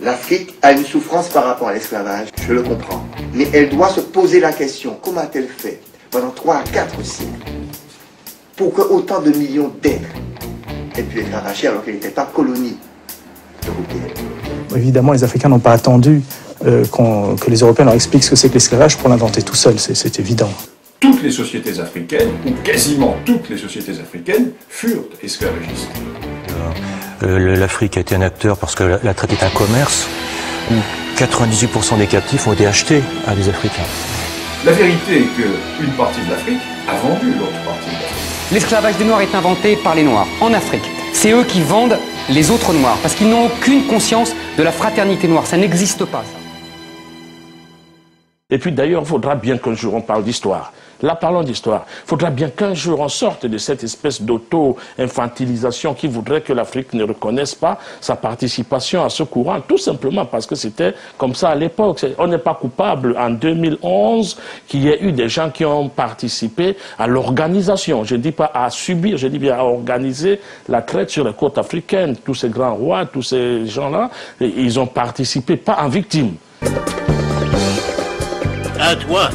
L'Afrique a une souffrance par rapport à l'esclavage, je le comprends. Mais elle doit se poser la question, comment a-t-elle fait pendant 3 à 4 siècles pour que autant de millions d'êtres aient pu être arrachés alors qu'elle n'était pas colonie européenne? Évidemment, les Africains n'ont pas attendu que les Européens leur expliquent ce que c'est que l'esclavage pour l'inventer tout seul, c'est évident. Toutes les sociétés africaines, ou quasiment toutes les sociétés africaines, furent esclavagistes. L'Afrique a été un acteur parce que la traite est un commerce où 98% des captifs ont été achetés à des Africains. La vérité est qu'une partie de l'Afrique a vendu l'autre partie de l'Afrique. L'esclavage des Noirs est inventé par les Noirs, en Afrique. C'est eux qui vendent les autres Noirs, parce qu'ils n'ont aucune conscience de la fraternité noire. Ça n'existe pas, ça. Et puis d'ailleurs, il faudra bien qu'un jour on parle d'histoire. Là, parlons d'histoire. Il faudra bien qu'un jour on sorte de cette espèce d'auto-infantilisation qui voudrait que l'Afrique ne reconnaisse pas sa participation à ce courant, tout simplement parce que c'était comme ça à l'époque. On n'est pas coupable en 2011 qu'il y ait eu des gens qui ont participé à l'organisation. Je ne dis pas à subir, je dis bien à organiser la traite sur les côtes africaines. Tous ces grands rois, tous ces gens-là, ils ont participé, pas en victime. À toi.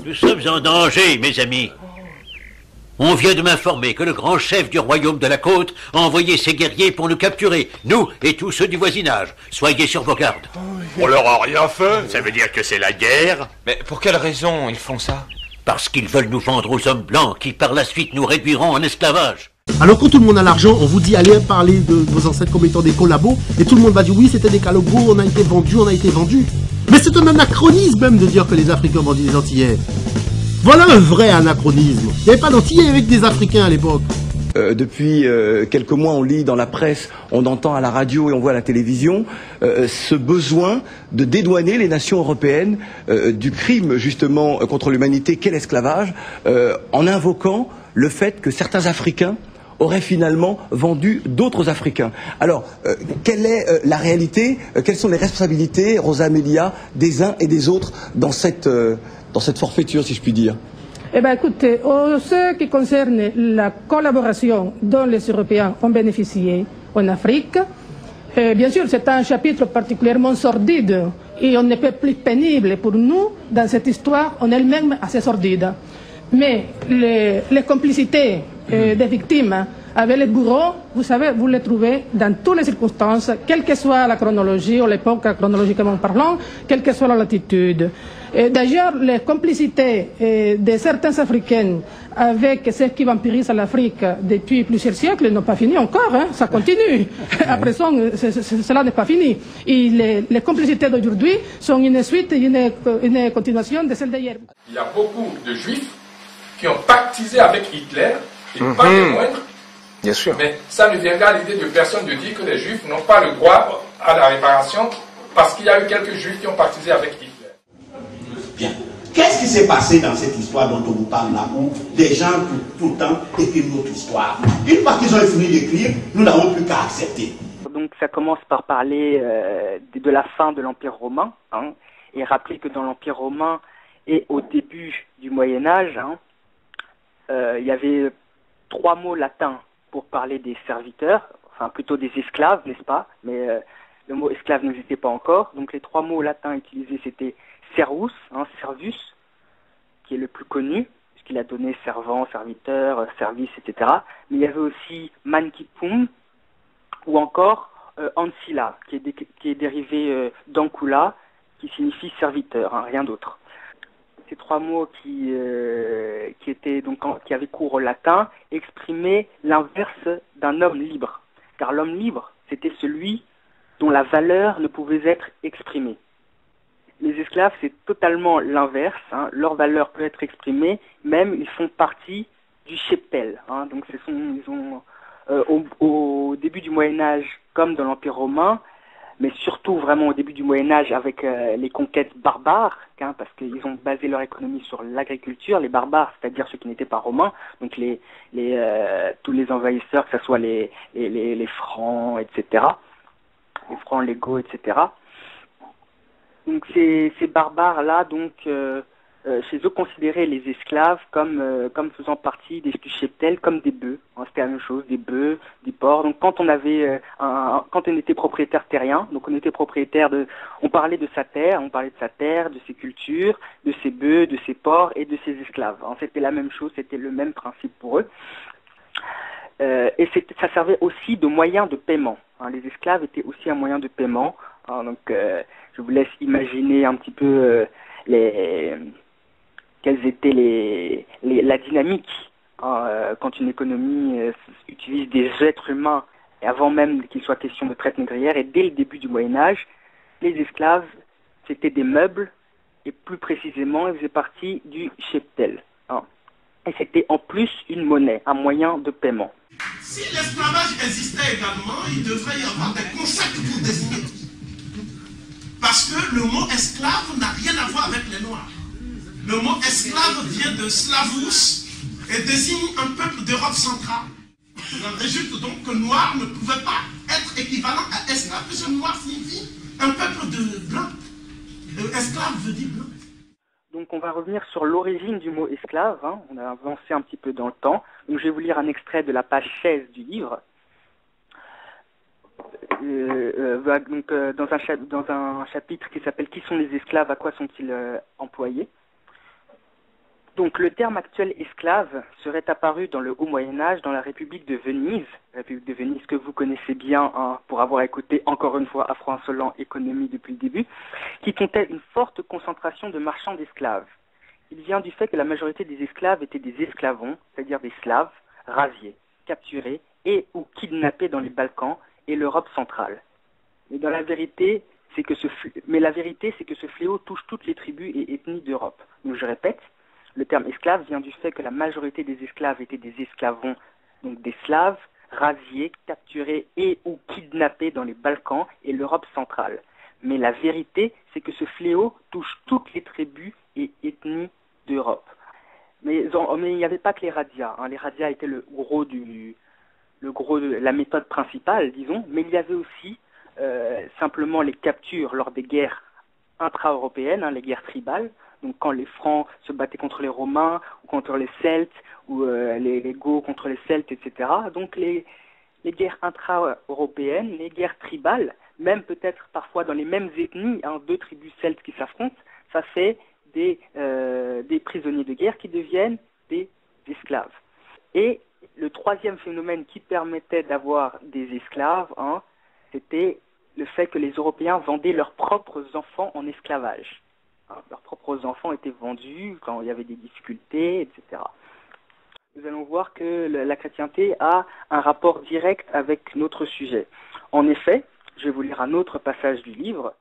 Nous sommes en danger, mes amis. On vient de m'informer que le grand chef du royaume de la côte a envoyé ses guerriers pour nous capturer, nous et tous ceux du voisinage. Soyez sur vos gardes. On leur a rien fait. Ça veut dire que c'est la guerre. Mais pour quelle raison ils font ça? Parce qu'ils veulent nous vendre aux hommes blancs qui par la suite nous réduiront en esclavage. Alors quand tout le monde a l'argent, on vous dit allez parler de vos ancêtres comme étant des collabos, et tout le monde va dire oui c'était des collabos, on a été vendus. Mais c'est un anachronisme même de dire que les Africains ont vendu les Antillais. Voilà un vrai anachronisme. Il n'y avait pas d'Antillais avec des Africains à l'époque. Depuis quelques mois, on lit dans la presse, on entend à la radio et on voit à la télévision ce besoin de dédouaner les nations européennes du crime justement contre l'humanité qu'est l'esclavage, en invoquant le fait que certains Africains auraient finalement vendu d'autres Africains. Alors, quelle est la réalité? Quelles sont les responsabilités, Rosa Amelia, des uns et des autres dans cette forfaiture, si je puis dire? Eh bien, écoutez, en ce qui concerne la collaboration dont les Européens ont bénéficié en Afrique, bien sûr, c'est un chapitre particulièrement sordide et on ne peut plus pénible pour nous dans cette histoire en elle-même assez sordide. Mais les complicités des victimes avec les bourreaux, vous savez, vous les trouvez dans toutes les circonstances, quelle que soit la chronologie ou l'époque chronologiquement parlant, quelle que soit la latitude. D'ailleurs, les complicités de certains Africains avec ceux qui vampirisent l'Afrique depuis plusieurs siècles n'ont pas fini encore, hein, ça continue. À présent, cela n'est pas fini. Et les complicités d'aujourd'hui sont une suite, une continuation de celles d'hier. Il y a beaucoup de Juifs qui ont pactisé avec Hitler, et pas des moindres. Bien sûr. Mais ça ne viendra à l'idée de personne de dire que les Juifs n'ont pas le droit à la réparation parce qu'il y a eu quelques Juifs qui ont pactisé avec Hitler. Bien. Qu'est-ce qui s'est passé dans cette histoire dont on vous parle là, où des gens tout le temps écrivent notre histoire? Une fois qu'ils ont fini d'écrire, nous n'avons plus qu'à accepter. Donc ça commence par parler de la fin de l'Empire romain, hein, et rappeler que dans l'Empire romain et au début du Moyen-Âge, hein, il y avait 3 mots latins pour parler des serviteurs, enfin plutôt des esclaves, n'est-ce pas? Mais le mot esclave n'existait pas encore. Donc les 3 mots latins utilisés, c'était servus, hein, servus, qui est le plus connu, puisqu'il a donné servant, serviteur, service, etc. Mais il y avait aussi mankipum, ou encore ancilla, qui est dérivé d'ancula, qui signifie serviteur, hein, rien d'autre. Ces 3 mots qui avaient cours au latin exprimaient l'inverse d'un homme libre. Car l'homme libre, c'était celui dont la valeur ne pouvait être exprimée. Les esclaves, c'est totalement l'inverse, hein. Leur valeur peut être exprimée, même ils font partie du cheptel, hein. Donc au début du Moyen-Âge, comme dans l'Empire romain, mais surtout vraiment au début du Moyen-Âge avec les conquêtes barbares, hein, parce qu'ils ont basé leur économie sur l'agriculture, les barbares, c'est-à-dire ceux qui n'étaient pas romains, donc tous les envahisseurs, que ce soit les francs, etc., les francs légaux, etc. Donc ces barbares-là, donc, chez eux, considéraient les esclaves comme faisant partie du cheptel, comme des bœufs. Hein, c'était la même chose, des bœufs, des porcs. Donc quand on avait quand on était propriétaire terrien, donc on était propriétaire on parlait de sa terre, de ses cultures, de ses bœufs, de ses porcs et de ses esclaves. Hein, c'était la même chose, c'était le même principe pour eux. Et ça servait aussi de moyen de paiement. Hein, les esclaves étaient aussi un moyen de paiement. Hein, donc je vous laisse imaginer un petit peu quelles étaient la dynamique quand une économie utilise des êtres humains, et avant même qu'il soit question de traite négrière, et dès le début du Moyen-Âge, les esclaves, c'était des meubles, et plus précisément, ils faisaient partie du cheptel. Hein. Et c'était en plus une monnaie, un moyen de paiement. Si l'esclavage existait également, il devrait y avoir des concepts pour désigner tout. Parce que le mot esclave n'a rien à voir avec les Noirs. Le mot esclave vient de slavus et désigne un peuple d'Europe centrale. Il en résulte donc que noir ne pouvait pas être équivalent à esclave, puisque noir signifie un peuple de blanc. Esclave veut dire blanc. Donc on va revenir sur l'origine du mot esclave. Hein. On a avancé un petit peu dans le temps. Donc je vais vous lire un extrait de la page 16 du livre. Dans un chapitre qui s'appelle « Qui sont les esclaves? À quoi sont-ils employés ?» Donc le terme actuel esclave serait apparu dans le Haut Moyen-Âge dans la République de Venise que vous connaissez bien hein, pour avoir écouté encore une fois Afro Insolent Économie depuis le début, qui comptait une forte concentration de marchands d'esclaves. Il vient du fait que la majorité des esclaves étaient des esclavons, c'est-à-dire des Slaves, rasiés, capturés et ou kidnappés dans les Balkans et l'Europe centrale. Mais la vérité, c'est que ce fléau touche toutes les tribus et ethnies d'Europe. Donc je répète, le terme esclave vient du fait que la majorité des esclaves étaient des esclavons, donc des Slaves, rasiés, capturés et ou kidnappés dans les Balkans et l'Europe centrale. Mais la vérité, c'est que ce fléau touche toutes les tribus et ethnies d'Europe. Mais il n'y avait pas que les razzias. Hein. Les razzias étaient le gros de la méthode principale, disons, mais il y avait aussi simplement les captures lors des guerres intra-européennes, hein, les guerres tribales. Donc quand les Francs se battaient contre les Romains, ou contre les Celtes, ou les Goths contre les Celtes, etc. Donc les guerres intra-européennes, les guerres tribales, même peut-être parfois dans les mêmes ethnies, hein, deux tribus celtes qui s'affrontent, ça fait des prisonniers de guerre qui deviennent des esclaves. Et le troisième phénomène qui permettait d'avoir des esclaves, hein, c'était le fait que les Européens vendaient leurs propres enfants en esclavage. Hein, leurs propres enfants étaient vendus quand il y avait des difficultés, etc. Nous allons voir que la chrétienté a un rapport direct avec notre sujet. En effet, je vais vous lire un autre passage du livre,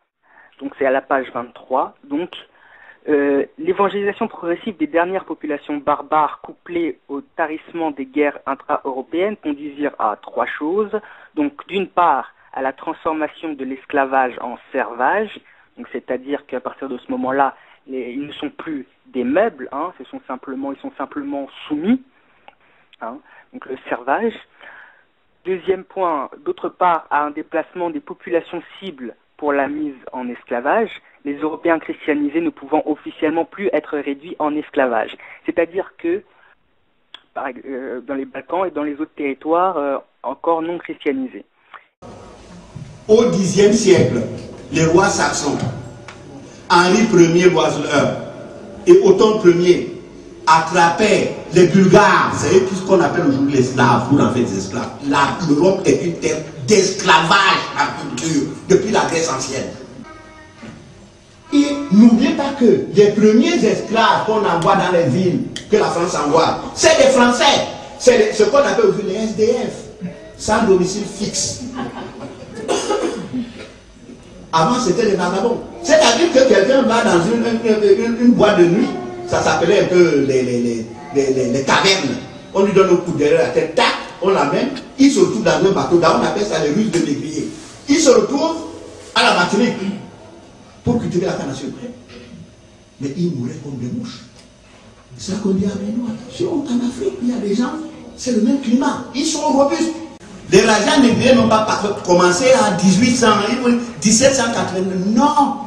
donc c'est à la page 23, donc l'évangélisation progressive des dernières populations barbares couplée au tarissement des guerres intra-européennes conduisirent à trois choses. Donc d'une part à la transformation de l'esclavage en servage, donc c'est-à-dire qu'à partir de ce moment-là, ils ne sont plus des meubles, hein, ils sont simplement soumis, hein, donc le servage. Deuxième point, d'autre part à un déplacement des populations cibles pour la mise en esclavage, les Européens christianisés ne pouvant officiellement plus être réduits en esclavage. C'est-à-dire que dans les Balkans et dans les autres territoires encore non christianisés. Au Xe siècle, les rois saxons, Henri Ier l'Oiseleur et Othon Ier attrapaient les Bulgares, c'est eux ce qu'on appelle aujourd'hui les Slaves, pour en faire des esclaves. L'Europe est une terre d'esclavage à culture depuis la Grèce ancienne. Et n'oubliez pas que les premiers esclaves qu'on envoie dans les villes, que la France envoie, c'est des Français. C'est ce qu'on appelle aujourd'hui les SDF, sans domicile fixe. Avant, c'était les vagabonds. C'est-à-dire que quelqu'un va dans une boîte de nuit, ça s'appelait un peu les cavernes. On lui donne un coup derrière la tête, tac, on l'amène, il se retrouve dans un bateau, on appelle ça les ruses de l'évier. Il se retrouve à la Martinique pour cultiver la canne à sucre. Mais il mourait comme des mouches. C'est ça qu'on dit avec nous, attention, en Afrique, il y a des gens, c'est le même climat, ils sont robustes. Les razzias négriers n'ont pas commencé en 1780, non.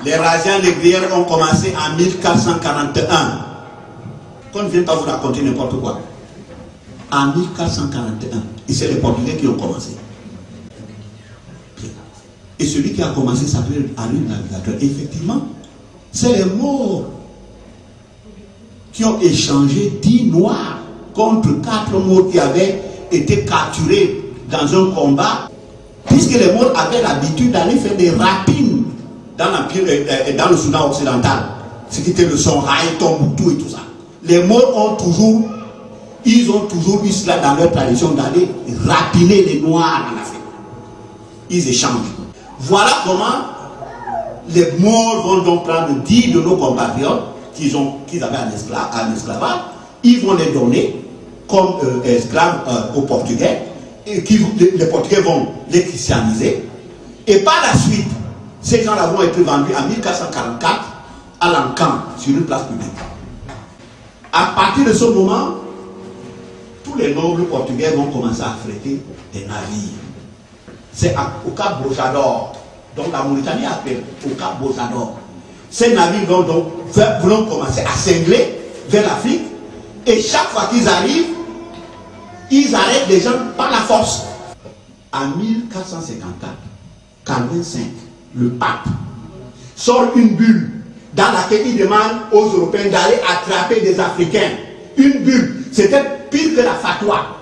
Les razzias négrières ont commencé en 1441. Qu'on ne vienne pas vous raconter n'importe quoi. En 1441. Et c'est les Portugais qui ont commencé. Et celui qui a commencé s'appelait Henri le Navigateur. Effectivement, c'est les morts qui ont échangé 10 noirs contre 4 morts qui avaient été capturés dans un combat, puisque les morts avaient l'habitude d'aller faire des rapines dans l'Empire, dans le Soudan occidental, ce qui était le Songhai, Tombouctou et tout ça. Les morts ont toujours eu cela dans leur tradition d'aller rapiner les noirs en Afrique. Ils échangent. Voilà comment les morts vont donc prendre 10 de nos compatriotes qu'ils avaient en esclavage, ils vont les donner comme esclaves aux Portugais, et les Portugais vont les christianiser, et par la suite, ces gens-là vont être vendus en 1444 à Lancan, sur une place publique. À partir de ce moment, tous les nobles portugais vont commencer à affréter des navires. C'est au Cap Bojador, donc la Mauritanie appelle au Cap Bojador. Ces navires vont commencer à cingler vers l'Afrique, et chaque fois qu'ils arrivent, ils arrêtent les gens par la force. En 1454, Calvin V, le pape, sort une bulle dans laquelle il demande aux Européens d'aller attraper des Africains. Une bulle, c'était pire que la fatwa.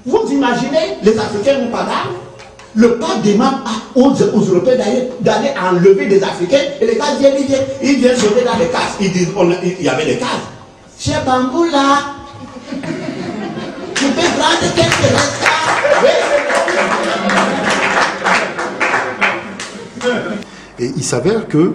Vous imaginez, les Africains n'ont pas d'armes. Le pape demande aux Européens d'aller enlever des Africains, et les gars ils viennent sauter dans les cases. Ils disent, il y avait des cases. Chez Bamboula, tu peux prendre quelques restes. Et il s'avère que,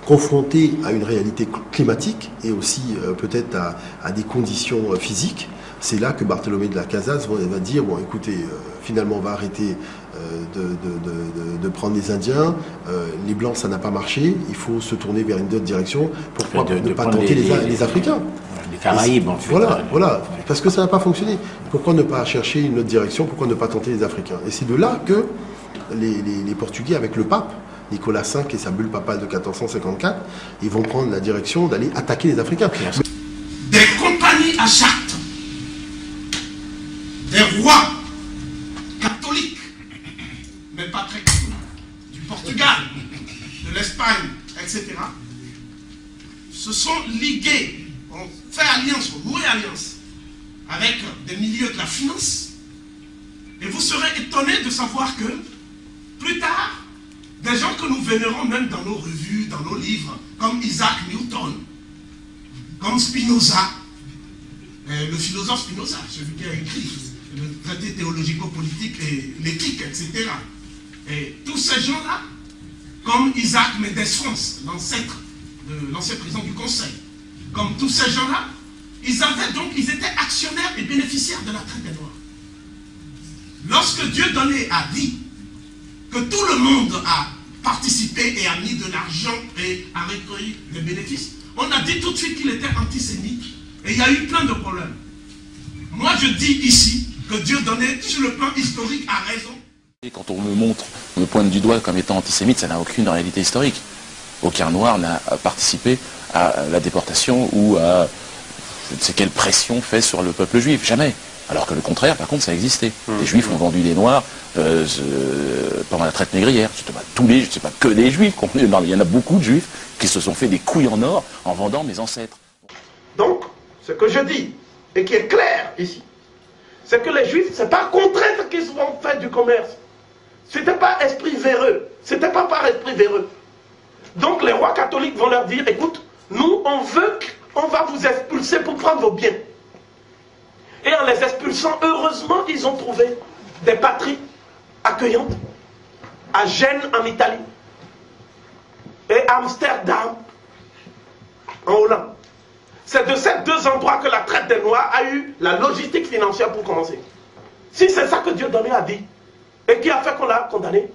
confronté à une réalité climatique et aussi peut-être à des conditions physiques, c'est là que Bartholomé de las Casas va dire, bon écoutez, finalement on va arrêter de prendre les Indiens, les Blancs ça n'a pas marché, il faut se tourner vers une autre direction pour ne pas tenter les Africains. Les Caraïbes en fait. Voilà, parce que ça n'a pas fonctionné. Pourquoi ne pas chercher une autre direction, pourquoi ne pas tenter les Africains? Et c'est de là que les Portugais, avec le pape, Nicolas V et sa bulle papale de 1454, ils vont prendre la direction d'aller attaquer les Africains. Des compagnies à Chartres, des rois catholiques, mais pas très catholiques, du Portugal, de l'Espagne, etc., se sont ligués, ont fait alliance, ont noué alliance avec des milieux de la finance. Et vous serez étonnés de savoir que, plus tard, des gens que nous vénérons même dans nos revues, dans nos livres, comme Isaac Newton, comme Spinoza, le philosophe Spinoza, celui qui a écrit le traité théologico-politique et l'éthique, etc. Et tous ces gens-là, comme Isaac Mendes France, l'ancêtre de l'ancien président du Conseil, comme tous ces gens-là, ils étaient actionnaires et bénéficiaires de la traite des Noirs. Lorsque Dieudonné a dit que tout le monde a participé et a mis de l'argent et a recueilli des bénéfices, on a dit tout de suite qu'il était antisémite. Et il y a eu plein de problèmes. Moi, je dis ici que Dieudonné, sur le plan historique, a raison. Et quand on me montre, on me pointe du doigt comme étant antisémite, ça n'a aucune réalité historique. Aucun noir n'a participé à la déportation ou à je ne sais quelle pression faite sur le peuple juif. Jamais. Alors que le contraire, par contre, ça existait. Les juifs ont vendu des noirs pendant la traite négrière. C'est pas que des juifs. Il y en a beaucoup de juifs qui se sont fait des couilles en or en vendant mes ancêtres. Donc, ce que je dis, et qui est clair ici, c'est que les juifs, c'est pas contraindre qu'ils vont faire du commerce. C'était pas esprit véreux. C'était pas par esprit véreux. Donc les rois catholiques vont leur dire, écoute, nous, on va vous expulser pour prendre vos biens. Et en les expulsant, heureusement, ils ont trouvé des patries accueillantes à Gênes en Italie et à Amsterdam en Hollande. C'est de ces deux endroits que la traite des Noirs a eu la logistique financière pour commencer. Si c'est ça que Dieudonné a dit et qui a fait qu'on l'a condamné,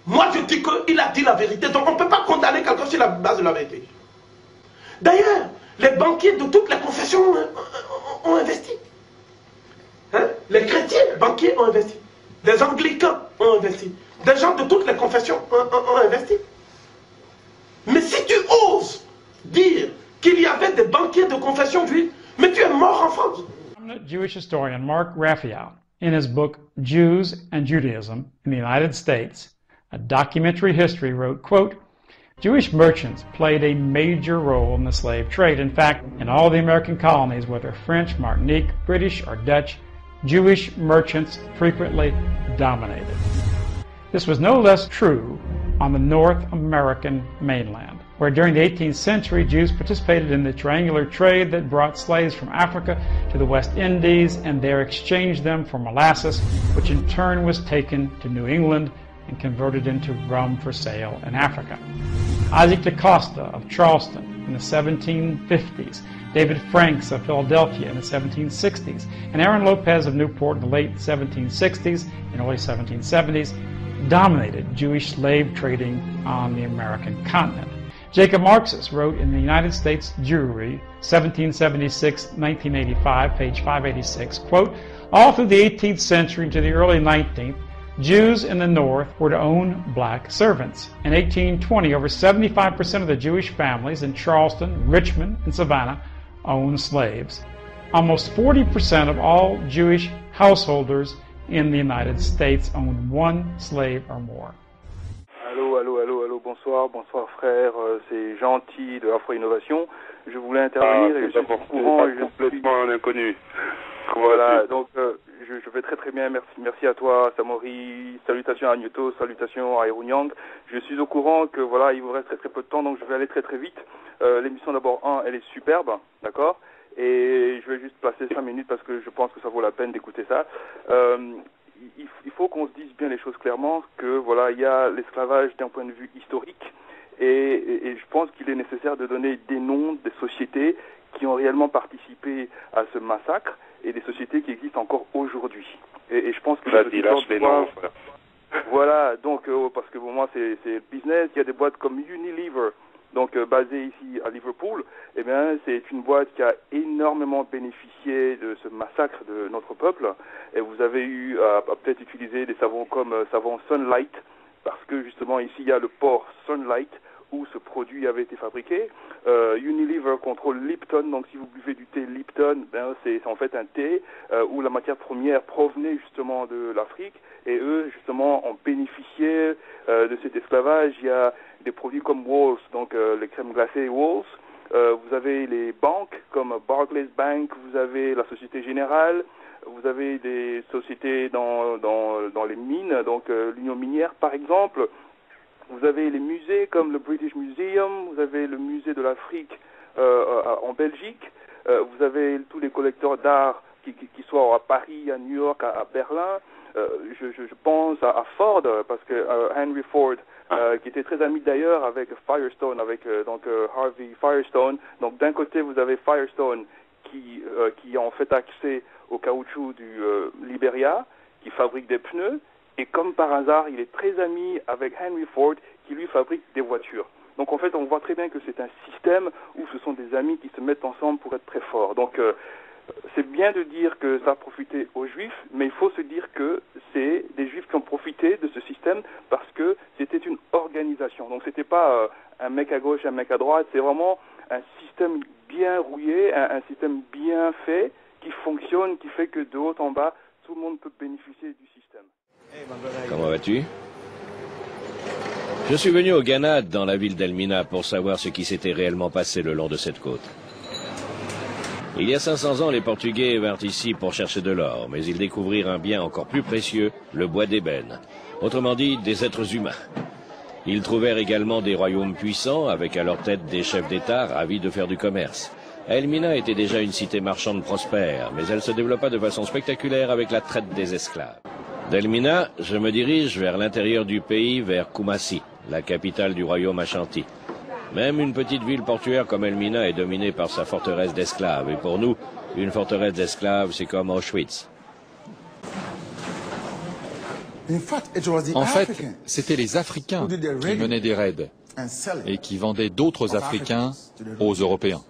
moi je dis qu'il a dit la vérité. Donc on ne peut pas condamner quelqu'un sur la base de la vérité. D'ailleurs, les banquiers de toutes les confessions ont investi. Hein? Les chrétiens, les banquiers ont investi. Les anglicans ont investi. Des gens de toutes les confessions ont investi. confession juive, mais tu es mort en France. Jewish historian Mark Raphael, in his book Jews and Judaism in the United States, a documentary history, wrote, quote, Jewish merchants played a major role in the slave trade. In fact, in all the American colonies, whether French, Martinique, British, or Dutch, Jewish merchants frequently dominated. This was no less true on the North American mainland, where during the 18th century, Jews participated in the triangular trade that brought slaves from Africa to the West Indies and there exchanged them for molasses, which in turn was taken to New England and converted into rum for sale in Africa. Isaac DaCosta of Charleston in the 1750s, David Franks of Philadelphia in the 1760s, and Aaron Lopez of Newport in the late 1760s and early 1770s dominated Jewish slave trading on the American continent. Jacob Marxus wrote in the United States Jewry, 1776-1985, page 586, quote, all through the 18th century to the early 19th, Jews in the North were to own black servants. In 1820, over 75% of the Jewish families in Charleston, Richmond, and Savannah owned slaves. Almost 40% of all Jewish householders in the United States owned one slave or more. Allô, allô, allô, allô, bonsoir, bonsoir frère, c'est Gentil de Afro Innovation. Je voulais intervenir et je suis au courant. Complètement un inconnu. Voilà, donc je vais très très bien, merci à toi Samori, salutations à Agneto, salutations à Erunyang. Je suis au courant que voilà, il vous reste très très peu de temps, donc je vais aller très très vite. L'émission d'abord, elle est superbe, d'accord, et je vais juste placer 5 minutes parce que je pense que ça vaut la peine d'écouter ça. Il faut qu'on se dise bien les choses clairement, que voilà, il y a l'esclavage d'un point de vue historique, et je pense qu'il est nécessaire de donner des noms des sociétés qui ont réellement participé à ce massacre et des sociétés qui existent encore aujourd'hui. Et je pense que voilà, donc parce que pour moi c'est le business. Il y a des boîtes comme Unilever, donc basée ici à Liverpool. Eh bien, c'est une boîte qui a énormément bénéficié de ce massacre de notre peuple. Et vous avez eu à peut-être utiliser des savons comme savon Sunlight, parce que justement ici il y a le port Sunlight où ce produit avait été fabriqué. Unilever contrôle Lipton, donc si vous buvez du thé Lipton, ben c'est en fait un thé où la matière première provenait justement de l'Afrique, et eux justement ont bénéficié de cet esclavage. Il y a des produits comme Walls, donc les crèmes glacées Walls. Vous avez les banques comme Barclays Bank, vous avez la Société Générale, vous avez des sociétés dans les mines, donc l'Union minière par exemple. Vous avez les musées comme le British Museum, vous avez le musée de l'Afrique en Belgique, vous avez tous les collecteurs d'art qui soient à Paris, à New York, à Berlin. Je pense à Ford, parce que Henry Ford, qui était très ami d'ailleurs avec Firestone, avec Harvey Firestone. Donc d'un côté vous avez Firestone qui a en fait accès au caoutchouc du Liberia, qui fabrique des pneus. Et comme par hasard, il est très ami avec Henry Ford, qui lui fabrique des voitures. Donc en fait, on voit très bien que c'est un système où ce sont des amis qui se mettent ensemble pour être très forts. Donc c'est bien de dire que ça a profité aux Juifs, mais il faut se dire que c'est des Juifs qui ont profité de ce système parce que c'était une organisation. Donc c'était pas un mec à gauche, un mec à droite, c'est vraiment un système bien rouillé, un système bien fait, qui fonctionne, qui fait que de haut en bas, tout le monde peut bénéficier du système. Comment vas-tu? Je suis venu au Ghana, dans la ville d'Elmina, pour savoir ce qui s'était réellement passé le long de cette côte. Il y a 500 ans, les Portugais vinrent ici pour chercher de l'or, mais ils découvrirent un bien encore plus précieux, le bois d'ébène. Autrement dit, des êtres humains. Ils trouvèrent également des royaumes puissants, avec à leur tête des chefs d'État ravis de faire du commerce. Elmina était déjà une cité marchande prospère, mais elle se développa de façon spectaculaire avec la traite des esclaves. D'Elmina, je me dirige vers l'intérieur du pays, vers Kumasi, la capitale du royaume Ashanti. Même une petite ville portuaire comme Elmina est dominée par sa forteresse d'esclaves. Et pour nous, une forteresse d'esclaves, c'est comme Auschwitz. En fait, c'était les Africains qui menaient des raids et qui vendaient d'autres Africains aux Européens.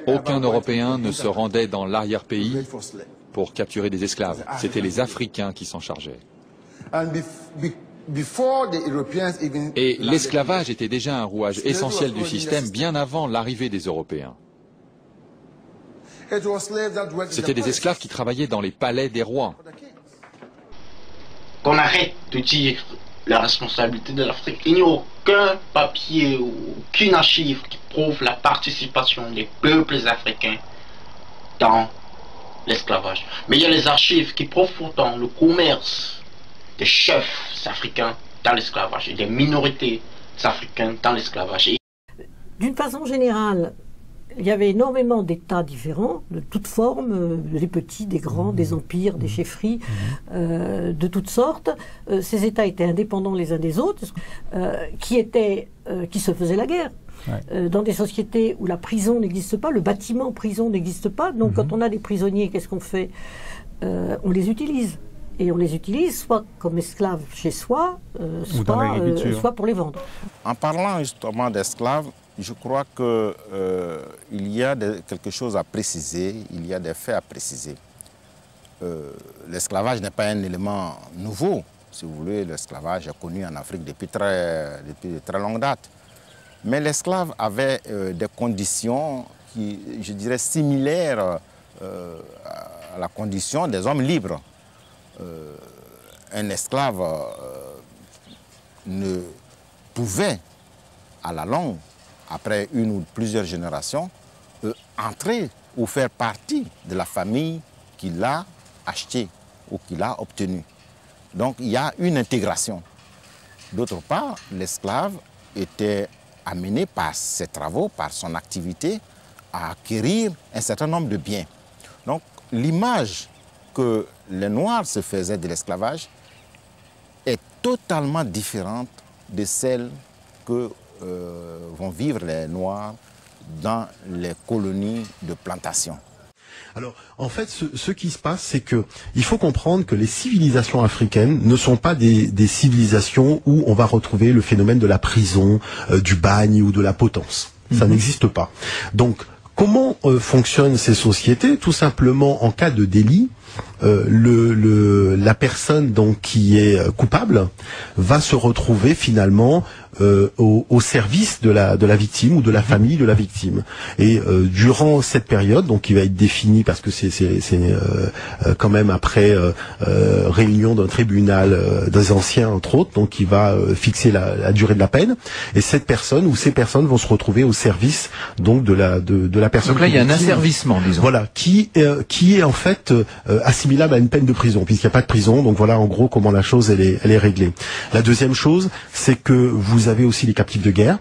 Aucun Européen ne se rendait dans l'arrière-pays pour capturer des esclaves. C'était les Africains qui s'en chargeaient. Et l'esclavage était déjà un rouage essentiel du système bien avant l'arrivée des Européens. C'étaient des esclaves qui travaillaient dans les palais des rois. Qu'on arrête de dire la responsabilité de l'Afrique. Il n'y a aucun papier, aucune archive qui prouve la participation des peuples africains dans l'esclavage. Mais il y a les archives qui prouvent pourtant le commerce des chefs africains dans l'esclavage et des minorités africaines dans l'esclavage. D'une façon générale, il y avait énormément d'États différents, de toutes formes, des petits, des grands, des empires, des chefferies, de toutes sortes. Ces États étaient indépendants les uns des autres, qui se faisaient la guerre. Ouais. Dans des sociétés où la prison n'existe pas, le bâtiment prison n'existe pas, donc quand on a des prisonniers, qu'est-ce qu'on fait? On les utilise. Et on les utilise soit comme esclaves chez soi, soit pour les vendre. En parlant justement d'esclaves, je crois qu'il y a quelque chose à préciser, il y a des faits à préciser. L'esclavage n'est pas un élément nouveau, si vous voulez. L'esclavage est connu en Afrique depuis de très longue date. Mais l'esclave avait des conditions qui, je dirais, similaires à la condition des hommes libres. Un esclave ne pouvait, à la longue, après une ou plusieurs générations, entrer ou faire partie de la famille qui l'a acheté ou qui l'a obtenu. Donc il y a une intégration. D'autre part, l'esclave était amené par ses travaux, par son activité, à acquérir un certain nombre de biens. Donc l'image que les Noirs se faisaient de l'esclavage est totalement différente de celle que vont vivre les Noirs dans les colonies de plantation. Alors, en fait, ce qui se passe, c'est que il faut comprendre que les civilisations africaines ne sont pas des civilisations où on va retrouver le phénomène de la prison, du bagne ou de la potence. Ça n'existe pas. Donc, comment fonctionnent ces sociétés? Tout simplement, en cas de délit, la personne donc qui est coupable va se retrouver finalement au service de la victime ou de la famille de la victime. Et durant cette période, donc qui va être définie parce que c'est quand même après réunion d'un tribunal des anciens entre autres, donc qui va fixer la durée de la peine. Et cette personne ou ces personnes vont se retrouver au service donc de la personne. Donc là il y a un asservissement, disons. Voilà, qui est en fait assimilable à une peine de prison, puisqu'il n'y a pas de prison. Donc voilà en gros comment la chose elle est réglée. La deuxième chose, c'est que vous avez aussi les captifs de guerre,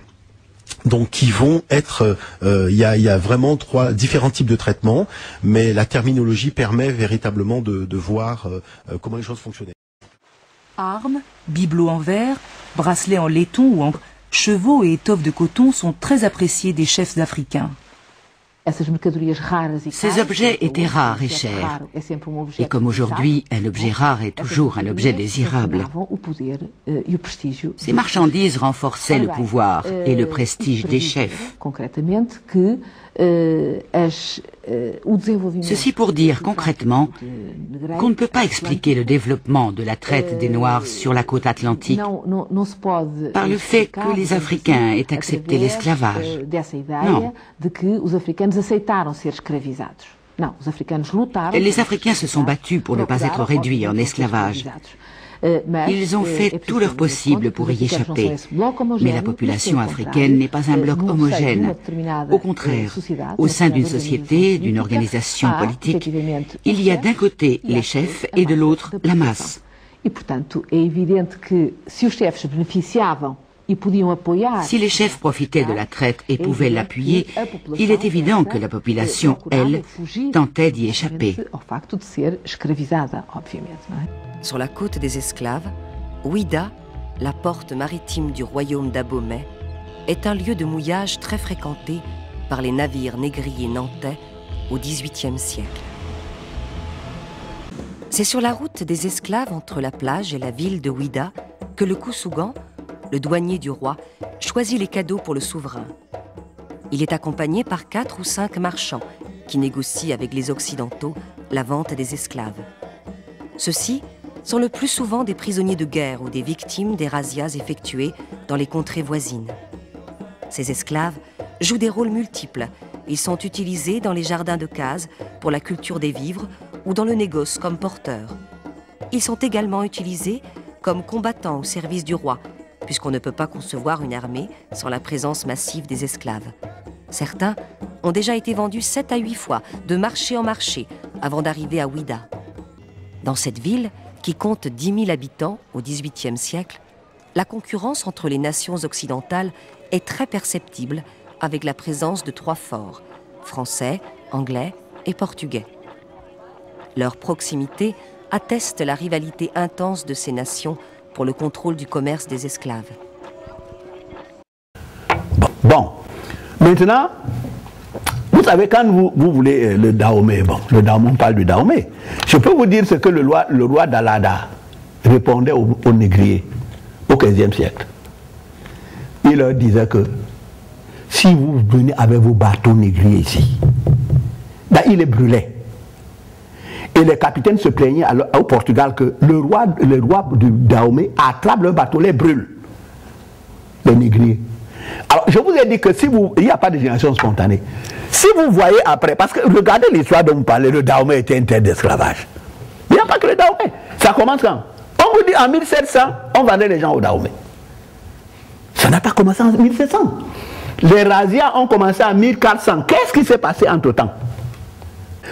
donc qui vont être, il y a vraiment différents types de traitements, mais la terminologie permet véritablement de voir comment les choses fonctionnaient. Armes, bibelots en verre, bracelets en laiton ou en chevaux et étoffes de coton sont très appréciés des chefs africains. Ces objets étaient rares et chers. Et comme aujourd'hui, un objet rare est toujours un objet désirable. Ces marchandises renforçaient le pouvoir et le prestige des chefs. Ceci pour dire concrètement qu'on ne peut pas expliquer le développement de la traite des Noirs sur la côte atlantique par le fait que les Africains aient accepté l'esclavage. Non. Les Africains se sont battus pour ne pas être réduits en esclavage. Ils ont fait tout leur possible pour y échapper. Mais la population africaine n'est pas un bloc homogène. Au contraire, au sein d'une société, d'une organisation politique, il y a d'un côté les chefs et de l'autre la masse. Si les chefs profitaient de la traite et pouvaient l'appuyer, il est évident que la population, elle, tentait d'y échapper. Sur la côte des esclaves, Ouida, la porte maritime du royaume d'Abomey, est un lieu de mouillage très fréquenté par les navires négriers nantais au XVIIIe siècle. C'est sur la route des esclaves entre la plage et la ville de Ouida que le Kousougan, le douanier du roi, choisit les cadeaux pour le souverain. Il est accompagné par 4 ou 5 marchands qui négocient avec les Occidentaux la vente des esclaves. Ceux-ci sont le plus souvent des prisonniers de guerre ou des victimes des razzias effectuées dans les contrées voisines. Ces esclaves jouent des rôles multiples. Ils sont utilisés dans les jardins de cases pour la culture des vivres ou dans le négoce comme porteurs. Ils sont également utilisés comme combattants au service du roi, puisqu'on ne peut pas concevoir une armée sans la présence massive des esclaves. Certains ont déjà été vendus 7 à 8 fois, de marché en marché, avant d'arriver à Ouida. Dans cette ville, qui compte 10 000 habitants au XVIIIe siècle, la concurrence entre les nations occidentales est très perceptible avec la présence de 3 forts, français, anglais et portugais. Leur proximité atteste la rivalité intense de ces nations pour le contrôle du commerce des esclaves. Bon, maintenant, vous savez, quand vous voulez le Dahomey, bon, le Dahomey, on parle du Dahomey, je peux vous dire ce que le roi d'Alada répondait aux négriers au XVe siècle. Il leur disait que si vous venez avec vos bateaux négriers ici, ben, il les brûlait. Et les capitaines se plaignaient au Portugal que le roi du Dahomey attrape le bateau, les brûle, les négriers. Alors, je vous ai dit que si il n'y a pas de génération spontanée. Si vous voyez après, parce que regardez l'histoire dont vous parlez, le Dahomey était une terre d'esclavage. Il n'y a pas que le Dahomey. Ça commence quand? On vous dit en 1700, on vendait les gens au Dahomey. Ça n'a pas commencé en 1700. Les razzias ont commencé en 1400. Qu'est-ce qui s'est passé entre-temps?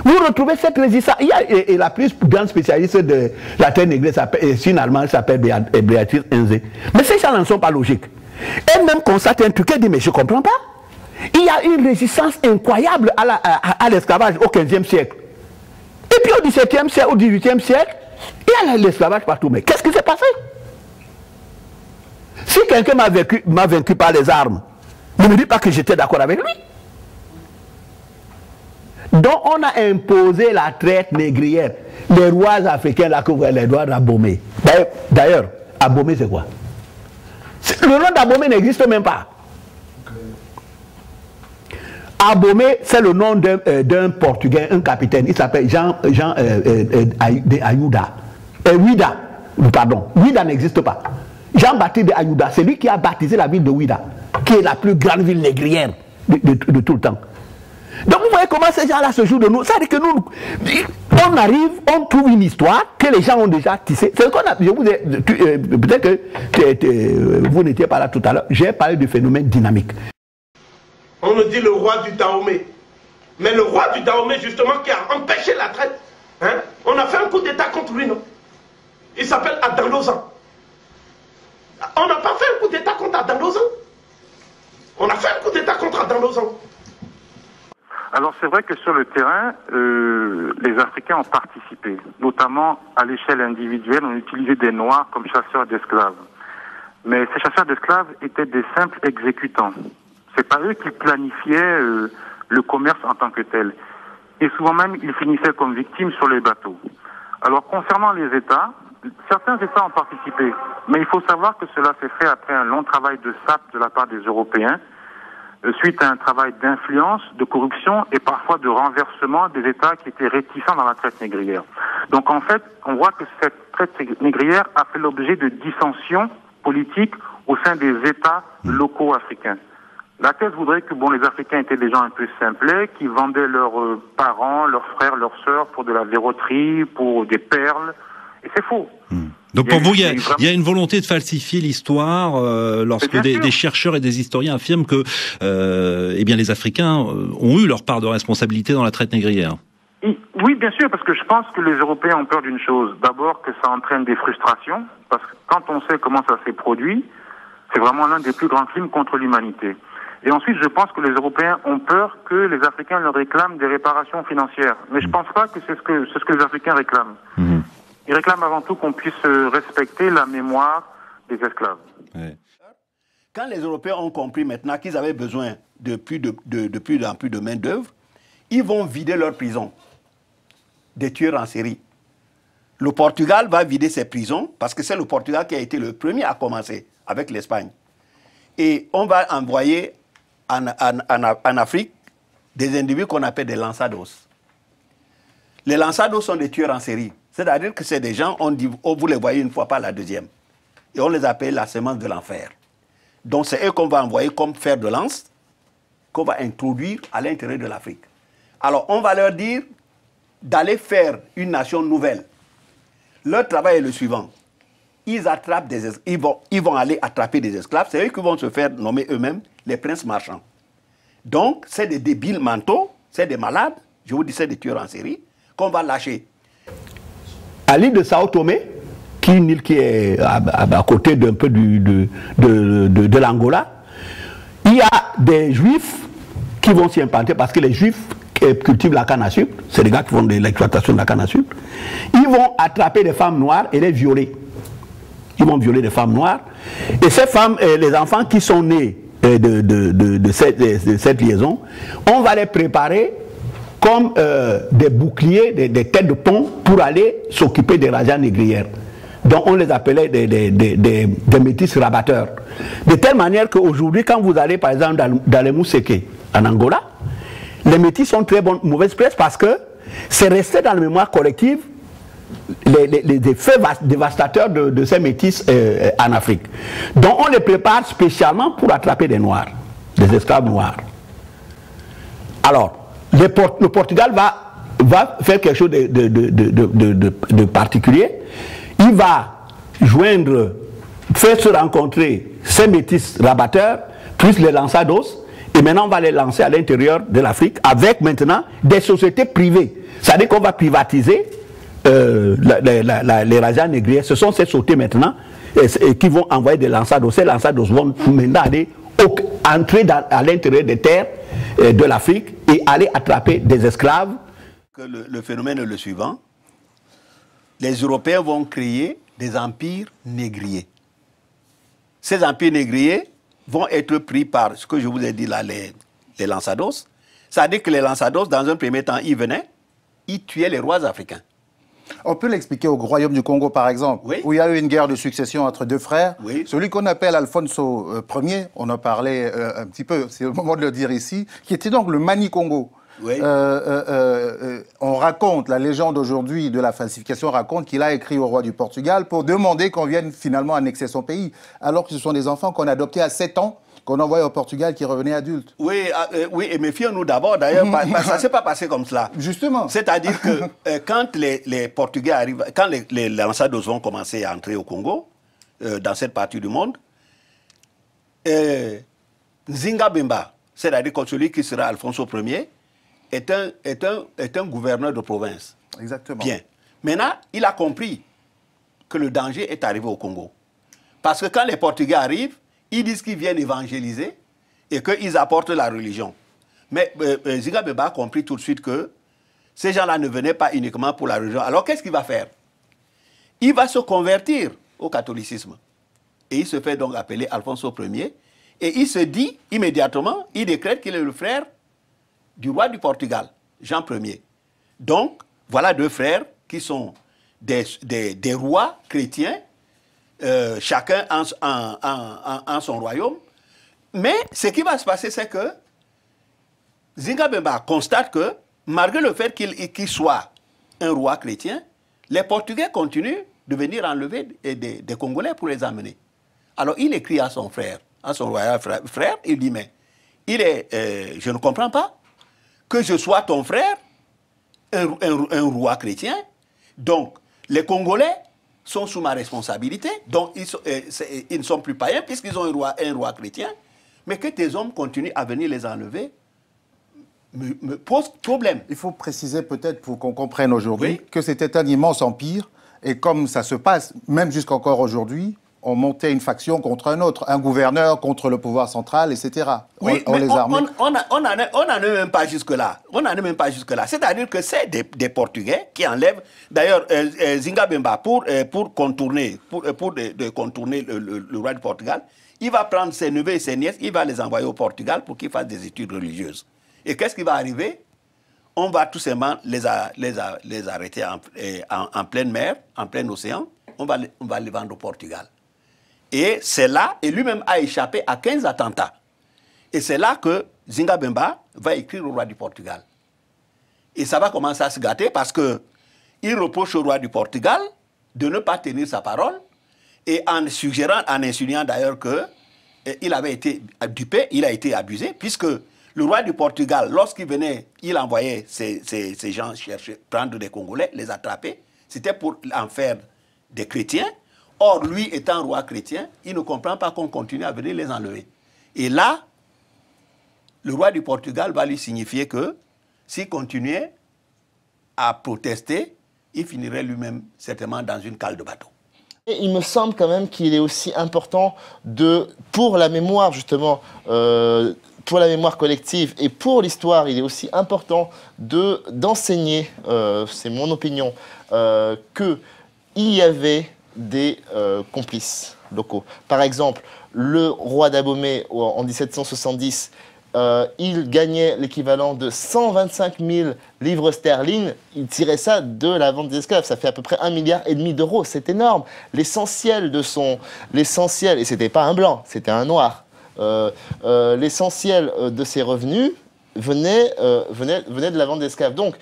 Vous retrouvez cette résistance. Il y a la plus grande spécialiste de la terre négrière, c'est une Allemande, s'appelle Béatrice Enze. Mais ces gens n'en sont pas logiques. Elle-même constate un truc, elle dit, mais je ne comprends pas. Il y a une résistance incroyable à l'esclavage au XVe siècle. Et puis au XVIIe siècle, au XVIIIe siècle, il y a l'esclavage partout. Mais qu'est-ce qui s'est passé? Si quelqu'un m'a vaincu par les armes, ne me dis pas que j'étais d'accord avec lui. Donc on a imposé la traite négrière. Les rois africains, là, que vous voyez, les rois d'Abomey. D'ailleurs, Abomey, c'est quoi? Le nom d'Abomey n'existe même pas. Abomey, c'est le nom d'un Portugais, un capitaine. Il s'appelle Jean de Ayuda. Ouida, pardon. Ouida n'existe pas. Jean-Baptiste de Ayuda, c'est lui qui a baptisé la ville de Ouida, qui est la plus grande ville négrière de tout le temps. Donc vous voyez comment ces gens-là se jouent de nous. Ça veut dire que nous, on arrive, on trouve une histoire que les gens ont déjà tissée. C'est ce qu'on a. Je vous ai, peut-être que vous n'étiez pas là tout à l'heure. J'ai parlé du phénomène dynamique. On nous dit le roi du Dahomey. Mais le roi du Dahomey, justement, qui a empêché la traite, hein, on a fait un coup d'état contre lui, non? Il s'appelle Adan-Lozan. On n'a pas fait un coup d'état contre Adan-Lozan. On a fait un coup d'état contre Adan-Lozan. Alors c'est vrai que sur le terrain, les Africains ont participé, notamment à l'échelle individuelle, on utilisait des Noirs comme chasseurs d'esclaves. Mais ces chasseurs d'esclaves étaient des simples exécutants. C'est pas eux qui planifiaient le commerce en tant que tel. Et souvent même, ils finissaient comme victimes sur les bateaux. Alors concernant les États, certains États ont participé, mais il faut savoir que cela s'est fait après un long travail de sape de la part des Européens, suite à un travail d'influence, de corruption et parfois de renversement des États qui étaient réticents dans la traite négrière. Donc en fait, on voit que cette traite négrière a fait l'objet de dissensions politiques au sein des États locaux africains. La thèse voudrait que les Africains étaient des gens un peu simplets, qui vendaient leurs parents, leurs frères, leurs sœurs pour de la verroterie, pour des perles, et c'est faux. Donc pour vous, il y a une volonté de falsifier l'histoire lorsque des chercheurs et des historiens affirment que eh bien les Africains ont eu leur part de responsabilité dans la traite négrière. Oui, bien sûr, parce que je pense que les Européens ont peur d'une chose. D'abord que ça entraîne des frustrations, parce que quand on sait comment ça s'est produit, c'est vraiment l'un des plus grands crimes contre l'humanité. Et ensuite, je pense que les Européens ont peur que les Africains leur réclament des réparations financières. Mais je pense pas que c'est ce que les Africains réclament. Ils réclament avant tout qu'on puisse respecter la mémoire des esclaves. Ouais. Quand les Européens ont compris maintenant qu'ils avaient besoin de plus en plus de main-d'œuvre, ils vont vider leurs prisons des tueurs en série. Le Portugal va vider ses prisons parce que c'est le Portugal qui a été le premier à commencer avec l'Espagne. Et on va envoyer en Afrique des individus qu'on appelle des lançados. Les lançados sont des tueurs en série. C'est-à-dire que c'est des gens, on dit, oh, vous les voyez une fois, pas la deuxième. Et on les appelle la semence de l'enfer. Donc c'est eux qu'on va envoyer comme fer de lance, qu'on va introduire à l'intérieur de l'Afrique. Alors on va leur dire d'aller faire une nation nouvelle. Leur travail est le suivant. Ils vont aller attraper des esclaves. C'est eux qui vont se faire nommer eux-mêmes les princes marchands. Donc c'est des débiles mentaux, c'est des malades, je vous dis c'est des tueurs en série, qu'on va lâcher. À l'île de Sao Tomé, qui est une île qui est à côté d'un peu de l'Angola, il y a des juifs qui vont s'y implanter parce que les juifs cultivent la canne à sucre, c'est des gars qui font de l'exploitation de la canne à sucre. Ils vont attraper des femmes noires et les violer. Ils vont violer des femmes noires. Et ces femmes, les enfants qui sont nés de cette liaison, on va les préparer comme des boucliers, des têtes de pont pour aller s'occuper des rajas négrières. Donc on les appelait des métis rabatteurs. De telle manière qu'aujourd'hui, quand vous allez par exemple dans les Mousseke, en Angola, les métis sont très mauvaise presse parce que c'est resté dans la mémoire collective les effets dévastateurs de ces métis en Afrique. Donc on les prépare spécialement pour attraper des noirs, des esclaves noirs. Alors, le Portugal va faire quelque chose de particulier. Il va faire se rencontrer ces métis rabatteurs, plus les lançados, et maintenant on va les lancer à l'intérieur de l'Afrique avec maintenant des sociétés privées. C'est-à-dire qu'on va privatiser les rajas négriers. Ce sont ces sociétés maintenant qui vont envoyer des lançados. Ces lançados vont maintenant aller entrer à l'intérieur des terres de l'Afrique et aller attraper des esclaves. Le phénomène est le suivant. Les Européens vont créer des empires négriers. Ces empires négriers vont être pris par ce que je vous ai dit là, les lançados. C'est-à-dire que les lançados, dans un premier temps, ils venaient, ils tuaient les rois africains. On peut l'expliquer au royaume du Congo, par exemple, oui, où il y a eu une guerre de succession entre deux frères. Oui. Celui qu'on appelle Alfonso Ier, on en parlait un petit peu, c'est le moment de le dire ici, qui était donc le Mani-Congo. Oui. On raconte, la légende aujourd'hui de la falsification raconte qu'il a écrit au roi du Portugal pour demander qu'on vienne finalement annexer son pays, alors que ce sont des enfants qu'on adoptait à 7 ans, qu'on envoyait au Portugal qui revenaient adultes. Oui, oui, et méfions-nous d'abord, d'ailleurs, ça ne s'est pas passé comme cela. Justement. C'est-à-dire que quand les Portugais arrivent, quand les lançados vont commencer à entrer au Congo, dans cette partie du monde, Nzinga Bemba, c'est-à-dire que celui qui sera Alfonso Ier, est un gouverneur de province. Exactement. Bien. Maintenant, il a compris que le danger est arrivé au Congo. Parce que quand les Portugais arrivent, ils disent qu'ils viennent évangéliser et qu'ils apportent la religion. Mais Nzinga Bemba a compris tout de suite que ces gens-là ne venaient pas uniquement pour la religion. Alors qu'est-ce qu'il va faire? Il va se convertir au catholicisme. Et il se fait donc appeler Alfonso Ier. Et il se dit immédiatement, il décrète qu'il est le frère du roi du Portugal, Jean Ier. Donc, voilà deux frères qui sont des rois chrétiens, chacun en son royaume. Mais ce qui va se passer, c'est que Nzinga Bemba constate que, malgré le fait qu'il soit un roi chrétien, les Portugais continuent de venir enlever des Congolais pour les amener. Alors, il écrit à son frère, à son royal frère, il dit, mais je ne comprends pas que je sois ton frère, un roi chrétien. Donc, les Congolais sont sous ma responsabilité. Donc, ils ne sont plus païens puisqu'ils ont un roi chrétien. Mais que tes hommes continuent à venir les enlever me pose problème. Il faut préciser peut-être pour qu'on comprenne aujourd'hui que c'était un immense empire. Et comme ça se passe, même jusqu'encore aujourd'hui, on montait une faction contre un autre, un gouverneur contre le pouvoir central, etc. Oui, on les armait. On n'en est même pas jusque-là. On n'en est même pas jusque-là. C'est-à-dire que c'est des Portugais qui enlèvent. D'ailleurs, Nzinga Bemba, pour contourner le roi du Portugal, il va prendre ses neveux et ses nièces, il va les envoyer au Portugal pour qu'ils fassent des études religieuses. Et qu'est-ce qui va arriver? On va tout simplement les arrêter en pleine mer, en plein océan. On va les vendre au Portugal. Et c'est là, et lui-même a échappé à 15 attentats. Et c'est là que Nzinga Bemba va écrire au roi du Portugal. Et ça va commencer à se gâter parce que il reproche au roi du Portugal de ne pas tenir sa parole, et en suggérant, en insinuant d'ailleurs qu'il avait été dupé, il a été abusé, puisque le roi du Portugal, lorsqu'il venait, il envoyait ces gens chercher, prendre des Congolais, les attraper, c'était pour en faire des chrétiens. Or, lui étant roi chrétien, il ne comprend pas qu'on continue à venir les enlever. Et là, le roi du Portugal va lui signifier que s'il continuait à protester, il finirait lui-même certainement dans une cale de bateau. Et il me semble quand même qu'il est aussi important pour la mémoire justement, pour la mémoire collective et pour l'histoire, il est aussi important d'enseigner, c'est mon opinion, qu'il y avait des complices locaux. Par exemple, le roi d'Abomey en 1770, il gagnait l'équivalent de 125 000 livres sterling. Il tirait ça de la vente des esclaves. Ça fait à peu près 1,5 milliard d'euros. C'est énorme. L'essentiel de et c'était pas un blanc, c'était un noir. L'essentiel de ses revenus venait de la vente d'esclaves. Donc,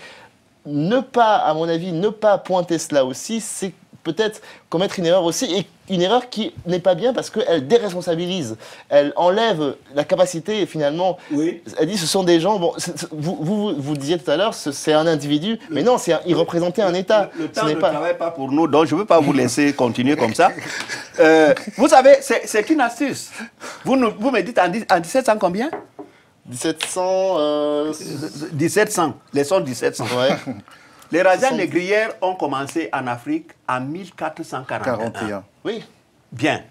à mon avis, ne pas pointer cela aussi, c'est peut-être commettre une erreur aussi, et une erreur qui n'est pas bien parce qu'elle déresponsabilise, elle enlève la capacité, et finalement, elle dit ce sont des gens, bon, vous disiez tout à l'heure, c'est un individu, mais non, il représentait un État. Le temps ne travaille pas pour nous, donc je ne veux pas vous laisser continuer comme ça. Vous savez, c'est une astuce. Vous me dites en 1700 combien 1700... 1700, les sons 1700. Ouais. Les razzias négrières ont commencé en Afrique en 1441. Oui. Bien.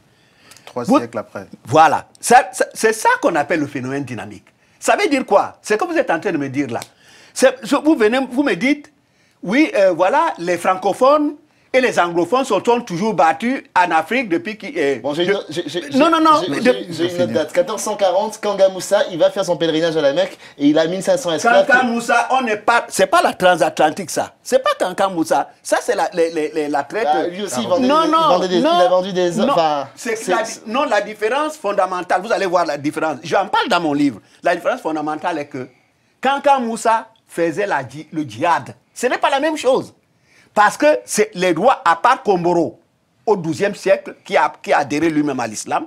3 siècles après. Voilà. C'est ça qu'on appelle le phénomène dynamique. Ça veut dire quoi? C'est comme vous êtes en train de me dire là. Vous me dites, oui, voilà, les francophones et les anglophones se sont toujours battus en Afrique depuis qu'il... Bon, j'ai une autre date. 1440, Kanga Moussa, il va faire son pèlerinage à la Mecque et il a 1500 esclaves. Kanga Moussa, c'est pas la transatlantique, ça. C'est pas Kanga Moussa. Ça, c'est la traite... Bah, lui aussi, il a vendu des... Non, la différence fondamentale, vous allez voir la différence. J'en parle dans mon livre. La différence fondamentale est que Kanga Moussa faisait le djihad. Ce n'est pas la même chose. Parce que c'est les rois, à part Komboro, au XIIe siècle, qui a adhéré lui-même à l'islam,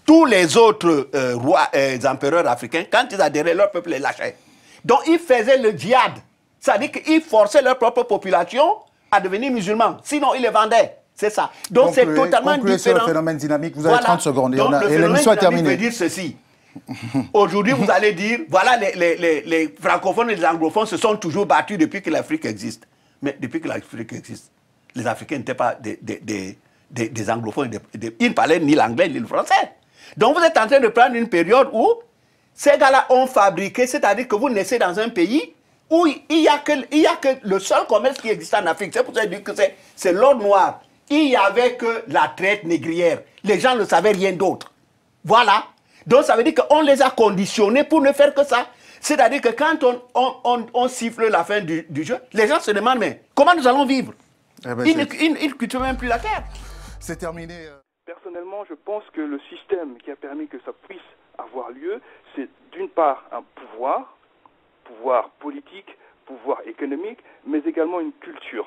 tous les autres rois, empereurs africains, quand ils adhéraient, leur peuple les lâchait. Donc ils faisaient le djihad. C'est-à-dire qu'ils forçaient leur propre population à devenir musulmans. Sinon, ils les vendaient. C'est ça. Donc c'est totalement différent. Sur le phénomène dynamique, vous avez 30 secondes. Donc le phénomène dynamique veut dire ceci. Aujourd'hui, vous allez dire, voilà, les francophones et les anglophones se sont toujours battus depuis que l'Afrique existe. Mais depuis que l'Afrique existe, les Africains n'étaient pas des anglophones. Ils ne parlaient ni l'anglais ni le français. Donc vous êtes en train de prendre une période où ces gars-là ont fabriqué, c'est-à-dire que vous naissez dans un pays où il n'y a que le seul commerce qui existe en Afrique. C'est pour ça que c'est l'or noir. Il n'y avait que la traite négrière. Les gens ne savaient rien d'autre. Voilà. Donc ça veut dire qu'on les a conditionnés pour ne faire que ça. C'est-à-dire que quand on siffle la fin du jeu, les gens se demandent, mais comment nous allons vivre? Ils ne cultivent même plus la terre. C'est terminé. Personnellement, je pense que le système qui a permis que ça puisse avoir lieu, c'est d'une part un pouvoir politique, pouvoir économique, mais également une culture.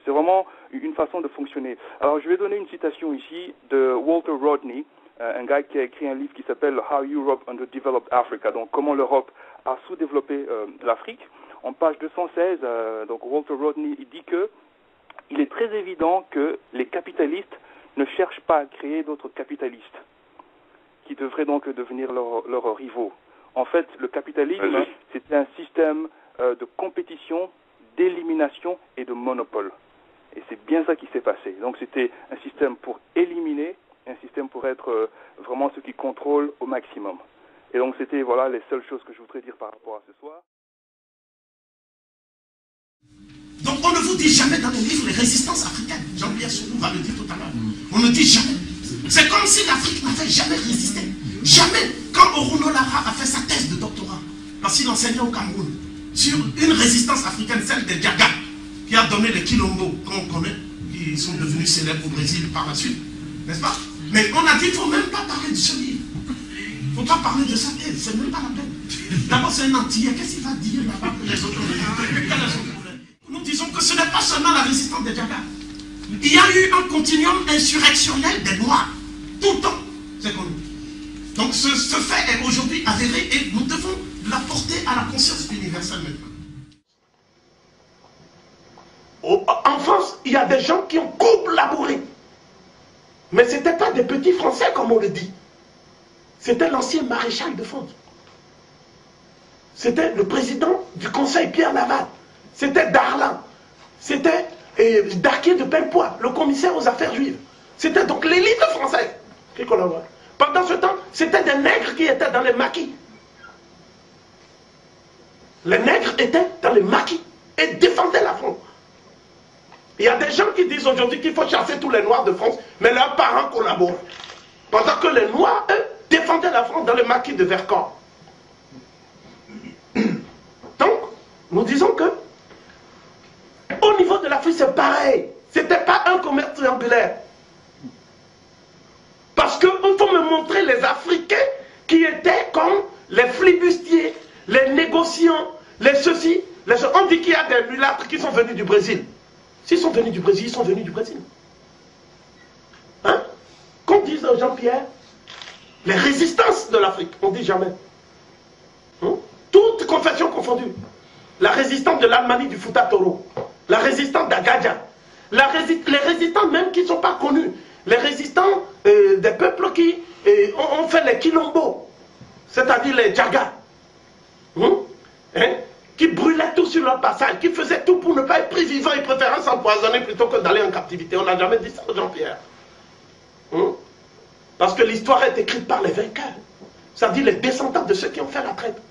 C'est vraiment une façon de fonctionner. Alors je vais donner une citation ici de Walter Rodney, un gars qui a écrit un livre qui s'appelle How Europe Underdeveloped Africa, donc comment l'Europe a sous-développé l'Afrique. En page 216, donc Walter Rodney il dit que il est très évident que les capitalistes ne cherchent pas à créer d'autres capitalistes qui devraient donc devenir leurs rivaux. En fait, le capitalisme, c'était un système de compétition, d'élimination et de monopole. Et c'est bien ça qui s'est passé. Donc c'était un système pour éliminer, un système pour être vraiment ceux qui contrôlent au maximum. Et donc c'était voilà les seules choses que je voudrais dire par rapport à ce soir. Donc on ne vous dit jamais dans le livre les résistances africaines. Jean-Pierre Soulou va le dire tout à l'heure. On ne dit jamais. C'est comme si l'Afrique n'avait jamais résisté. Jamais. Quand Oruno Lara a fait sa thèse de doctorat, parce qu'il enseignait au Cameroun, sur une résistance africaine, celle des Diaga, qui a donné les Quilombo, qu'on connaît, qui sont devenus célèbres au Brésil par la suite, n'est-ce pas? Mais on a dit qu'il ne faut même pas parler de ce livre. Il ne faut pas parler de sa thèse, c'est même pas la peine. D'abord, c'est un Antillais, qu'est-ce qu'il va dire là-bas que les autres ne disent? Nous disons disons que ce n'est pas seulement la résistance des Djagas. Il y a eu un continuum insurrectionnel des Noirs, tout le temps, c'est connu. Donc ce fait est aujourd'hui avéré et nous devons l'apporter à la conscience universelle maintenant. En France, il y a des gens qui ont collaboré. Mais ce n'étaient pas des petits Français comme on le dit. C'était l'ancien maréchal de France. C'était le président du Conseil Pierre Laval. C'était Darlan. C'était Darquier de Pellepoix, le commissaire aux affaires juives. C'était donc l'élite française qui collaborait. Pendant ce temps, c'était des nègres qui étaient dans les maquis. Les nègres étaient dans les maquis et défendaient la France. Il y a des gens qui disent aujourd'hui qu'il faut chasser tous les Noirs de France, mais leurs parents collaborent. Pendant que les Noirs, eux, défendaient la France dans les maquis de Vercors. Donc, nous disons que au niveau de l'Afrique, c'est pareil. C'était pas un commerce triangulaire. Parce qu'il faut me montrer les Africains qui étaient comme les flibustiers, les négociants, les ceci, les ceux. On dit qu'il y a des mulâtres qui sont venus du Brésil. S'ils sont venus du Brésil, ils sont venus du Brésil. Hein? Qu'on dise Jean-Pierre, les résistances de l'Afrique, on dit jamais. Hein? Toutes confessions confondues. La résistance de l'Almanie du Fouta Toro, la résistance d'Agadia, les résistants même qui ne sont pas connus, les résistants des peuples qui ont fait les Quilombo, c'est-à-dire les Djagas, qui brûlaient tout sur leur passage, qui faisaient tout pour ne pas être pris vivant, ils préféraient s'empoisonner plutôt que d'aller en captivité. On n'a jamais dit ça, Jean-Pierre. Parce que l'histoire est écrite par les vainqueurs, c'est-à-dire les descendants de ceux qui ont fait la traite.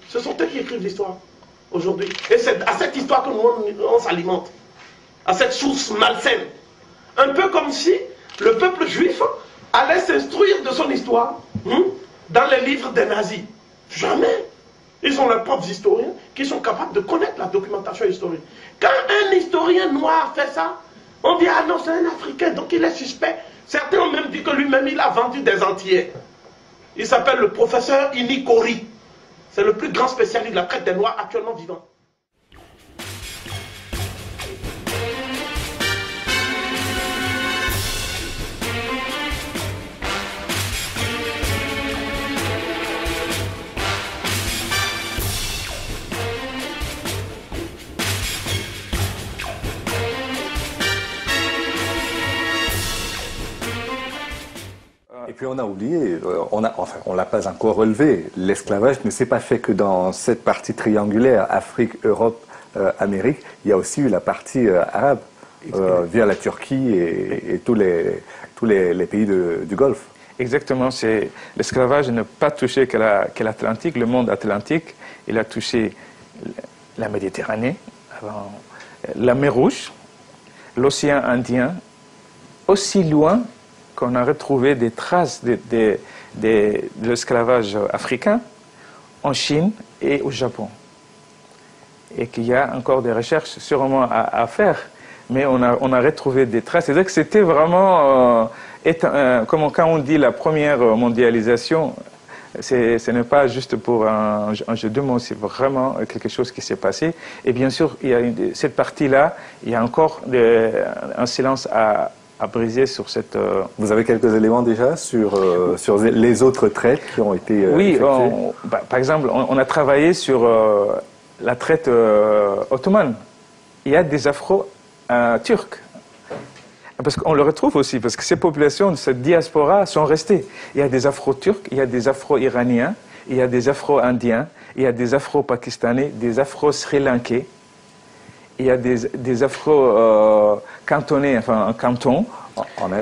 Ce sont eux qui écrivent l'histoire aujourd'hui. Et c'est à cette histoire que nous on s'alimente, à cette source malsaine. Un peu comme si le peuple juif allait s'instruire de son histoire dans les livres des nazis. Jamais. Ils ont leurs propres historiens qui sont capables de connaître la documentation historique. Quand un historien noir fait ça, on dit ah non, c'est un Africain, donc il est suspect. Certains ont même dit que lui-même il a vendu des Antillais. Il s'appelle le professeur Inikori. C'est le plus grand spécialiste de la traite des Noirs actuellement vivant. Et puis on a oublié, on l'a pas encore relevé, l'esclavage ne s'est pas fait que dans cette partie triangulaire, Afrique, Europe, Amérique, il y a aussi eu la partie arabe, via la Turquie et tous les pays du Golfe. Exactement, l'esclavage n'a pas touché que l'Atlantique, le monde atlantique, il a touché la Méditerranée, la mer Rouge, l'océan Indien, aussi loin qu'on a retrouvé des traces de l'esclavage africain en Chine et au Japon. Et qu'il y a encore des recherches sûrement à faire, mais on a retrouvé des traces. C'est-à-dire que c'était vraiment, comme quand on dit la première mondialisation, ce n'est pas juste pour un jeu de mots, c'est vraiment quelque chose qui s'est passé. Et bien sûr, il y a cette partie-là, il y a encore un silence à briser sur cette... Vous avez quelques éléments déjà sur les autres traites qui ont été oui, par exemple, on a travaillé sur la traite ottomane. Il y a des Afro-Turcs. Parce qu'on le retrouve aussi, parce que ces populations, cette diaspora sont restées. Il y a des Afro-Turcs, il y a des Afro-Iraniens, il y a des Afro-Indiens, il y a des Afro-Pakistanais, des Afro-Sri-Lankais. Il y a des Afro-cantonais, enfin un canton, en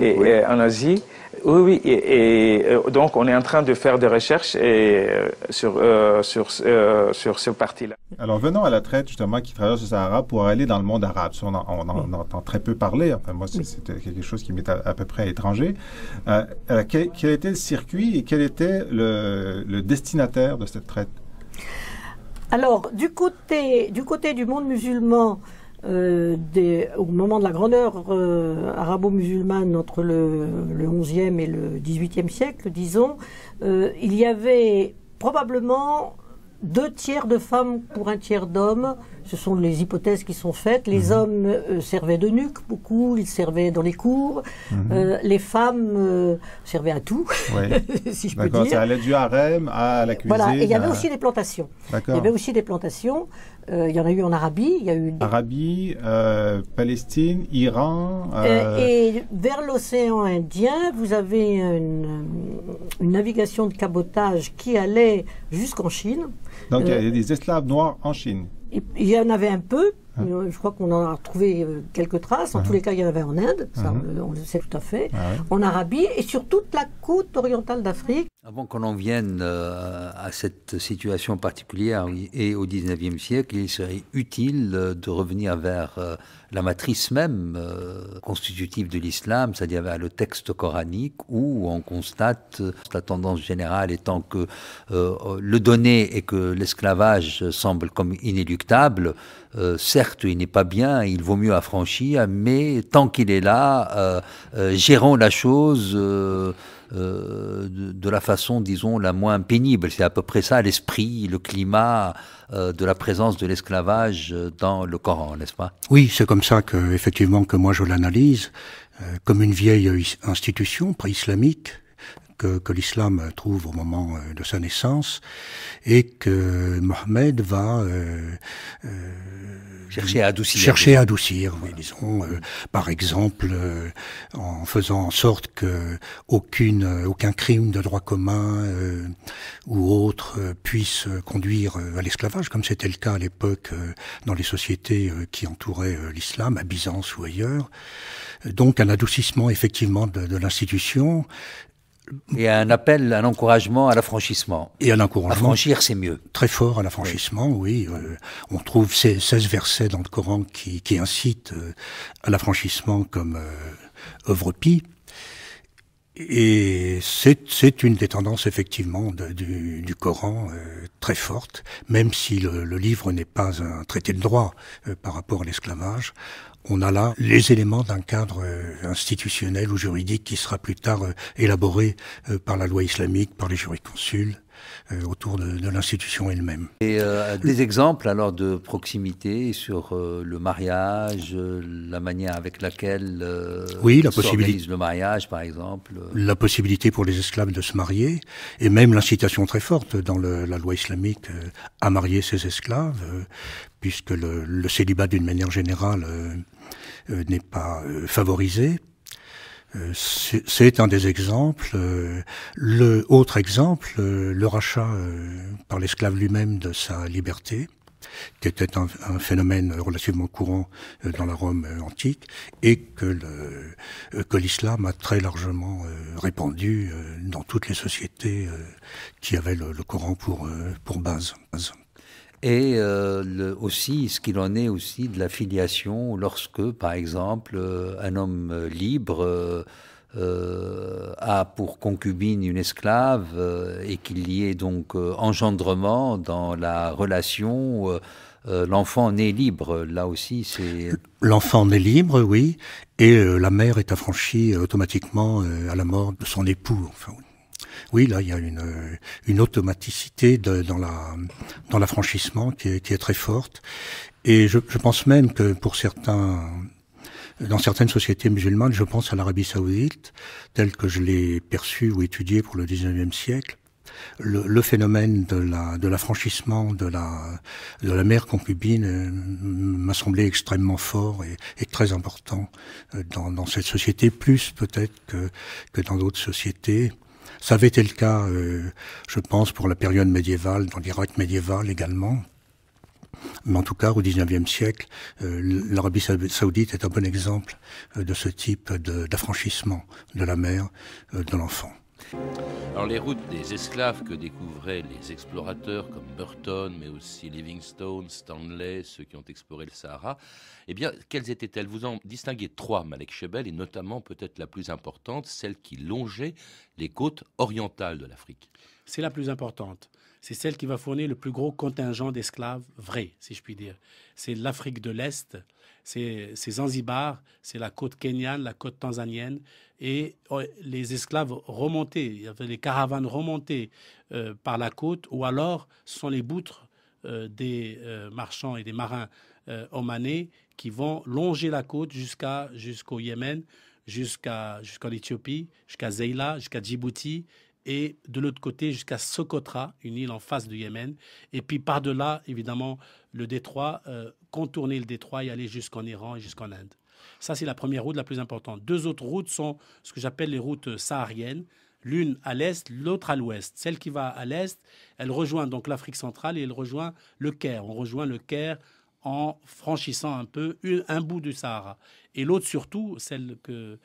Asie. Oui, et donc on est en train de faire des recherches sur ce parti-là. Alors venons à la traite justement qui traverse le Sahara pour aller dans le monde arabe. On en entend très peu parler, enfin moi c'était quelque chose qui m'est à peu près étranger. Quel était le circuit et quel était le destinataire de cette traite? Alors, du côté du monde musulman, au moment de la grandeur arabo-musulmane entre le 11e et le 18e siècle, disons, il y avait probablement 2 tiers de femmes pour 1 tiers d'hommes Ce sont les hypothèses qui sont faites. Les hommes servaient de nuque, beaucoup. Ils servaient dans les cours. Les femmes servaient à tout, si je peux dire. D'accord, ça allait du harem à la cuisine. Voilà, et il y avait aussi des plantations. Il y avait aussi des plantations. Il y en a eu en Arabie. Il y a eu Arabie, Palestine, Iran. Et vers l'océan Indien, vous avez une navigation de cabotage qui allait jusqu'en Chine. Donc il y a des esclaves noirs en Chine. Il y en avait un peu. Je crois qu'on en a retrouvé quelques traces. En tous les cas, il y en avait en Inde, ça, on le sait tout à fait, en Arabie et sur toute la côte orientale d'Afrique. Avant qu'on en vienne à cette situation particulière et au XIXe siècle, il serait utile de revenir vers la matrice même constitutive de l'islam, c'est-à-dire vers le texte coranique, où on constate la tendance générale étant que le donné et que l'esclavage semble comme inéluctable. Certes, il n'est pas bien, il vaut mieux affranchir, mais tant qu'il est là, gérons la chose de la façon, disons, la moins pénible. C'est à peu près ça l'esprit, le climat de la présence de l'esclavage dans le Coran, n'est-ce pas? Oui, c'est comme ça que, effectivement, que moi je l'analyse, comme une vieille institution pré-islamique que l'islam trouve au moment de sa naissance et que Mohammed va chercher à adoucir. Oui, disons, par exemple, en faisant en sorte que aucun crime de droit commun ou autre puisse conduire à l'esclavage, comme c'était le cas à l'époque dans les sociétés qui entouraient l'islam, à Byzance ou ailleurs. Donc un adoucissement effectivement de l'institution. Et un appel, un encouragement à l'affranchissement. Et un encouragement. Affranchir, c'est mieux. Très fort à l'affranchissement, oui. On trouve 16 versets dans le Coran qui incitent à l'affranchissement comme œuvre pie. Et c'est une des tendances, effectivement, du Coran très forte, même si le livre n'est pas un traité de droit par rapport à l'esclavage. On a là les éléments d'un cadre institutionnel ou juridique qui sera plus tard élaboré par la loi islamique, par les jurisconsuls, autour de l'institution elle-même. Et des exemples alors de proximité sur le mariage, la manière avec laquelle s'organise le mariage, par exemple. La possibilité pour les esclaves de se marier, et même l'incitation très forte dans la loi islamique à marier ses esclaves, puisque le célibat d'une manière générale n'est pas favorisé. C'est un des exemples. Le autre exemple, le rachat par l'esclave lui-même de sa liberté, qui était un phénomène relativement courant dans la Rome antique, et que l'islam a très largement répandu dans toutes les sociétés qui avaient le Coran pour base. Et aussi, ce qu'il en est aussi de la filiation lorsque, par exemple, un homme libre a pour concubine une esclave et qu'il y ait donc engendrement dans la relation, l'enfant naît libre. Là aussi, c'est... L'enfant naît libre, oui, et la mère est affranchie automatiquement à la mort de son époux. Enfin, oui, là, il y a une automaticité dans l'affranchissement qui est très forte. Et je pense même que dans certaines sociétés musulmanes, je pense à l'Arabie Saoudite, telle que je l'ai perçue ou étudiée pour le XIXe siècle, le phénomène de l'affranchissement de la mère concubine m'a semblé extrêmement fort et très important dans cette société, plus peut-être que dans d'autres sociétés. Ça avait été le cas, je pense, pour la période médiévale, dans l'Irak médiéval également. Mais en tout cas, au XIXe siècle, l'Arabie Saoudite est un bon exemple de ce type d'affranchissement de la mère, de l'enfant. Alors les routes des esclaves que découvraient les explorateurs comme Burton, mais aussi Livingstone, Stanley, ceux qui ont exploré le Sahara, eh bien, quelles étaient-elles? Vous en distinguez trois, Malek Chebel, et notamment peut-être la plus importante, celle qui longeait les côtes orientales de l'Afrique. C'est la plus importante. C'est celle qui va fournir le plus gros contingent d'esclaves vrais, si je puis dire. C'est l'Afrique de l'Est, c'est Zanzibar, c'est la côte kenyane, la côte tanzanienne, et les esclaves remontés, il y avait les caravanes remontées par la côte, ou alors ce sont les boutres des marchands et des marins omanais qui vont longer la côte jusqu'au Yémen, jusqu'en Éthiopie, jusqu'à Zeila, jusqu'à Djibouti, et de l'autre côté jusqu'à Socotra, une île en face du Yémen. Et puis par-delà, évidemment, le détroit, contourner le détroit et aller jusqu'en Iran et jusqu'en Inde. Ça, c'est la première route la plus importante. 2 autres routes sont ce que j'appelle les routes sahariennes, l'une à l'est, l'autre à l'ouest. Celle qui va à l'est, elle rejoint donc l'Afrique centrale et elle rejoint le Caire. On rejoint le Caire en franchissant un peu un bout du Sahara. Et l'autre surtout, celle que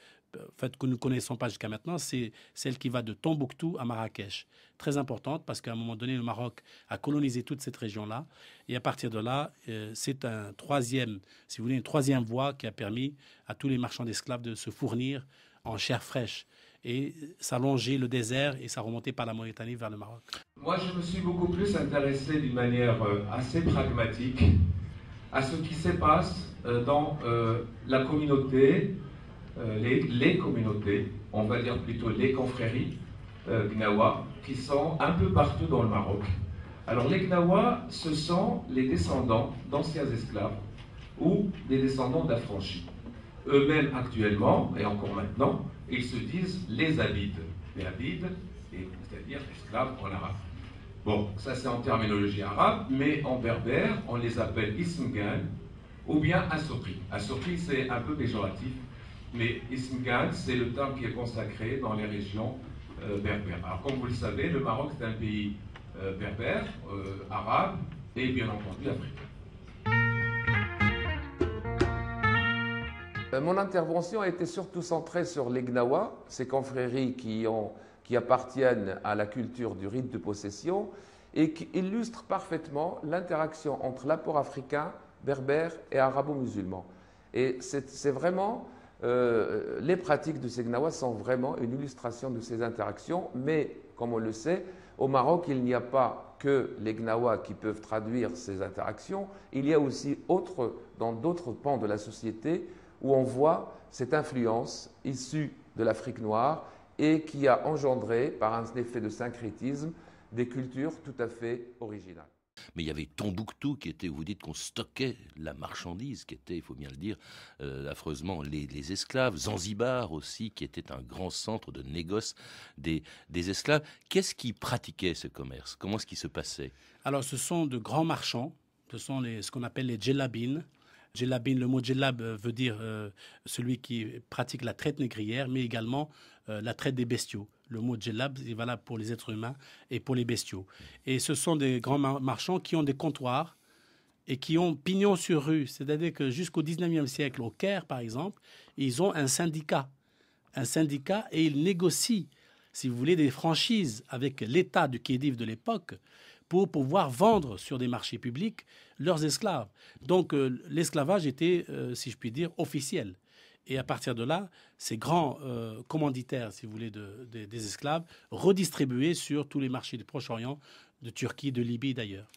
nous ne connaissons pas jusqu'à maintenant, c'est celle qui va de Tombouctou à Marrakech. Très importante parce qu'à un moment donné, le Maroc a colonisé toute cette région-là. Et à partir de là, c'est une troisième voie qui a permis à tous les marchands d'esclaves de se fournir en chair fraîche. Et ça longeait le désert et ça remontait par la Mauritanie vers le Maroc. Moi, je me suis beaucoup plus intéressé d'une manière assez pragmatique à ce qui se passe dans la communauté, les communautés, on va dire plutôt les confréries Gnawa, qui sont un peu partout dans le Maroc. Alors les Gnawa, ce sont les descendants d'anciens esclaves ou des descendants d'affranchis. Eux-mêmes actuellement, et encore maintenant, ils se disent les Abides. Les Abides, c'est-à-dire esclaves en arabe. Bon, ça c'est en terminologie arabe, mais en berbère, on les appelle Ismgan ou bien Assokri. Assokri, c'est un peu péjoratif, mais Ismgan, c'est le terme qui est consacré dans les régions berbères. Alors, comme vous le savez, le Maroc, c'est un pays berbère, arabe et bien entendu africain. Mon intervention a été surtout centrée sur les Gnawa, ces confréries qui appartiennent à la culture du rite de possession et qui illustrent parfaitement l'interaction entre l'apport africain, berbère et arabo-musulman. Et c'est vraiment, les pratiques de ces Gnawa sont vraiment une illustration de ces interactions, mais comme on le sait, au Maroc, il n'y a pas que les Gnawa qui peuvent traduire ces interactions, il y a aussi dans d'autres pans de la société où on voit cette influence issue de l'Afrique noire et qui a engendré, par un effet de syncrétisme, des cultures tout à fait originales. Mais il y avait Tombouctou qui était, vous dites qu'on stockait la marchandise, qui était, il faut bien le dire, affreusement les esclaves. Zanzibar aussi, qui était un grand centre de négoce des esclaves. Qu'est-ce qui pratiquait ce commerce? Comment est-ce qui se passait? Alors, ce sont de grands marchands, ce sont ce qu'on appelle les djellabines. Djellabine, le mot djellab veut dire celui qui pratique la traite négrière, mais également la traite des bestiaux. Le mot djellab est valable pour les êtres humains et pour les bestiaux. Et ce sont des grands marchands qui ont des comptoirs et qui ont pignon sur rue. C'est-à-dire que jusqu'au 19e siècle, au Caire par exemple, ils ont un syndicat. Et ils négocient, si vous voulez, des franchises avec l'État du Khedive de l'époque pour pouvoir vendre sur des marchés publics leurs esclaves. Donc l'esclavage était, si je puis dire, officiel. Et à partir de là, ces grands commanditaires, si vous voulez, des esclaves, redistribués sur tous les marchés du Proche-Orient, de Turquie, de Libye d'ailleurs.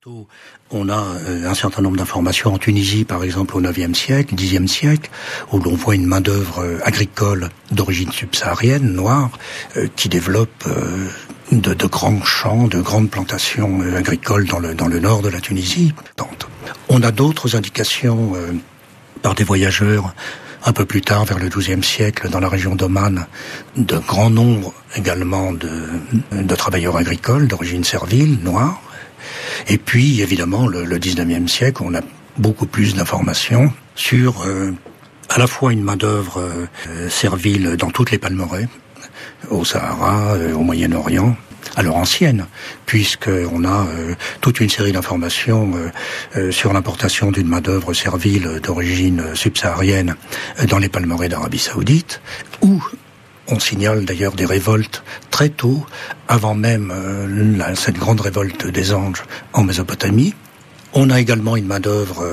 On a un certain nombre d'informations en Tunisie, par exemple au 9e siècle, 10e siècle, où l'on voit une main-d'œuvre agricole d'origine subsaharienne, noire, qui développe de grands champs, de grandes plantations agricoles dans le nord de la Tunisie. On a d'autres indications par des voyageurs un peu plus tard, vers le XIIe siècle, dans la région d'Oman, de grands nombres également de travailleurs agricoles d'origine servile, noirs. Et puis, évidemment, le XIXe siècle, on a beaucoup plus d'informations sur à la fois une main-d'œuvre servile dans toutes les palmeraies, au Sahara, au Moyen-Orient, alors ancienne, puisqu'on a toute une série d'informations sur l'importation d'une main-d'œuvre servile d'origine subsaharienne dans les palmeraies d'Arabie Saoudite, où on signale d'ailleurs des révoltes très tôt, avant même cette grande révolte des Anges en Mésopotamie. On a également une main-d'œuvre,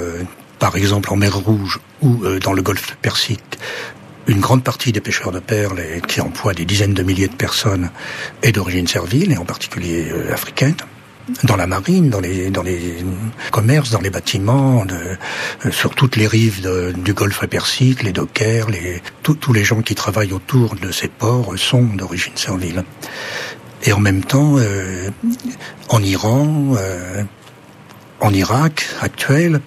par exemple en mer Rouge ou dans le golfe Persique. Une grande partie des pêcheurs de perles, qui emploient des dizaines de milliers de personnes, est d'origine servile, et en particulier africaine. Dans la marine, dans les commerces, dans les bâtiments, sur toutes les rives du golfe Persique, les dockers, tous les gens qui travaillent autour de ces ports sont d'origine servile. Et en même temps, en Iran, En Irak actuel,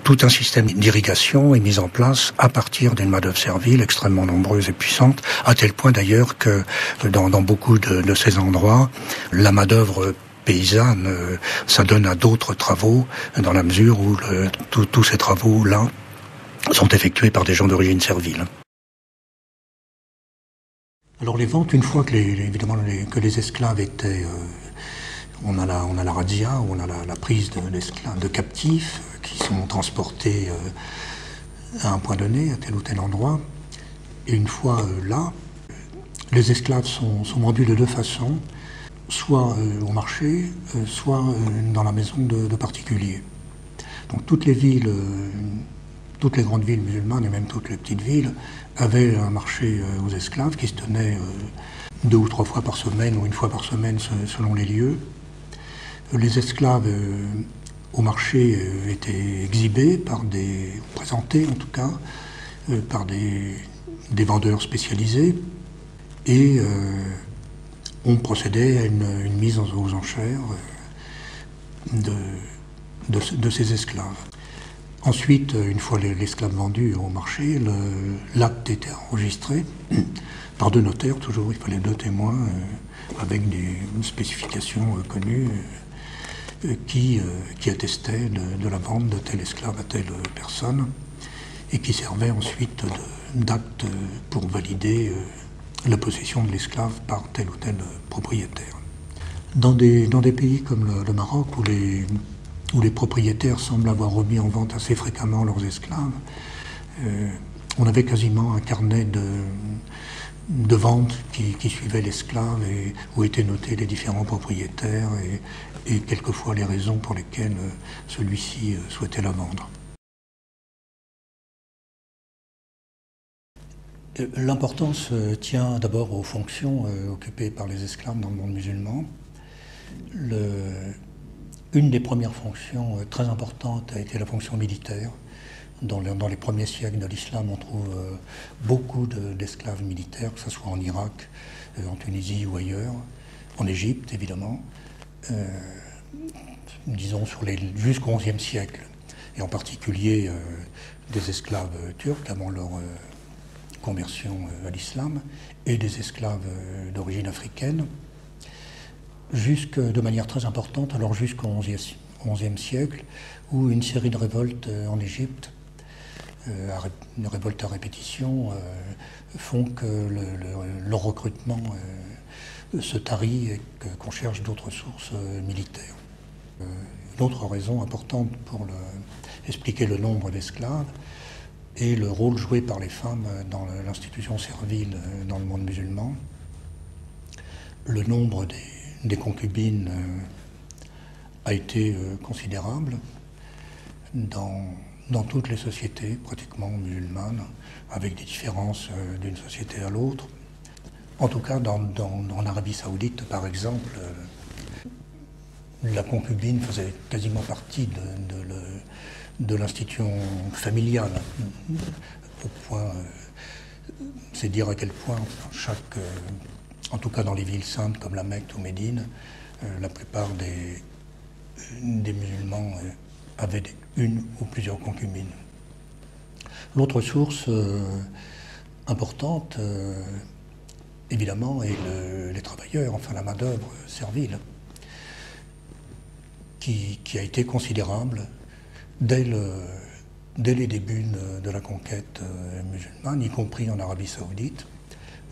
tout un système d'irrigation est mis en place à partir d'une main-d'œuvre servile extrêmement nombreuse et puissante, à tel point d'ailleurs que dans beaucoup de ces endroits, la main-d'œuvre paysanne s'adonne à d'autres travaux, dans la mesure où tous ces travaux-là sont effectués par des gens d'origine servile. Alors les ventes, une fois que les esclaves étaient... On a la razzia, on a la prise d'esclaves, de captifs qui sont transportés à un point donné, à tel ou tel endroit. Et une fois là, les esclaves sont vendus de deux façons, soit au marché, soit dans la maison de particuliers. Donc toutes les villes, toutes les grandes villes musulmanes et même toutes les petites villes avaient un marché aux esclaves qui se tenait 2 ou 3 fois par semaine ou 1 fois par semaine selon les lieux. Les esclaves au marché étaient exhibés présentés en tout cas, par des vendeurs spécialisés et on procédait à une mise aux enchères de ces esclaves. Ensuite, une fois l'esclave vendu au marché, l'acte était enregistré par 2 notaires, toujours il fallait 2 témoins avec des spécifications connues qui attestaient de la vente de tel esclave à telle personne et qui servaient ensuite d'acte pour valider la possession de l'esclave par tel ou tel propriétaire. Dans des pays comme le Maroc, où les propriétaires semblent avoir remis en vente assez fréquemment leurs esclaves, on avait quasiment un carnet de vente qui suivait l'esclave et où étaient notés les différents propriétaires et quelquefois les raisons pour lesquelles celui-ci souhaitait la vendre. L'importance tient d'abord aux fonctions occupées par les esclaves dans le monde musulman. Une des premières fonctions très importantes a été la fonction militaire. Dans les premiers siècles de l'islam, on trouve beaucoup d'esclaves militaires, que ce soit en Irak, en Tunisie ou ailleurs, en Égypte évidemment, disons jusqu'au XIe siècle, et en particulier des esclaves turcs avant leur conversion à l'islam, et des esclaves d'origine africaine, de manière très importante, alors jusqu'au XIe siècle, où une série de révoltes en Égypte, une révolte à répétition, font que le recrutement se tarit et qu'on cherche d'autres sources militaires. Une autre raison importante pour expliquer le nombre d'esclaves est le rôle joué par les femmes dans l'institution servile dans le monde musulman. Le nombre des concubines a été considérable dans toutes les sociétés pratiquement musulmanes, avec des différences d'une société à l'autre. En tout cas, en Arabie Saoudite, par exemple, la concubine faisait quasiment partie de l'institution familiale, au point, c'est dire à quel point en tout cas dans les villes saintes comme la Mecque ou Médine, la plupart des musulmans avaient une ou plusieurs concubines. L'autre source importante, évidemment, est les travailleurs, enfin la main-d'œuvre servile, qui a été considérable dès les débuts de la conquête musulmane, y compris en Arabie Saoudite,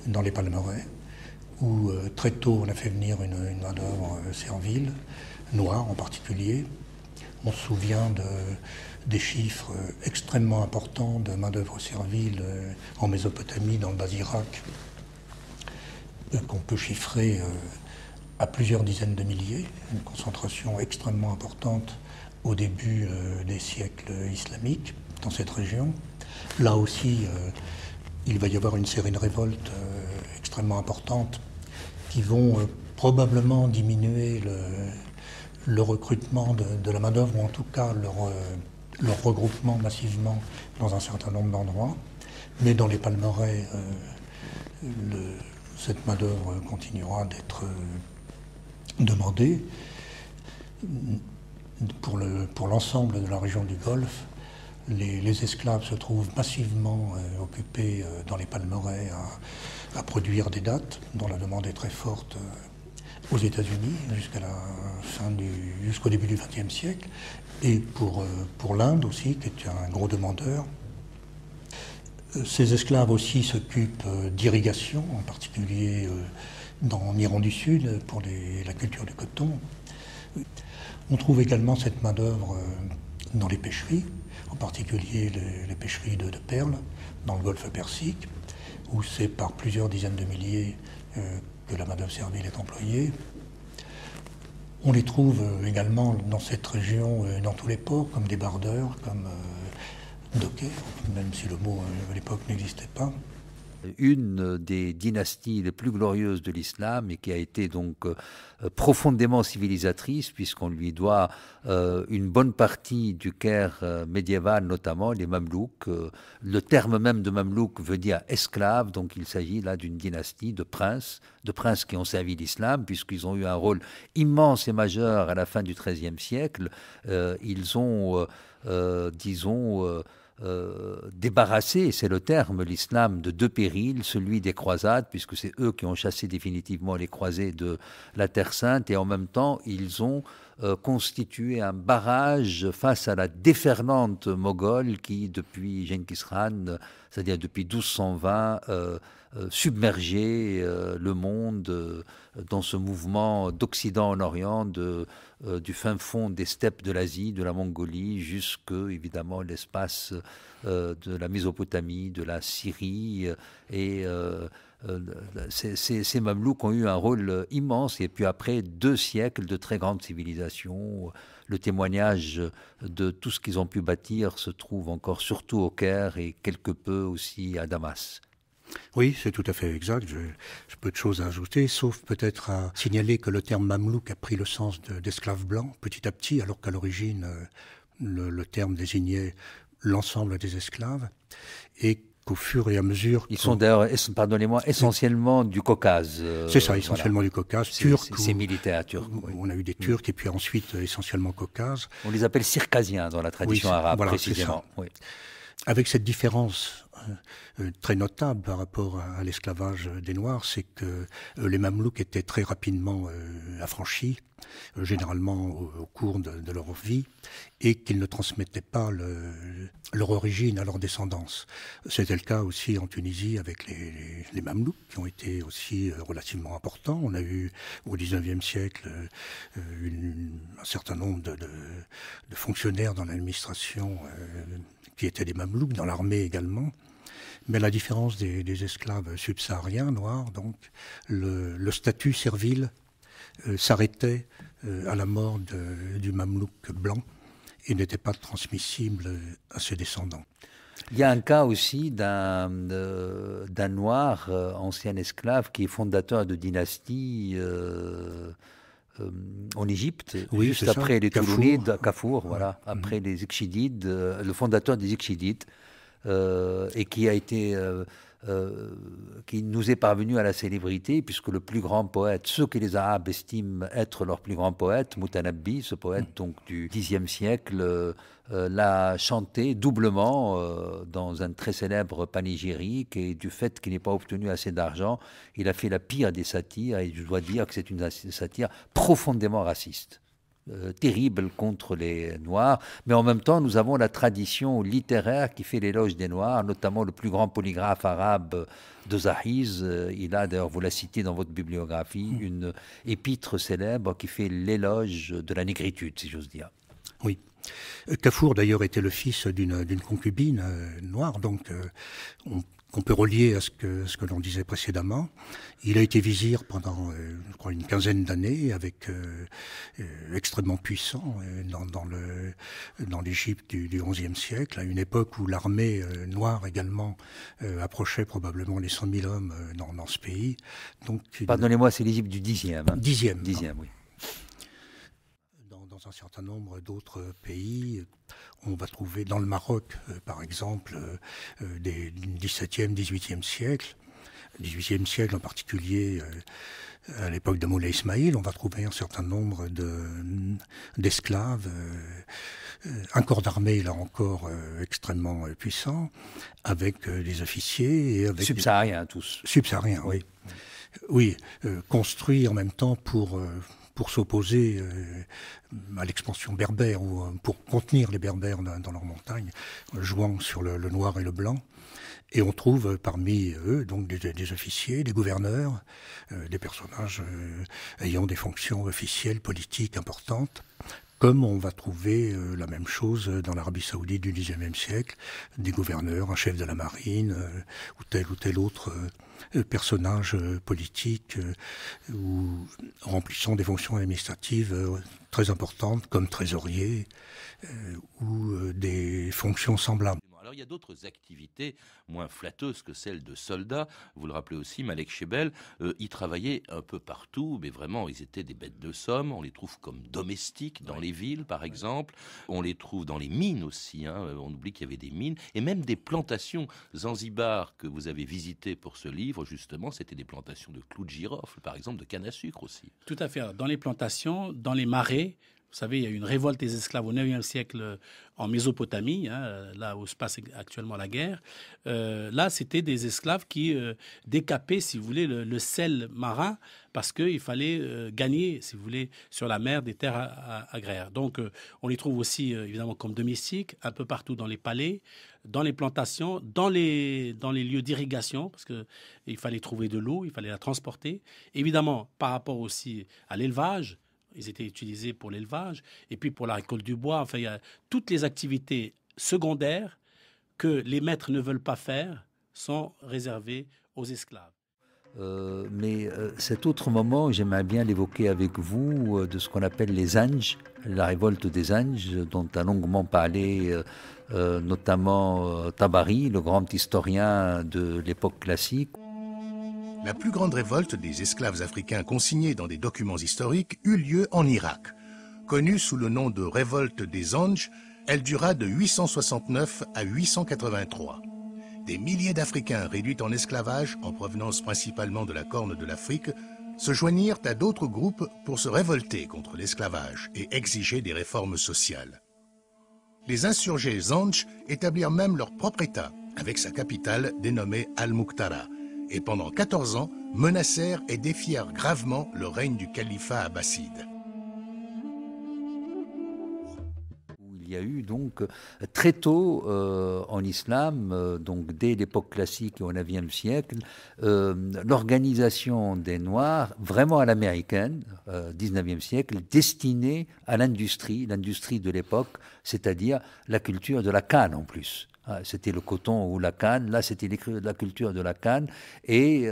dans les Palmeraies, où très tôt on a fait venir une main-d'œuvre servile, noire en particulier. On se souvient des chiffres extrêmement importants de main-d'œuvre servile en Mésopotamie, dans le bas Irak, qu'on peut chiffrer à plusieurs dizaines de milliers, une concentration extrêmement importante au début des siècles islamiques dans cette région. Là aussi, il va y avoir une série de révoltes extrêmement importantes qui vont probablement diminuer le recrutement de la main-d'œuvre, ou en tout cas leur regroupement massivement dans un certain nombre d'endroits. Mais dans les Palmeraies, cette main-d'œuvre continuera d'être demandée. pour l'ensemble de la région du Golfe, les esclaves se trouvent massivement occupés dans les palmeraies à produire des dattes, dont la demande est très forte aux États-Unis jusqu'au début du XXe siècle, et pour l'Inde aussi, qui est un gros demandeur. Ces esclaves aussi s'occupent d'irrigation, en particulier en Iran du Sud, pour la culture du coton. On trouve également cette main-d'œuvre dans les pêcheries, en particulier les pêcheries de perles dans le golfe Persique, où c'est par plusieurs dizaines de milliers que la main-d'œuvre servile est employée. On les trouve également dans cette région, dans tous les ports, comme des bardeurs, comme dockers, même si le mot à l'époque n'existait pas. Une des dynasties les plus glorieuses de l'islam et qui a été donc profondément civilisatrice, puisqu'on lui doit une bonne partie du Caire médiéval, notamment les Mamelouks. Le terme même de Mamelouk veut dire esclave, donc il s'agit là d'une dynastie de princes qui ont servi l'islam, puisqu'ils ont eu un rôle immense et majeur à la fin du XIIIe siècle. Ils ont, débarrassé, c'est le terme, l'islam de deux périls, celui des croisades, puisque c'est eux qui ont chassé définitivement les croisés de la Terre Sainte, et en même temps, ils ont constitué un barrage face à la déferlante moghole qui, depuis Genghis Khan, c'est-à-dire depuis 1220, submergeait le monde dans ce mouvement d'Occident en Orient, du fin fond des steppes de l'Asie, de la Mongolie, jusque, évidemment, l'espace de la Mésopotamie, de la Syrie. Et ces Mamelouks ont eu un rôle immense. Et puis après 2 siècles de très grande civilisation, le témoignage de tout ce qu'ils ont pu bâtir se trouve encore surtout au Caire et quelque peu aussi à Damas. Oui, c'est tout à fait exact. J'ai peu de choses à ajouter, sauf peut-être à signaler que le terme mamelouk a pris le sens d'esclave blanc petit à petit, alors qu'à l'origine, le terme désignait l'ensemble des esclaves, et qu'au fur et à mesure... Ils sont d'ailleurs, pardonnez-moi, essentiellement du Caucase. C'est ça, essentiellement du Caucase, turc. C'est militaire turc. On a eu des Turcs, et puis ensuite essentiellement Caucase. On les appelle circasiens dans la tradition arabe, voilà, précisément. Oui. Avec cette différence très notable par rapport à l'esclavage des Noirs, c'est que les Mamelouks étaient très rapidement affranchis, généralement au cours de leur vie, et qu'ils ne transmettaient pas leur origine à leur descendance. C'était le cas aussi en Tunisie avec les Mamelouks, qui ont été aussi relativement importants. On a eu au XIXe siècle un certain nombre de fonctionnaires dans l'administration qui étaient des Mamelouks, dans l'armée également. Mais la différence des esclaves subsahariens noirs, donc, le statut servile s'arrêtait à la mort du Mamelouk blanc et n'était pas transmissible à ses descendants. Il y a un cas aussi d'un noir, ancien esclave, qui est fondateur de dynastie en Égypte, oui, juste après les Toulounides, Kafur, voilà, après les Ikhchidides, le fondateur des Ikhchidides, et qui a été, qui nous est parvenu à la célébrité, puisque le plus grand poète, ceux que les Arabes estiment être leur plus grand poète, Mutanabbi, ce poète donc du Xe siècle, l'a chanté doublement dans un très célèbre panégyrique, et du fait qu'il n'ait pas obtenu assez d'argent, il a fait la pire des satires, et je dois dire que c'est une satire profondément raciste. Terrible contre les Noirs, mais en même temps nous avons la tradition littéraire qui fait l'éloge des Noirs, notamment le plus grand polygraphe arabe de Zahiz. Il a d'ailleurs, vous la citez dans votre bibliographie, une épître célèbre qui fait l'éloge de la négritude, si j'ose dire. Oui. Kafur d'ailleurs était le fils d'une concubine noire, donc qu'on peut relier à ce que l'on disait précédemment. Il a été vizir pendant, je crois, une quinzaine d'années, avec extrêmement puissant dans l'Égypte du XIe siècle, à une époque où l'armée noire également approchait probablement les 100 000 hommes dans ce pays. Donc, pardonnez-moi, c'est l'Égypte du Xe. Hein. Xe, oui. Dans un certain nombre d'autres pays, on va trouver dans le Maroc, par exemple, des XVIIe, XVIIIe siècle, XVIIIe siècle en particulier, à l'époque de Moulay Ismaïl, on va trouver un certain nombre d'esclaves, un corps d'armée, là encore, extrêmement puissant, avec des officiers et avec... Subsahariens, tous. Subsahariens, oui. Oui, construits en même temps pour s'opposer à l'expansion berbère ou pour contenir les berbères dans leurs montagnes, jouant sur le noir et le blanc. Et on trouve parmi eux donc des officiers, des gouverneurs, des personnages ayant des fonctions officielles, politiques importantes, comme on va trouver la même chose dans l'Arabie saoudite du XIXe siècle, des gouverneurs, un chef de la marine, ou tel autre personnage politique, ou remplissant des fonctions administratives très importantes, comme trésorier, ou des fonctions semblables. Alors il y a d'autres activités moins flatteuses que celles de soldats. Vous le rappelez aussi, Malek Chebel, ils travaillaient un peu partout, mais vraiment ils étaient des bêtes de somme. On les trouve comme domestiques dans les villes, par exemple. On les trouve dans les mines aussi. On oublie qu'il y avait des mines et même des plantations. Zanzibar que vous avez visité pour ce livre, justement, c'était des plantations de clous de girofle, par exemple, de canne à sucre aussi. Tout à fait. Dans les plantations, dans les marais. Vous savez, il y a eu une révolte des esclaves au IXe siècle en Mésopotamie, là où se passe actuellement la guerre. Là, c'était des esclaves qui décapaient, si vous voulez, le sel marin parce qu'il fallait gagner, si vous voulez, sur la mer des terres agraires. Donc, on les trouve aussi, évidemment, comme domestiques, un peu partout dans les palais, dans les plantations, dans les lieux d'irrigation, parce qu'il fallait trouver de l'eau, il fallait la transporter. Évidemment, par rapport aussi à l'élevage, ils étaient utilisés pour l'élevage et puis pour la récolte du bois. Enfin, il y a toutes les activités secondaires que les maîtres ne veulent pas faire sont réservées aux esclaves. Mais cet autre moment, j'aimerais bien l'évoquer avec vous, de ce qu'on appelle les Anges, la révolte des Anges, dont a longuement parlé notamment Tabari, le grand historien de l'époque classique. La plus grande révolte des esclaves africains consignée dans des documents historiques eut lieu en Irak. Connue sous le nom de révolte des Anges, elle dura de 869 à 883. Des milliers d'Africains réduits en esclavage, en provenance principalement de la Corne de l'Afrique, se joignirent à d'autres groupes pour se révolter contre l'esclavage et exiger des réformes sociales. Les insurgés Zanj établirent même leur propre État, avec sa capitale dénommée Al-Muqtara, et pendant 14 ans, menacèrent et défièrent gravement le règne du califat abbasside. Il y a eu donc très tôt en islam, donc dès l'époque classique et au IXe siècle, l'organisation des Noirs, vraiment à l'américaine, 19e siècle, destinée à l'industrie de l'époque, c'est-à-dire la culture de la canne en plus. C'était le coton ou la canne, là c'était la culture de la canne, et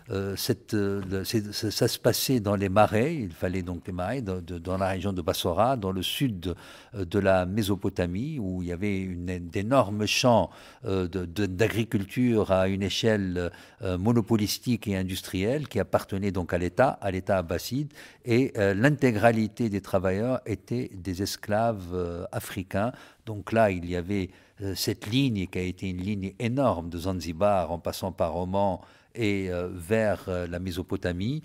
ça se passait dans les marais, il fallait donc les marais, dans la région de Bassora, dans le sud de la Mésopotamie, où il y avait d'énormes champs d'agriculture à une échelle monopolistique et industrielle qui appartenaient donc à l'État abbasside, et l'intégralité des travailleurs étaient des esclaves africains. Donc là, il y avait cette ligne qui a été une ligne énorme de Zanzibar en passant par Oman et vers la Mésopotamie,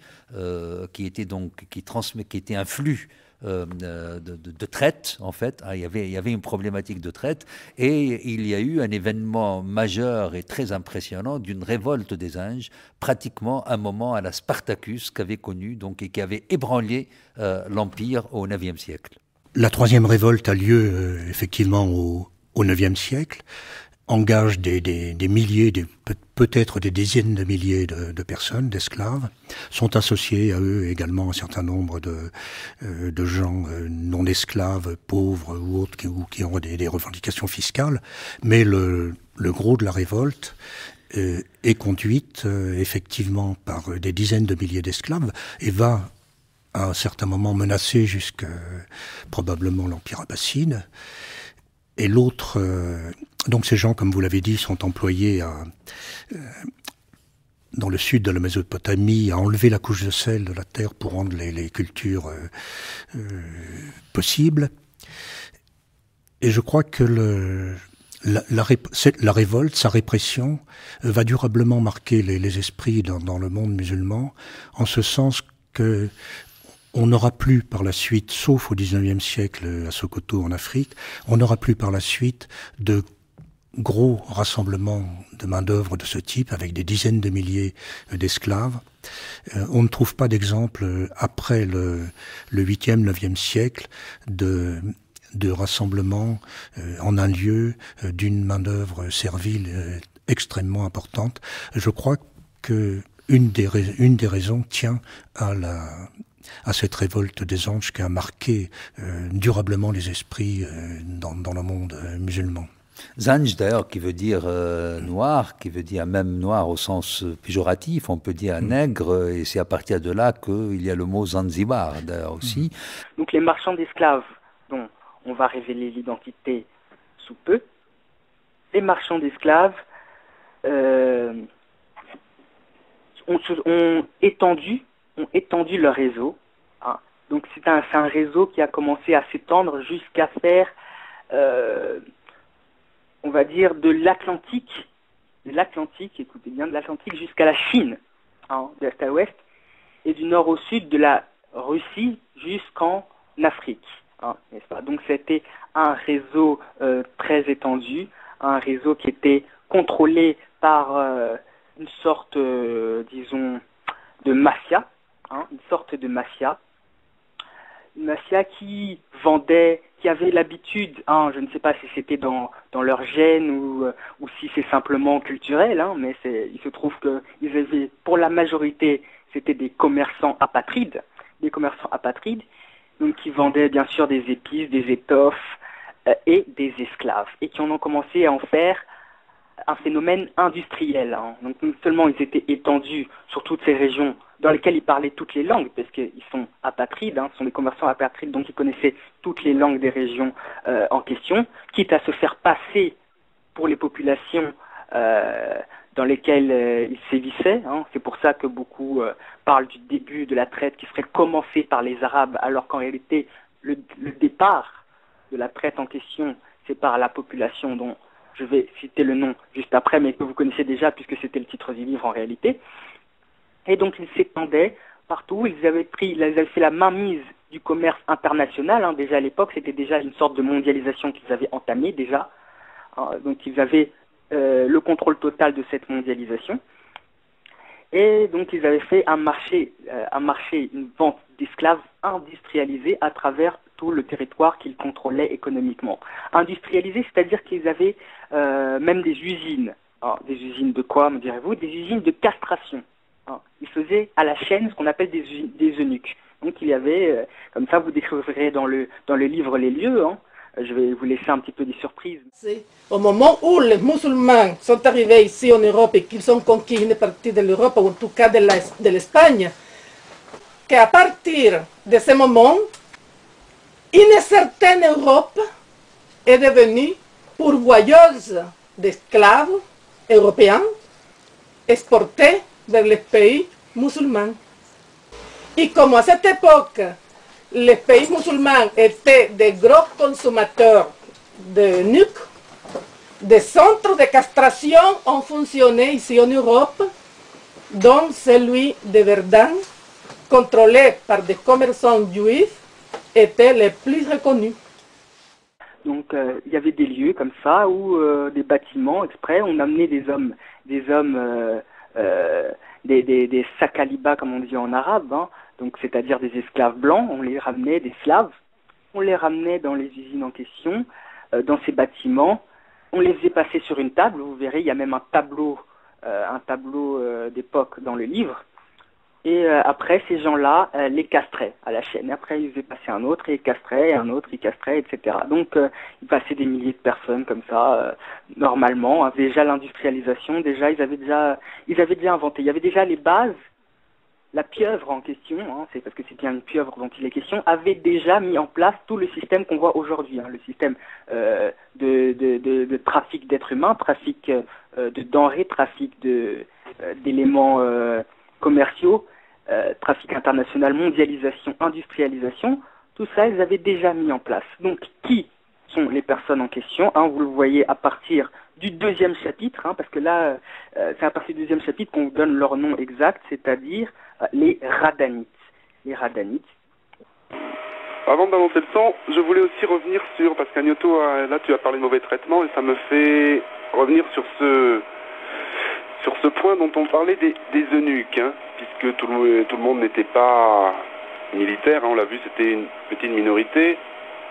qui était un flux de traite, en fait. Il y avait une problématique de traite, et il y a eu un événement majeur et très impressionnant d'une révolte des Anges, pratiquement un moment à la Spartacus qu'avait connu donc, et qui avait ébranlé l'Empire au IXe siècle. La troisième révolte a lieu effectivement au IXe siècle, engage des milliers, peut-être des dizaines de milliers de personnes, d'esclaves. Sont associés à eux également un certain nombre de gens non esclaves, pauvres ou autres, qui ont des revendications fiscales. Mais le gros de la révolte est conduite effectivement par des dizaines de milliers d'esclaves et va à un certain moment menacer jusqu'à probablement l'Empire abbasside. Et l'autre, donc ces gens, comme vous l'avez dit, sont employés dans le sud de la Mésopotamie à enlever la couche de sel de la terre pour rendre les cultures possibles. Et je crois que la révolte, sa répression, va durablement marquer les esprits dans le monde musulman, en ce sens que on n'aura plus par la suite, sauf au XIXe siècle à Sokoto en Afrique, on n'aura plus par la suite de gros rassemblements de main-d'œuvre de ce type, avec des dizaines de milliers d'esclaves. On ne trouve pas d'exemple après le 8e, 9e siècle de rassemblements en un lieu d'une main-d'œuvre servile extrêmement importante. Je crois que une des raisons tient à cette révolte des anges qui a marqué durablement les esprits dans le monde musulman. Zanj, d'ailleurs, qui veut dire noir, qui veut dire même noir au sens péjoratif, on peut dire nègre, et c'est à partir de là qu'il y a le mot Zanzibar, d'ailleurs aussi. Donc les marchands d'esclaves, dont on va révéler l'identité sous peu, les marchands d'esclaves ont étendu leur réseau. Hein. Donc c'est un réseau qui a commencé à s'étendre jusqu'à faire, on va dire, de l'Atlantique, écoutez bien, de l'Atlantique jusqu'à la Chine, hein, d'est à ouest, et du nord au sud de la Russie jusqu'en Afrique. Hein, n'est-ce pas? Donc c'était un réseau très étendu, un réseau qui était contrôlé par une sorte, disons, de mafia, hein, une mafia qui vendait, qui avait l'habitude, hein, je ne sais pas si c'était dans leur gène ou si c'est simplement culturel, hein, mais il se trouve qu'ils avaient, pour la majorité, c'était des commerçants apatrides, donc qui vendaient bien sûr des épices, des étoffes et des esclaves, et qui en ont commencé à en faire un phénomène industriel. Hein. Donc non seulement ils étaient étendus sur toutes ces régions dans lesquelles ils parlaient toutes les langues, parce qu'ils sont apatrides, hein, ce sont des commerçants apatrides, donc ils connaissaient toutes les langues des régions en question, quitte à se faire passer pour les populations dans lesquelles ils sévissaient. Hein. C'est pour ça que beaucoup parlent du début de la traite qui serait commencé par les Arabes, alors qu'en réalité, le départ de la traite en question, c'est par la population dont je vais citer le nom juste après, mais que vous connaissez déjà puisque c'était le titre du livre en réalité. Et donc ils s'étendaient partout, ils avaient fait la mainmise du commerce international, hein. Déjà à l'époque, c'était déjà une sorte de mondialisation qu'ils avaient entamée déjà. Donc ils avaient le contrôle total de cette mondialisation. Et donc ils avaient fait un marché, une vente d'esclaves industrialisés à travers tout le territoire qu'ils contrôlaient économiquement. Industrialisés, c'est-à-dire qu'ils avaient même des usines. Alors, des usines de quoi, me direz-vous? Des usines de castration. Alors, ils faisaient à la chaîne ce qu'on appelle des eunuques. Donc il y avait, comme ça vous découvrirez dans le livre les lieux, hein. Je vais vous laisser un petit peu des surprises. C'est au moment où les musulmans sont arrivés ici en Europe et qu'ils ont conquis une partie de l'Europe, ou en tout cas de l'Espagne, qu'à partir de ce moment, une certaine Europe est devenue pourvoyeuse d'esclaves européens exportés vers les pays musulmans. Et comme à cette époque, les pays musulmans étaient des gros consommateurs de nuques, des centres de castration ont fonctionné ici en Europe, dont celui de Verdun, contrôlé par des commerçants juifs, était le plus reconnu. Donc il y avait des lieux comme ça où des bâtiments exprès, on amenait des sakaliba comme on dit en arabe, hein, donc c'est-à-dire des esclaves blancs, on les ramenait, des slaves, on les ramenait dans les usines en question, dans ces bâtiments, on les faisait passer sur une table, vous verrez, il y a même un tableau d'époque dans le livre. Et après, ces gens-là les castraient à la chaîne. Et après, ils faisaient passer un autre, et ils castraient, un autre, ils castraient, etc. Donc, il passait des milliers de personnes comme ça, normalement. Hein. Déjà l'industrialisation, déjà ils avaient déjà inventé. Il y avait déjà les bases. La pieuvre en question, hein, c'est parce que c'est bien une pieuvre dont il est question, avait déjà mis en place tout le système qu'on voit aujourd'hui. Hein, le système de trafic d'êtres humains, trafic de denrées, trafic d'éléments commerciaux, trafic international, mondialisation, industrialisation, tout ça, ils avaient déjà mis en place. Donc, qui sont les personnes en question. Vous le voyez à partir du 2e chapitre, parce que là, c'est à partir du 2e chapitre qu'on vous donne leur nom exact, c'est-à-dire les Radhanites. Les Radhanites. Avant de balancer le son, je voulais aussi revenir sur, parce qu'Agnoto, là tu as parlé de mauvais traitement, et ça me fait revenir sur ce point dont on parlait des eunuques, puisque tout le monde n'était pas militaire, on l'a vu, c'était une petite minorité.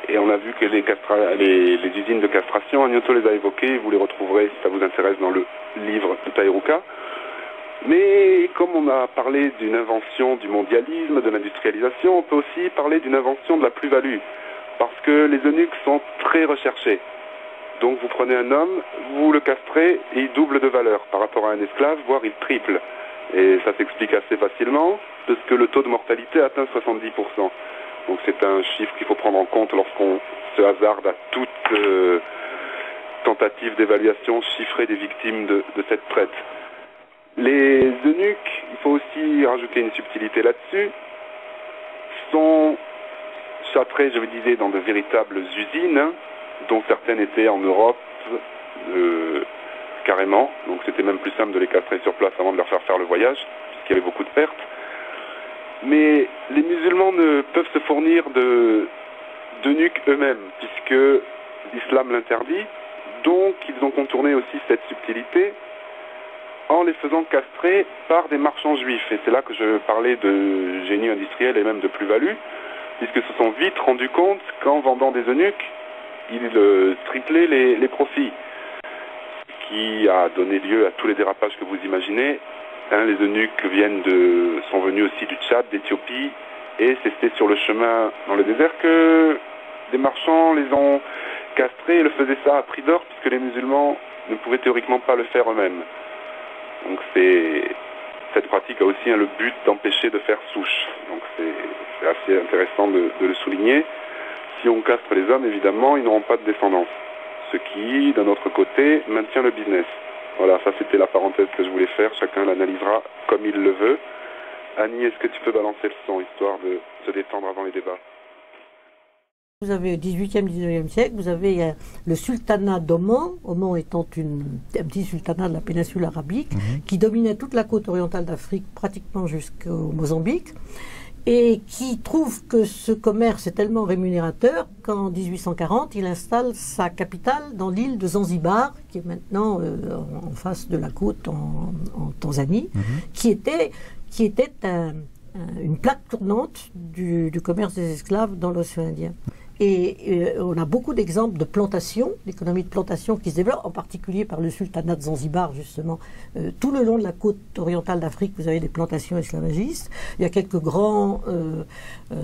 Et on a vu que les usines de castration, Agnoto les a évoquées, vous les retrouverez si ça vous intéresse dans le livre de Tairuka. Mais comme on a parlé d'une invention du mondialisme, de l'industrialisation, on peut aussi parler d'une invention de la plus-value. Parce que les eunuques sont très recherchés. Donc vous prenez un homme, vous le castrez et il double de valeur par rapport à un esclave, voire il triple. Et ça s'explique assez facilement, parce que le taux de mortalité atteint 70%. Donc c'est un chiffre qu'il faut prendre en compte lorsqu'on se hasarde à toute tentative d'évaluation chiffrée des victimes de cette traite. Les eunuques, il faut aussi rajouter une subtilité là-dessus, sont châtrés, je vous disais, dans de véritables usines, dont certaines étaient en Europe carrément. Donc c'était même plus simple de les castrer sur place avant de leur faire le voyage, puisqu'il y avait beaucoup de pertes. Mais les musulmans ne peuvent se fournir d'eunuques eux-mêmes, puisque l'islam l'interdit. Donc ils ont contourné aussi cette subtilité en les faisant castrer par des marchands juifs. Et c'est là que je parlais de génie industriel et même de plus-value, puisque se sont vite rendus compte qu'en vendant des eunuques, ils triplaient les profits, ce qui a donné lieu à tous les dérapages que vous imaginez. Les eunuques sont venus aussi du Tchad, d'Éthiopie, et c'était sur le chemin dans le désert que des marchands les ont castrés et le faisaient ça à prix d'or, puisque les musulmans ne pouvaient théoriquement pas le faire eux-mêmes. Donc cette pratique a aussi le but d'empêcher de faire souche. Donc c'est assez intéressant de le souligner. Si on castre les hommes, évidemment, ils n'auront pas de descendance, ce qui, d'un autre côté, maintient le business. Voilà, ça c'était la parenthèse que je voulais faire, chacun l'analysera comme il le veut. Annie, est-ce que tu peux balancer le son, histoire de se détendre avant les débats? Vous avez au XVIIIe, XIXe siècle, vous avez le sultanat d'Oman, Oman étant un petit sultanat de la péninsule arabique, qui dominait toute la côte orientale d'Afrique, pratiquement jusqu'au Mozambique, et qui trouve que ce commerce est tellement rémunérateur qu'en 1840, il installe sa capitale dans l'île de Zanzibar, qui est maintenant en face de la côte en Tanzanie, qui était une plaque tournante du commerce des esclaves dans l'océan Indien. Et on a beaucoup d'exemples de plantations, d'économies de plantation qui se développent, en particulier par le sultanat de Zanzibar, justement. Tout le long de la côte orientale d'Afrique, vous avez des plantations esclavagistes. Il y a quelques grands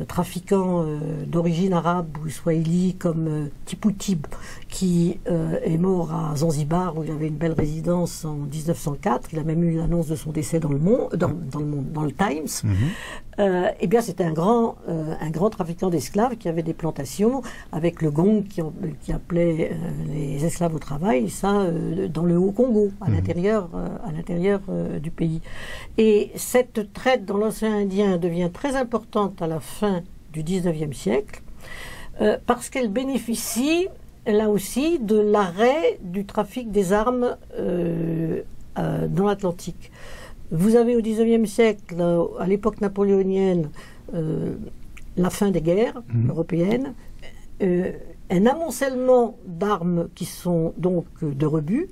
trafiquants d'origine arabe ou swahili, comme Tipu Tip, qui est mort à Zanzibar, où il avait une belle résidence en 1904. Il a même eu l'annonce de son décès dans le Times. Eh bien, c'était un grand trafiquant d'esclaves qui avait des plantations avec le gong qui appelait les esclaves au travail, ça dans le Haut-Congo, à l'intérieur du pays. Et cette traite dans l'océan Indien devient très importante à la fin du XIXe siècle parce qu'elle bénéficie là aussi de l'arrêt du trafic des armes dans l'Atlantique. Vous avez au XIXe siècle, à l'époque napoléonienne, la fin des guerres européennes, un amoncellement d'armes qui sont donc de rebut.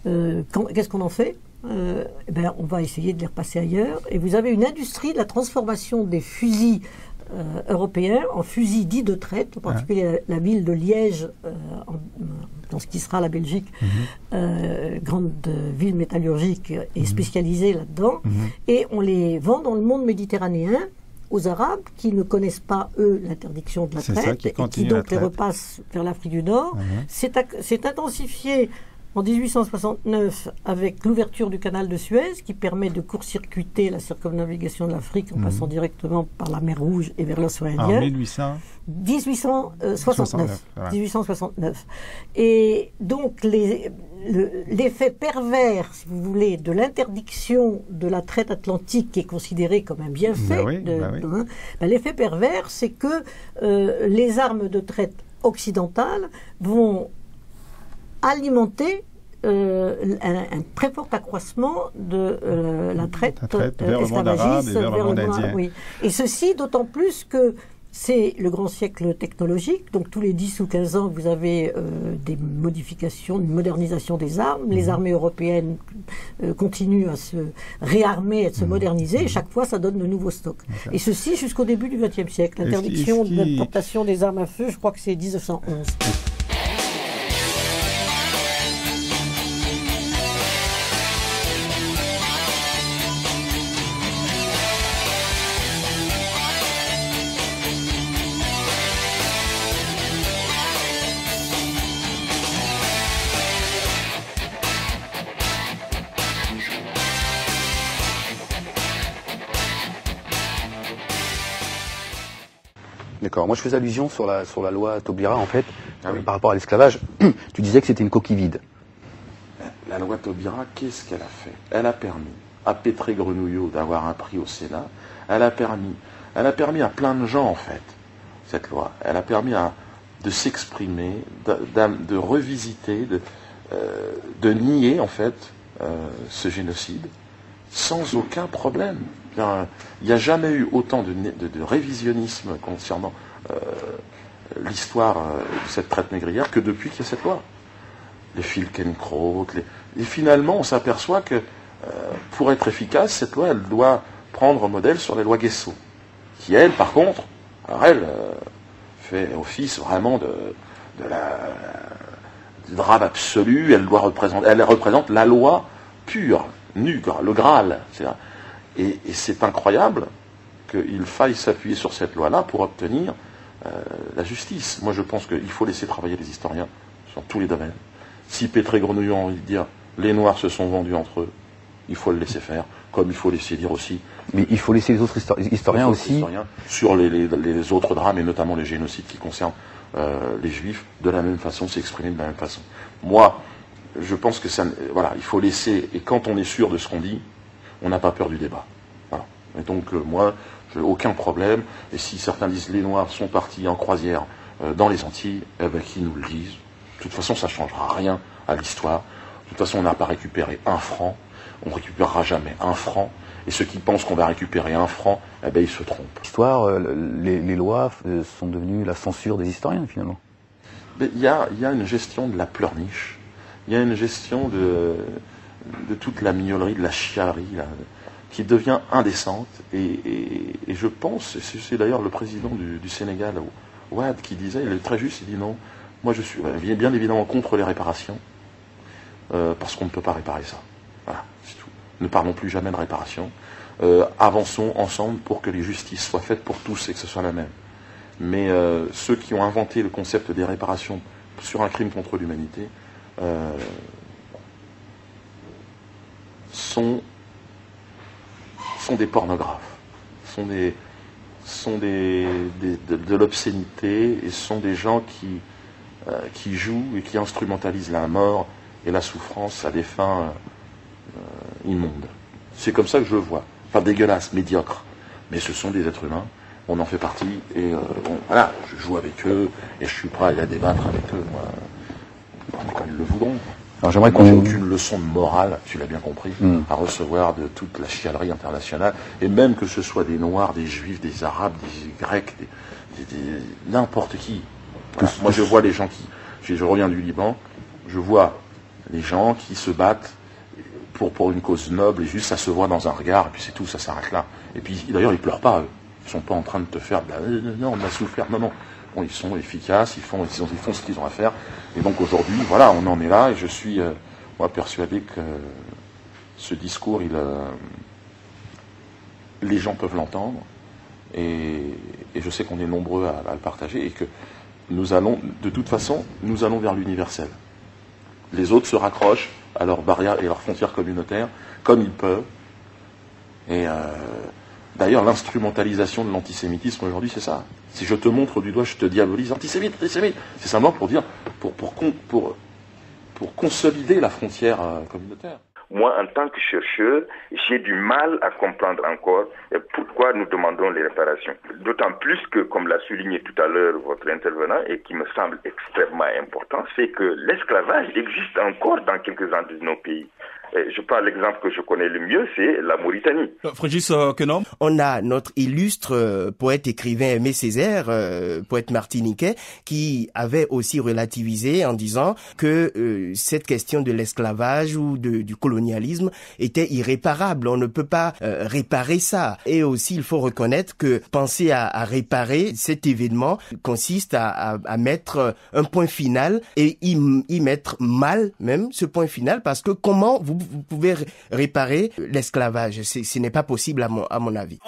Qu'est-ce qu'on en fait? On va essayer de les repasser ailleurs. Et vous avez une industrie de la transformation des fusils européens en fusils dits de traite, en particulier la ville de Liège, dans ce qui sera la Belgique, grande ville métallurgique et spécialisée là-dedans, et on les vend dans le monde méditerranéen aux Arabes qui ne connaissent pas, eux, l'interdiction de la traite et qui donc les repassent vers l'Afrique du Nord. C'est intensifié en 1869 avec l'ouverture du canal de Suez qui permet de court-circuiter la circumnavigation de l'Afrique en passant directement par la mer Rouge et vers l'océan Indien. En 1869. Voilà. 1869. Et donc l'effet pervers, si vous voulez, de l'interdiction de la traite atlantique qui est considérée comme un bienfait, l'effet pervers, c'est que les armes de traite occidentales vont alimenter un très fort accroissement de la traite vers le monde arabe et vers le monde indien. Oui. Et ceci d'autant plus que c'est le grand siècle technologique, donc tous les 10 ou 15 ans, vous avez des modifications, une modernisation des armes. Les armées européennes continuent à se réarmer, à se moderniser, et chaque fois, ça donne de nouveaux stocks. Et ceci jusqu'au début du XXe siècle. L'interdiction de l'importation des armes à feu, je crois que c'est 1911. D'accord. Moi, je fais allusion sur la loi Taubira, en fait, par rapport à l'esclavage. Tu disais que c'était une coquille vide. La loi Taubira, qu'est-ce qu'elle a fait? Elle a permis à Pétré Grenouillot d'avoir un prix au Sénat. Elle a permis à plein de gens, en fait, cette loi. Elle a permis de s'exprimer, de revisiter, de nier, en fait, ce génocide, sans aucun problème. Il n'y a jamais eu autant de révisionnisme concernant l'histoire de cette traite négrière que depuis qu'il y a cette loi. Les Filkenkraut, et finalement on s'aperçoit que pour être efficace, cette loi, elle doit prendre modèle sur les lois Guesso, qui elle, par contre, alors elle fait office vraiment du drame absolu. Elle représente la loi pure, nue, le Graal. Et c'est incroyable qu'il faille s'appuyer sur cette loi-là pour obtenir la justice. Moi, je pense qu'il faut laisser travailler les historiens sur tous les domaines. Si Pétré Grenouillot a envie de dire les Noirs se sont vendus entre eux, il faut le laisser faire, comme il faut laisser dire aussi. Mais il faut laisser les autres historiens aussi. Sur les autres drames, et notamment les génocides qui concernent les Juifs, de la même façon, s'exprimer de la même façon. Moi, je pense que il faut laisser, et quand on est sûr de ce qu'on dit, on n'a pas peur du débat. Voilà. Et donc, moi, je n'ai aucun problème. Et si certains disent les Noirs sont partis en croisière dans les Antilles, qu'ils nous le disent. De toute façon, ça ne changera rien à l'histoire. De toute façon, on n'a pas récupéré un franc. On ne récupérera jamais un franc. Et ceux qui pensent qu'on va récupérer un franc, ils se trompent. L'histoire, les lois sont devenues la censure des historiens, finalement. Il y a une gestion de la pleurniche. Il y a une gestion de toute la mignonnerie, de la chialerie, qui devient indécente. Et je pense, c'est d'ailleurs le président du Sénégal, Ouad, qui disait, il est très juste, il dit non, moi je suis bien évidemment contre les réparations, parce qu'on ne peut pas réparer ça. Voilà, c'est tout. Ne parlons plus jamais de réparation. Avançons ensemble pour que les justices soient faites pour tous et que ce soit la même. Mais ceux qui ont inventé le concept des réparations sur un crime contre l'humanité, sont des pornographes, sont de l'obscénité, et sont des gens qui jouent et qui instrumentalisent la mort et la souffrance à des fins immondes. C'est comme ça que je le vois. Pas dégueulasse, médiocre, mais ce sont des êtres humains. On en fait partie, et voilà, je joue avec eux et je suis prêt à débattre avec eux, quand ils le voudront. Alors j'aimerais Moi, j'ai aucune leçon de morale, tu l'as bien compris, à recevoir de toute la chialerie internationale, et même que ce soit des Noirs, des Juifs, des Arabes, des Grecs, n'importe qui. Voilà. Moi, je vois les gens je reviens du Liban, je vois les gens qui se battent pour une cause noble, et juste ça se voit dans un regard, et puis c'est tout, ça s'arrête là. Et puis d'ailleurs, ils pleurent pas, eux. Ils sont pas en train de te faire non, on a souffert, non. Bon, ils sont efficaces, ils font ce qu'ils ont à faire. Et donc aujourd'hui, voilà, on en est là, et je suis moi persuadé que ce discours, les gens peuvent l'entendre, et je sais qu'on est nombreux à le partager, et que de toute façon, nous allons vers l'universel. Les autres se raccrochent à leurs barrières et leurs frontières communautaires comme ils peuvent. Et d'ailleurs, l'instrumentalisation de l'antisémitisme aujourd'hui, c'est ça. Si je te montre du doigt, je te diabolise, antisémite, antisémite. C'est simplement pour dire, pour consolider la frontière communautaire. moi, en tant que chercheur, j'ai du mal à comprendre encore pourquoi nous demandons les réparations. D'autant plus que, comme l'a souligné tout à l'heure votre intervenant, et qui me semble extrêmement important, c'est que l'esclavage existe encore dans quelques-uns de nos pays. Je parle l'exemple que je connais le mieux, c'est la Mauritanie. Frégis Quenom. On a notre illustre poète écrivain Aimé Césaire, poète martiniquais, qui avait aussi relativisé en disant que cette question de l'esclavage ou du colonialisme était irréparable. On ne peut pas réparer ça. Et aussi, il faut reconnaître que penser à réparer cet événement consiste à mettre un point final et y mettre mal même ce point final, parce que comment vous pouvez réparer l'esclavage? Ce n'est pas possible à mon avis.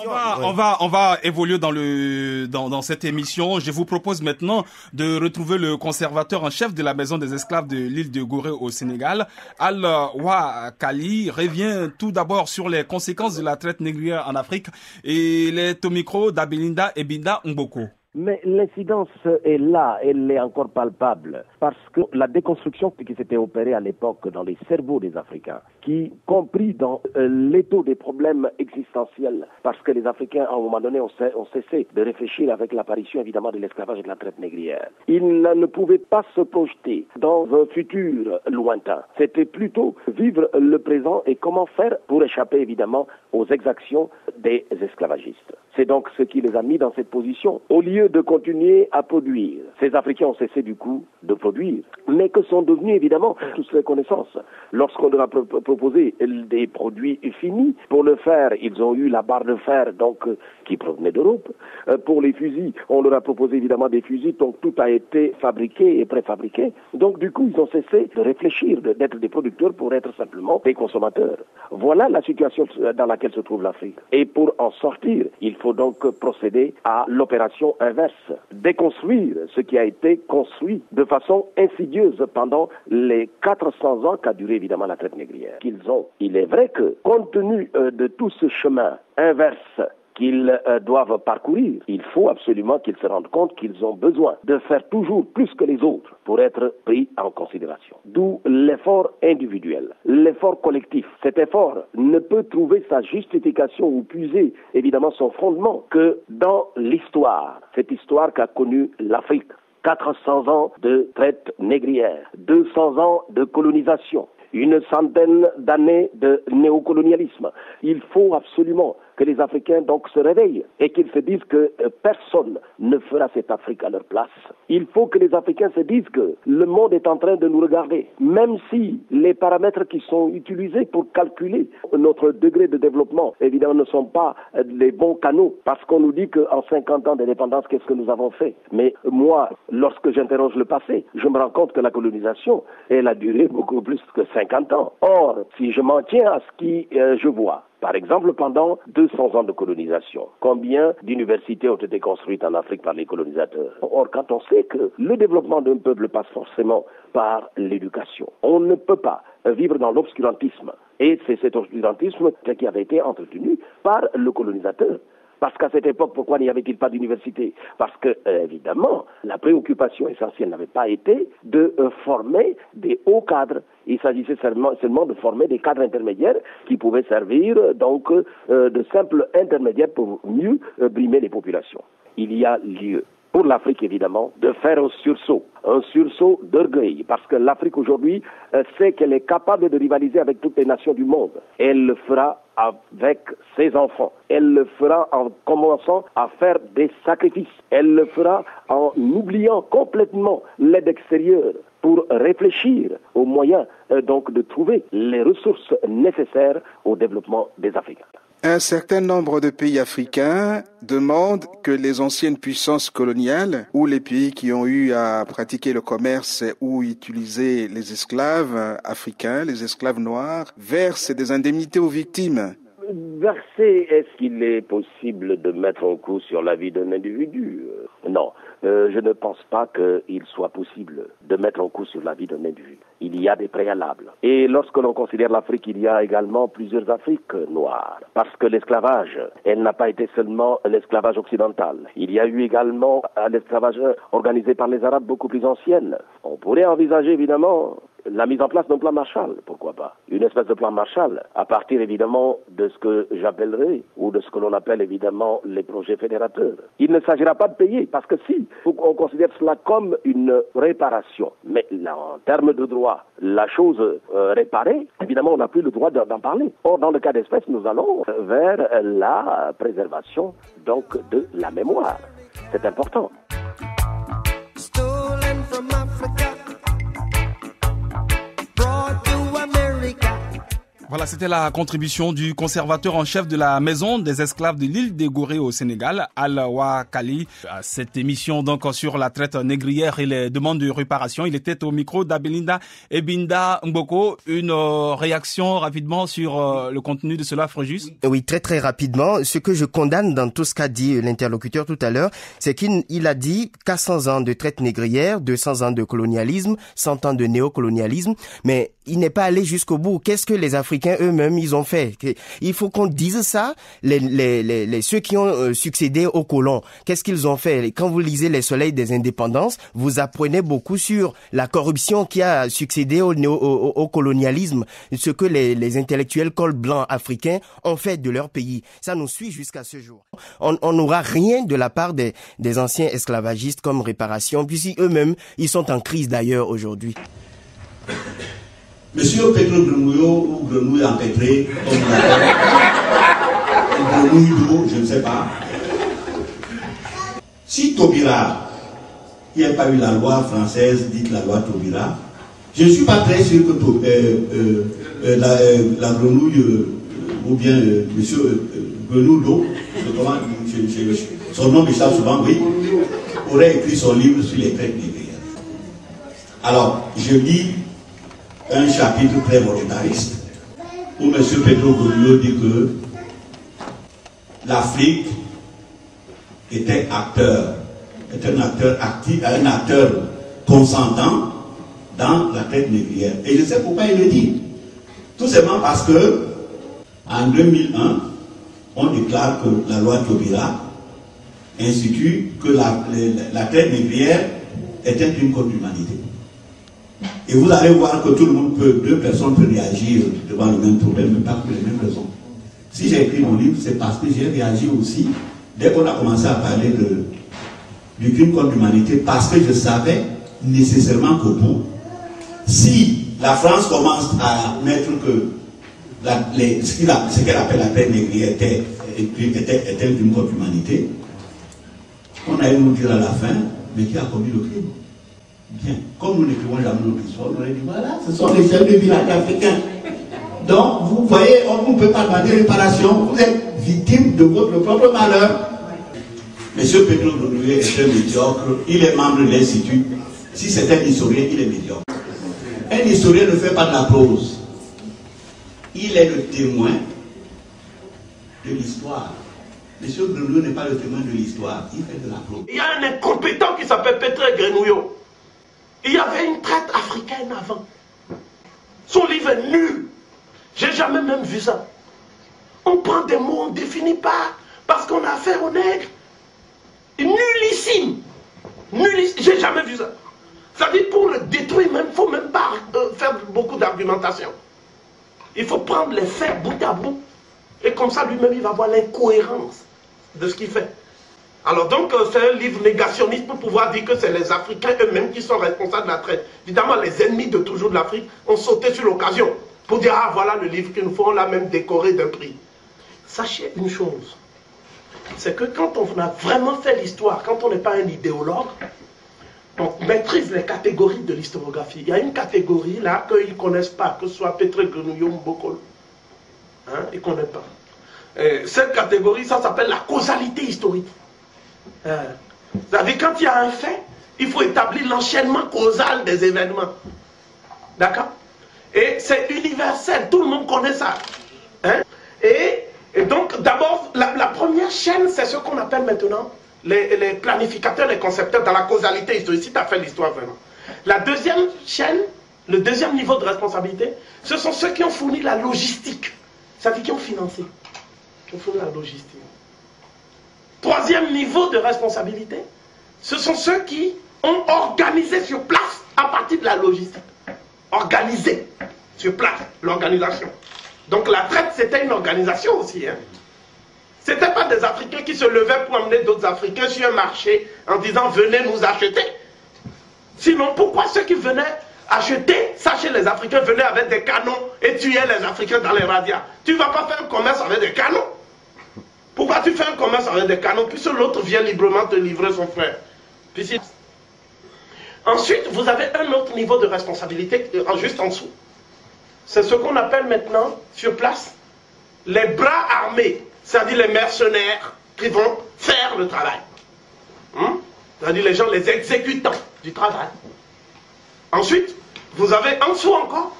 On va évoluer dans cette émission. Je vous propose maintenant de retrouver le conservateur en chef de la maison des esclaves de l'île de Gorée au Sénégal. Al-Wa Kali revient tout d'abord sur les conséquences de la traite négrière en Afrique, et il est au micro d'Abelinda Ebinda Mboko. Mais l'incidence est là, elle est encore palpable, parce que la déconstruction qui s'était opérée à l'époque dans les cerveaux des Africains, qui, compris dans l'étau des problèmes existentiels, parce que les Africains, à un moment donné, ont cessé de réfléchir avec l'apparition évidemment de l'esclavage et de la traite négrière. Ils ne pouvaient pas se projeter dans un futur lointain. C'était plutôt vivre le présent et comment faire pour échapper évidemment aux exactions des esclavagistes. C'est donc ce qui les a mis dans cette position. Au lieu de continuer à produire, ces Africains ont cessé du coup de produire. Mais que sont devenus évidemment toutes ces connaissances? Lorsqu'on leur a proposé des produits finis, pour le faire, ils ont eu la barre de fer donc qui provenait d'Europe. Pour les fusils, on leur a proposé évidemment des fusils, donc tout a été fabriqué et préfabriqué. Donc du coup, ils ont cessé de réfléchir, d'être des producteurs pour être simplement des consommateurs. Voilà la situation dans laquelle se trouve l'Afrique. Et pour en sortir, il faut donc procéder à l'opération inverse, déconstruire ce qui a été construit de façon insidieuse pendant les 400 ans qu'a duré évidemment la traite négrière qu'ils ont. Il est vrai que, compte tenu de tout ce chemin inverse qu'ils doivent parcourir, il faut absolument qu'ils se rendent compte qu'ils ont besoin de faire toujours plus que les autres pour être pris en considération. D'où l'effort individuel, l'effort collectif. Cet effort ne peut trouver sa justification ou puiser évidemment son fondement que dans l'histoire, cette histoire qu'a connue l'Afrique. 400 ans de traite négrière, 200 ans de colonisation, une centaine d'années de néocolonialisme. Il faut absolument que les Africains donc se réveillent et qu'ils se disent que personne ne fera cette Afrique à leur place. Il faut que les Africains se disent que le monde est en train de nous regarder, même si les paramètres qui sont utilisés pour calculer notre degré de développement, évidemment, ne sont pas les bons canaux, parce qu'on nous dit qu'en 50 ans d'indépendance, qu'est-ce que nous avons fait? Mais moi, lorsque j'interroge le passé, je me rends compte que la colonisation, elle a duré beaucoup plus que 50 ans. Or, si je m'en tiens à ce qui je vois, par exemple, pendant 200 ans de colonisation, combien d'universités ont été construites en Afrique par les colonisateurs? Or, quand on sait que le développement d'un peuple passe forcément par l'éducation, on ne peut pas vivre dans l'obscurantisme. Et c'est cet obscurantisme qui avait été entretenu par le colonisateur. Parce qu'à cette époque, pourquoi n'y avait-il pas d'université? Parce que, évidemment, la préoccupation essentielle n'avait pas été de former des hauts cadres. Il s'agissait seulement de former des cadres intermédiaires qui pouvaient servir donc de simples intermédiaires pour mieux brimer les populations. Il y a lieu pour l'Afrique, évidemment, de faire un sursaut d'orgueil, parce que l'Afrique aujourd'hui sait qu'elle est capable de rivaliser avec toutes les nations du monde. Elle le fera avec ses enfants. Elle le fera en commençant à faire des sacrifices. Elle le fera en oubliant complètement l'aide extérieure pour réfléchir aux moyens donc de trouver les ressources nécessaires au développement des Africains. Un certain nombre de pays africains demandent que les anciennes puissances coloniales ou les pays qui ont eu à pratiquer le commerce ou utiliser les esclaves africains, les esclaves noirs, versent des indemnités aux victimes. Verser, est-ce qu'il est possible de mettre un coup sur la vie d'un individu? Non, je ne pense pas qu'il soit possible de mettre un coup sur la vie d'un individu. Il y a des préalables. Et lorsque l'on considère l'Afrique, il y a également plusieurs Afriques noires. Parce que l'esclavage, elle n'a pas été seulement l'esclavage occidental. Il y a eu également l'esclavage organisé par les Arabes beaucoup plus ancienne. On pourrait envisager évidemment la mise en place d'un plan Marshall, pourquoi pas. Une espèce de plan Marshall, à partir évidemment de ce que j'appellerai, ou de ce que l'on appelle évidemment les projets fédérateurs. Il ne s'agira pas de payer, parce que si, on considère cela comme une réparation. Mais là, en termes de droit, la chose réparée, évidemment, on n'a plus le droit d'en parler. Or, dans le cas d'espèce, nous allons vers la préservation, donc, de la mémoire. C'est important. Voilà, c'était la contribution du conservateur en chef de la maison des esclaves de l'île de Gorée au Sénégal, Al-Wa Kali. À cette émission donc sur la traite négrière et les demandes de réparation, il était au micro d'Abelinda Ebinda Mboko. Une réaction rapidement sur le contenu de cela, Fréjus? Oui, très très rapidement. Ce que je condamne dans tout ce qu'a dit l'interlocuteur tout à l'heure, c'est qu'il a dit qu'à 100 ans de traite négrière, 200 ans de colonialisme, 100 ans de néocolonialisme, mais il n'est pas allé jusqu'au bout. Qu'est-ce que les Africains eux-mêmes ils ont fait? Il faut qu'on dise ça. Ceux qui ont succédé aux colons, qu'est-ce qu'ils ont fait? Quand vous lisez Les Soleils des Indépendances, vous apprenez beaucoup sur la corruption qui a succédé au colonialisme, ce que les intellectuels cols blancs africains ont fait de leur pays. Ça nous suit jusqu'à ce jour. On n'aura rien de la part des anciens esclavagistes comme réparation, puisque eux-mêmes ils sont en crise d'ailleurs aujourd'hui. Monsieur Pedro Grenouillot ou Grenouille empêtré, comme on l'appelle, Grenouille d'eau, je ne sais pas. Si Taubira, il n'y a pas eu la loi française, dite la loi Taubira, je ne suis pas très sûr que la grenouille, ou bien monsieur Grenouille d'eau, son nom m'échappe souvent, oui, aurait écrit son livre sur les traites négrières. Alors, je lis un chapitre très volontariste où M. Pedro Grenouillot dit que l'Afrique était un acteur actif, un acteur consentant dans la traite négrière. Et je sais pourquoi il le dit. Tout simplement parce que en 2001, on déclare que la loi Taubira institue que la traite négrière était une contre l'humanité. Et vous allez voir que tout le monde deux personnes peuvent réagir devant le même problème, mais pas pour les mêmes raisons. Si j'ai écrit mon livre, c'est parce que j'ai réagi aussi, dès qu'on a commencé à parler du crime contre l'humanité, parce que je savais nécessairement qu'au bout, si la France commence à mettre que ce qu'elle appelle la traite négrière était un crime contre l'humanité, on allait nous dire à la fin, mais qui a commis le crime? Bien, comme nous n'écrivons jamais notre histoire, on aurait dit voilà, ce sont les chefs de village africains. Donc, vous voyez, on ne peut pas demander réparation, vous êtes victime de votre propre malheur. Monsieur Pedro Grenouillot est un médiocre, il est membre de l'Institut. Si c'est un historien, il est médiocre. Un historien ne fait pas de la prose. Il est le témoin de l'histoire. Monsieur Grenouillot n'est pas le témoin de l'histoire, il fait de la prose. Il y a un incompétent qui s'appelle Pedro Grenouillot. Il y avait une traite africaine avant. Son livre est nul. J'ai jamais même vu ça. On prend des mots, on ne définit pas, parce qu'on a affaire aux nègres. Nullissime. Nullissime. J'ai jamais vu ça. Ça dit pour le détruire même, il ne faut même pas faire beaucoup d'argumentation. Il faut prendre les faits bout à bout. Et comme ça, lui-même, il va voir l'incohérence de ce qu'il fait. Alors donc, c'est un livre négationniste pour pouvoir dire que c'est les Africains eux-mêmes qui sont responsables de la traite. Évidemment, les ennemis de toujours de l'Afrique ont sauté sur l'occasion pour dire, ah voilà le livre qu'il nous faut, on l'a même décoré d'un prix. Sachez une chose, c'est que quand on a vraiment fait l'histoire, quand on n'est pas un idéologue, on maîtrise les catégories de l'historiographie. Il y a une catégorie là qu'ils ne connaissent pas, que ce soit Pedro Grenouillot ou Mbokolo. Hein, ils ne connaissent pas. Cette catégorie, ça s'appelle la causalité historique. C'est-à-dire quand il y a un fait, il faut établir l'enchaînement causal des événements. D'accord? Et c'est universel, tout le monde connaît ça. Hein? Et donc d'abord, la première chaîne, c'est ce qu'on appelle maintenant les planificateurs, les concepteurs dans la causalité historique, si tu as fait l'histoire vraiment. La deuxième chaîne, le deuxième niveau de responsabilité, ce sont ceux qui ont fourni la logistique, c'est-à-dire qui ont financé, qui ont fourni la logistique. Troisième niveau de responsabilité, ce sont ceux qui ont organisé sur place à partir de la logistique. organisé sur place, l'organisation. Donc la traite, c'était une organisation aussi. Hein. Ce n'était pas des Africains qui se levaient pour emmener d'autres Africains sur un marché en disant « venez nous acheter ». Sinon, pourquoi ceux qui venaient acheter, sachez les Africains venaient avec des canons et tuaient les Africains dans les radias. Tu ne vas pas faire un commerce avec des canons. Pourquoi tu fais un commerce avec des canons puisque l'autre vient librement te livrer son frère? Ensuite, vous avez un autre niveau de responsabilité juste en dessous. C'est ce qu'on appelle maintenant, sur place, les bras armés, c'est-à-dire les mercenaires qui vont faire le travail. C'est-à-dire les gens, les exécutants du travail. Ensuite, vous avez en dessous encore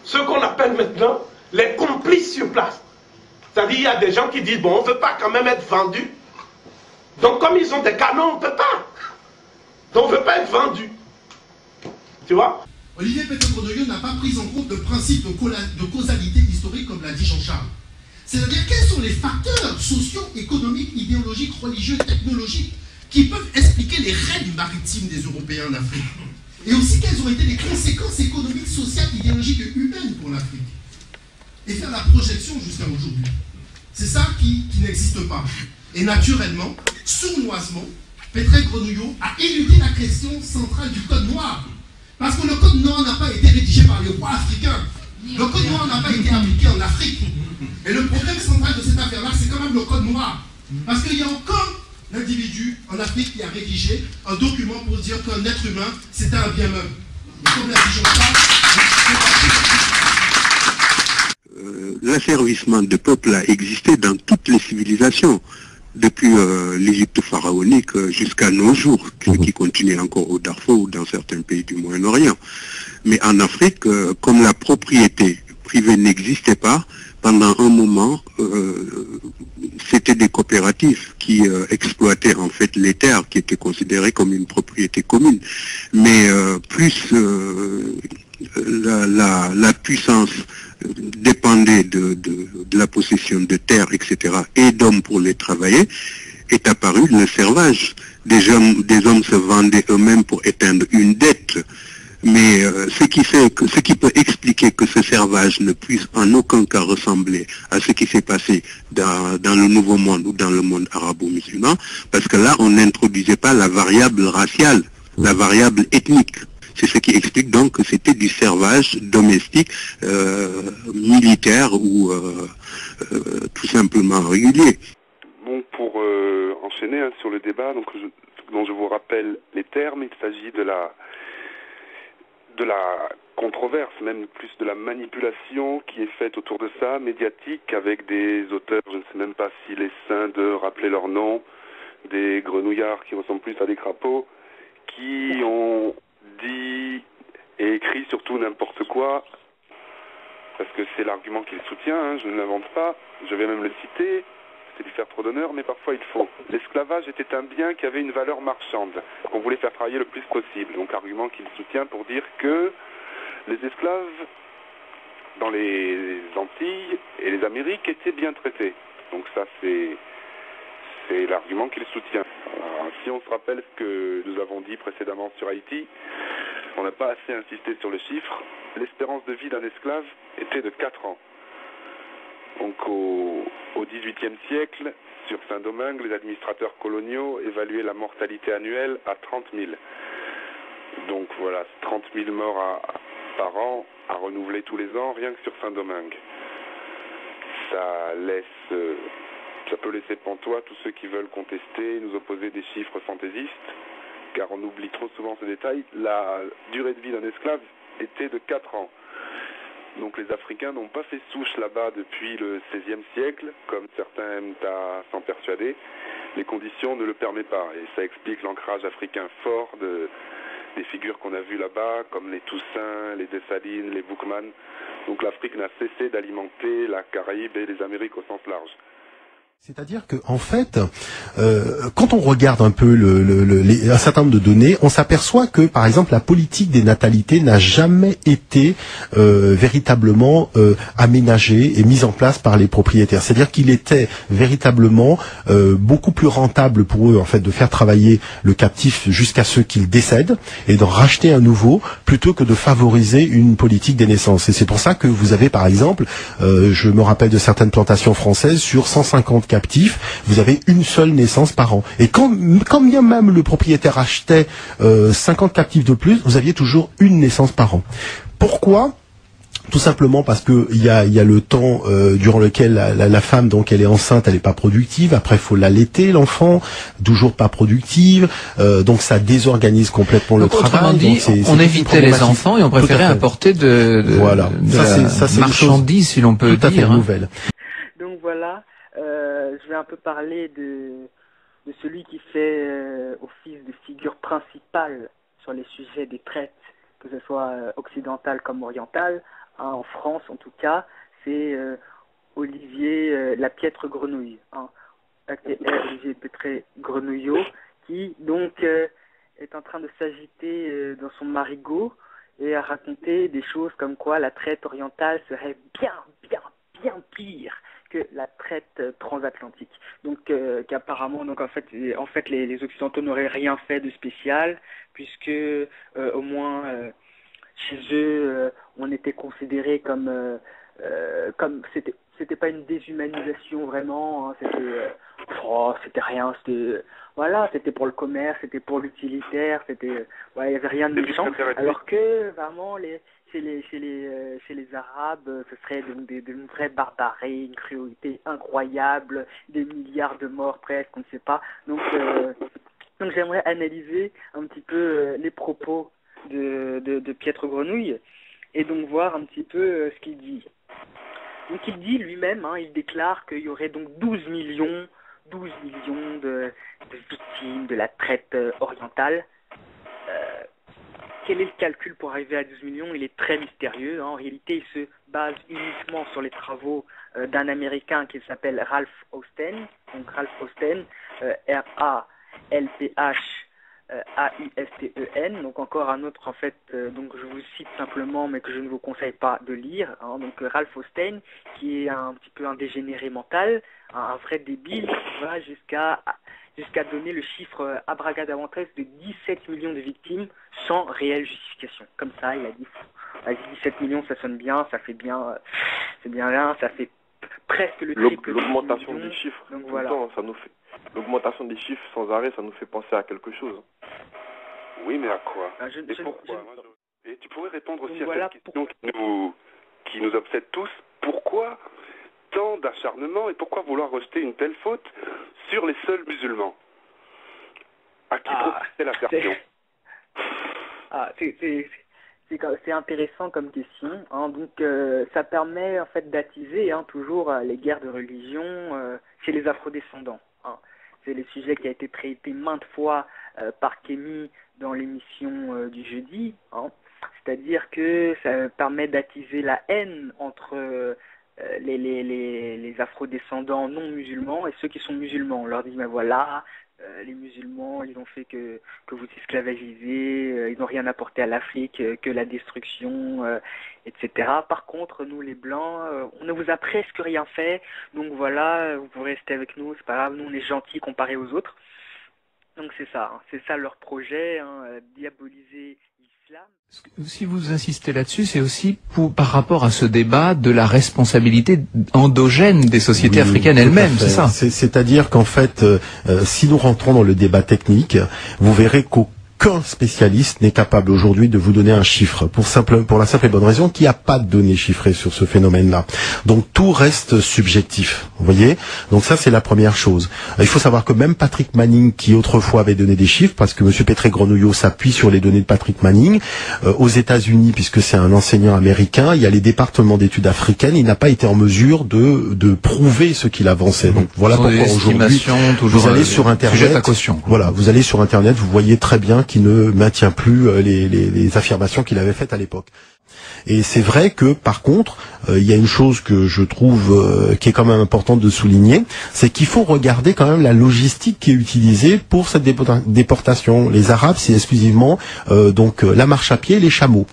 ce qu'on appelle maintenant les complices sur place. C'est-à-dire il y a des gens qui disent, bon, on ne veut pas quand même être vendu. Donc comme ils ont des canons, on ne peut pas. Donc on ne veut pas être vendu. Tu vois? Olivier Petro-Godoyo n'a pas pris en compte le principe de causalité historique comme l'a dit Jean-Charles. C'est-à-dire quels sont les facteurs sociaux, économiques, idéologiques, religieux, technologiques qui peuvent expliquer les règnes maritimes des Européens en Afrique. Et aussi quelles ont été les conséquences économiques, sociales, idéologiques et humaines pour l'Afrique. Et faire la projection jusqu'à aujourd'hui. C'est ça qui n'existe pas. Et naturellement, sournoisement, Petro-Godoyo a éludé la question centrale du Code noir. Parce que le Code noir n'a pas été rédigé par les rois africains. Le Code noir n'a pas été appliqué en Afrique. Et le problème central de cette affaire-là, c'est quand même le Code noir. Parce qu'il n'y a aucun individu en Afrique qui a rédigé un document pour dire qu'un être humain, c'était un bien meuble. Et comme l'a dit Jean-Charles, l'asservissement de peuple a existé dans toutes les civilisations, depuis l'Égypte pharaonique jusqu'à nos jours, ce qui continue encore au Darfour ou dans certains pays du Moyen-Orient. Mais en Afrique, comme la propriété privée n'existait pas, pendant un moment, c'était des coopératives qui exploitaient en fait les terres qui étaient considérées comme une propriété commune. Mais plus la puissance dépendait de la possession de terres, etc., et d'hommes pour les travailler, est apparu le servage. Des hommes se vendaient eux-mêmes pour éteindre une dette. Mais ce qui peut expliquer que ce servage ne puisse en aucun cas ressembler à ce qui s'est passé dans le Nouveau Monde ou dans le monde arabo-musulman, parce que là, on n'introduisait pas la variable raciale, la variable ethnique. C'est ce qui explique donc que c'était du servage domestique, militaire ou tout simplement régulier. Bon, pour enchaîner sur le débat, dont je vous rappelle les termes, il s'agit de la controverse, même plus de la manipulation qui est faite autour de ça, médiatique, avec des auteurs, je ne sais même pas s'il est sain de rappeler leur nom, des grenouillards qui ressemblent plus à des crapauds, qui ont dit et écrit surtout n'importe quoi, parce que c'est l'argument qu'il soutient, je ne l'invente pas, je vais même le citer, c'est lui faire trop d'honneur, mais parfois il faut. L'esclavage était un bien qui avait une valeur marchande, qu'on voulait faire travailler le plus possible. Donc argument qu'il soutient pour dire que les esclaves dans les Antilles et les Amériques étaient bien traités. Donc ça c'est l'argument qu'il soutient. Alors, si on se rappelle ce que nous avons dit précédemment sur Haïti, on n'a pas assez insisté sur le chiffre, l'espérance de vie d'un esclave était de 4 ans. Donc au XVIIIe siècle, sur Saint-Domingue, les administrateurs coloniaux évaluaient la mortalité annuelle à 30 000. Donc voilà, 30 000 morts par an à renouveler tous les ans, rien que sur Saint-Domingue. Ça peut laisser pantois tous ceux qui veulent contester, nous opposer des chiffres fantaisistes, car on oublie trop souvent ce détail. La durée de vie d'un esclave était de 4 ans. Donc les Africains n'ont pas fait souche là-bas depuis le XVIe siècle, comme certains aiment à s'en persuader. Les conditions ne le permettent pas, et ça explique l'ancrage africain fort des figures qu'on a vues là-bas, comme les Toussaint, les Dessalines, les Boukman. Donc l'Afrique n'a cessé d'alimenter la Caraïbe et les Amériques au sens large. C'est-à-dire que, en fait, quand on regarde un peu un certain nombre de données, on s'aperçoit que, par exemple, la politique des natalités n'a jamais été véritablement aménagée et mise en place par les propriétaires. C'est-à-dire qu'il était véritablement beaucoup plus rentable pour eux, en fait, de faire travailler le captif jusqu'à ce qu'il décède et d'en racheter un nouveau, plutôt que de favoriser une politique des naissances. Et c'est pour ça que vous avez, par exemple, je me rappelle de certaines plantations françaises, sur 150 captifs, vous avez une seule naissance par an. Et quand bien même le propriétaire achetait 50 captifs de plus, vous aviez toujours une naissance par an. Pourquoi ? Tout simplement parce que il y a le temps durant lequel la femme, donc, elle est enceinte, elle n'est pas productive. Après, il faut l'allaiter, l'enfant, toujours pas productive. Donc ça désorganise complètement le travail. Autrement dit, on évitait les enfants et on préférait importer de la marchandise, si l'on peut dire. Nouvelle. Donc voilà, je vais un peu parler de celui qui fait office de figure principale sur les sujets des traites, que ce soit occidentales comme orientales. En France, en tout cas, c'est Olivier Lapiètre-Grenouille, Olivier Pétré-Grenouillot, qui donc est en train de s'agiter dans son marigot et à raconter des choses comme quoi la traite orientale serait bien pire que la traite transatlantique. Donc qu'apparemment, donc en fait les Occidentaux n'auraient rien fait de spécial, puisque au moins chez eux, on était considéré comme c'était pas une déshumanisation vraiment, hein, c'était rien, c'était pour le commerce, c'était pour l'utilitaire, il y avait rien de méchant, alors que vraiment chez les Arabes, ce serait d'une vraie barbarie, une cruauté incroyable, des milliards de morts presque, on ne sait pas. Donc j'aimerais analyser un petit peu les propos de Piètre-Grenouille et donc voir un petit peu ce qu'il dit. Donc il dit lui-même, il déclare qu'il y aurait donc 12 millions de victimes de la traite orientale. Quel est le calcul pour arriver à 12 millions? Il est très mystérieux. En réalité, il se base uniquement sur les travaux d'un Américain qui s'appelle Ralph Austen. Donc Ralph Austen, R-A-L-P-H A-U-S-T-E-N, donc encore un autre en fait, donc je vous cite simplement mais que je ne vous conseille pas de lire, donc Ralph Austen, qui est un petit peu un dégénéré mental, un vrai débile, qui va jusqu'à donner le chiffre abracadabrantesque de 17 millions de victimes sans réelle justification. Comme ça, il a dit 17 millions, ça sonne bien, ça fait bien, c'est bien là, ça fait presque le triple. L'augmentation des chiffres, donc tout voilà. le temps, ça nous fait. L'augmentation des chiffres sans arrêt, ça nous fait penser à quelque chose. Oui, mais à quoi? Et pourquoi? Et tu pourrais répondre aussi à cette question qui nous obsède tous. Pourquoi tant d'acharnement et pourquoi vouloir rejeter une telle faute sur les seuls musulmans? À qui profitait l'assertion? C'est intéressant comme question. Donc ça permet en fait d'attiser toujours les guerres de religion chez les afrodescendants. C'est le sujet qui a été traité maintes fois par Kémy dans l'émission du jeudi. C'est-à-dire que ça permet d'attiser la haine entre les afrodescendants non musulmans et ceux qui sont musulmans. On leur dit, mais voilà, les musulmans, ils ont fait que vous esclavagisez, ils n'ont rien apporté à l'Afrique que la destruction, etc. Par contre, nous les Blancs, on ne vous a presque rien fait, donc voilà, vous pouvez rester avec nous, c'est pas grave, nous on est gentils comparé aux autres. Donc c'est ça leur projet, diaboliser l'islam. Si vous insistez là-dessus, c'est aussi par rapport à ce débat de la responsabilité endogène des sociétés africaines elles-mêmes, c'est ça? C'est-à-dire qu'en fait, si nous rentrons dans le débat technique, vous verrez qu'aucun spécialiste n'est capable aujourd'hui de vous donner un chiffre, pour la simple et bonne raison qu'il n'y a pas de données chiffrées sur ce phénomène-là. Donc tout reste subjectif, vous voyez. Donc ça c'est la première chose. Il faut savoir que même Patrick Manning, qui autrefois avait donné des chiffres, parce que Monsieur Pétré-Grenouillot s'appuie sur les données de Patrick Manning, aux États-Unis, puisque c'est un enseignant américain, il y a les départements d'études africaines, il n'a pas été en mesure de prouver ce qu'il avançait. Donc voilà pourquoi aujourd'hui vous allez sur Internet, voilà, vous allez sur Internet, vous voyez très bien qui ne maintient plus les affirmations qu'il avait faites à l'époque. Et c'est vrai que, par contre, il y a une chose que je trouve qui est quand même importante de souligner, c'est qu'il faut regarder quand même la logistique qui est utilisée pour cette déportation. Les Arabes, c'est exclusivement la marche à pied, les chameaux.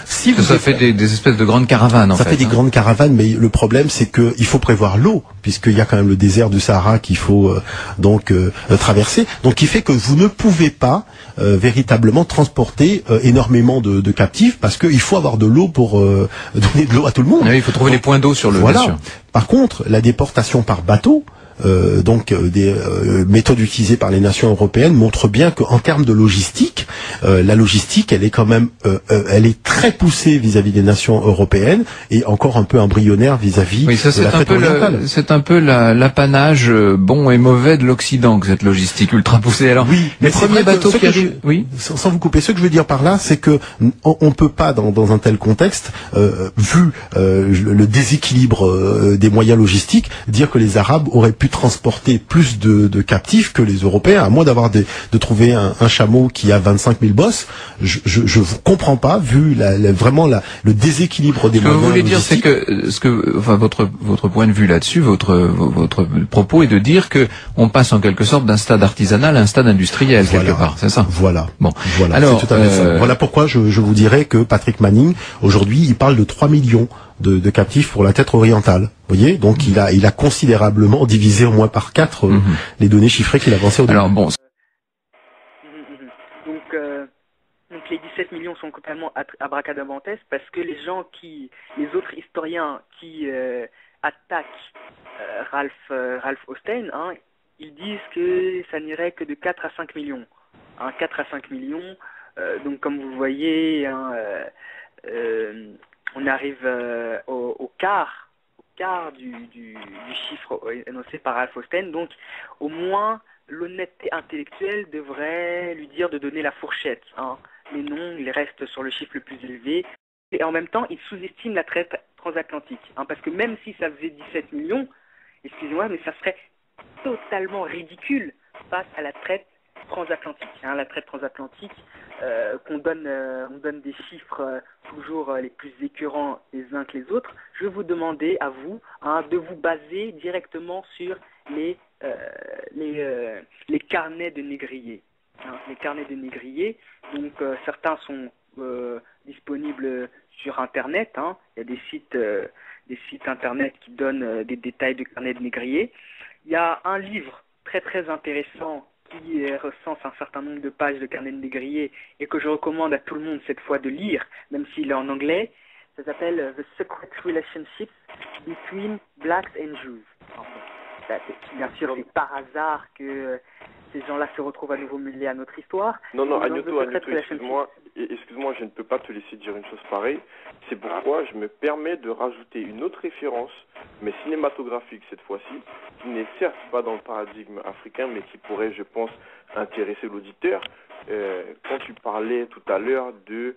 Si ça fait des espèces de grandes caravanes, en fait. Ça fait des grandes caravanes, mais le problème, c'est qu'il faut prévoir l'eau, puisqu'il y a quand même le désert du Sahara qu'il faut traverser. Donc, qui fait que vous ne pouvez pas véritablement transporter énormément de captifs, parce qu'il faut avoir de l'eau pour donner de l'eau à tout le monde. Oui, il faut trouver les points d'eau sur le voilà. bien sûr. Par contre, la déportation par bateau, des méthodes utilisées par les nations européennes montrent bien qu'en termes de logistique, la logistique, elle est quand même, elle est très poussée vis-à-vis des nations européennes et encore un peu embryonnaire vis-à-vis de la traite orientale. C'est un peu l'apanage bon et mauvais de l'Occident, que cette logistique ultra poussée. Alors, oui, les premiers bateaux qui arrivent, sans vous couper, ce que je veux dire par là, c'est que on peut pas dans un tel contexte, vu le déséquilibre des moyens logistiques, dire que les Arabes auraient pu transporter plus de captifs que les Européens, à moins d'avoir de trouver un chameau qui a 25 000 bosses. Je vous comprends pas, vu le déséquilibre des moyens. Ce que vous voulez dire, c'est que votre point de vue là-dessus, votre propos est de dire que on passe en quelque sorte d'un stade artisanal à un stade industriel, quelque part, c'est ça? Voilà. Bon. Voilà. Alors, c'est tout à fait ça. Voilà pourquoi je vous dirais que Patrick Manning, aujourd'hui, il parle de 3 millions de captifs pour la tête orientale. Vous voyez, donc il a considérablement divisé au moins par 4 les données chiffrées qu'il avançait au début. Alors bon. Donc les 17 millions sont complètement abracadabrantes parce que les autres historiens qui attaquent Ralph Hostein, ils disent que ça n'irait que de 4 à 5 millions. 4 à 5 millions, donc comme vous voyez, on arrive au quart du chiffre énoncé par Ralph Hostein. Donc, au moins, l'honnêteté intellectuelle devrait lui dire de donner la fourchette. Mais non, il reste sur le chiffre le plus élevé. Et en même temps, il sous-estime la traite transatlantique. Parce que même si ça faisait 17 millions, excusez-moi, mais ça serait totalement ridicule face à la traite transatlantique. La traite transatlantique, on donne des chiffres toujours les plus écœurants les uns que les autres. Je vais vous demander à vous de vous baser directement sur les carnets de négriers. Les carnets de négriers, donc certains sont disponibles sur Internet. Il y a des sites Internet qui donnent des détails de carnets de négriers. Il y a un livre très très intéressant qui recense un certain nombre de pages de carnet de négrier et que je recommande à tout le monde cette fois de lire, même s'il est en anglais. Ça s'appelle The Secret Relationships Between Blacks and Jews. Bien sûr, c'est par hasard que ces gens-là se retrouvent à nouveau mêlés à notre histoire. Non, Agnoto, excuse-moi, je ne peux pas te laisser dire une chose pareille. C'est pourquoi je me permets de rajouter une autre référence, mais cinématographique cette fois-ci, qui n'est certes pas dans le paradigme africain, mais qui pourrait, je pense, intéresser l'auditeur. Quand tu parlais tout à l'heure de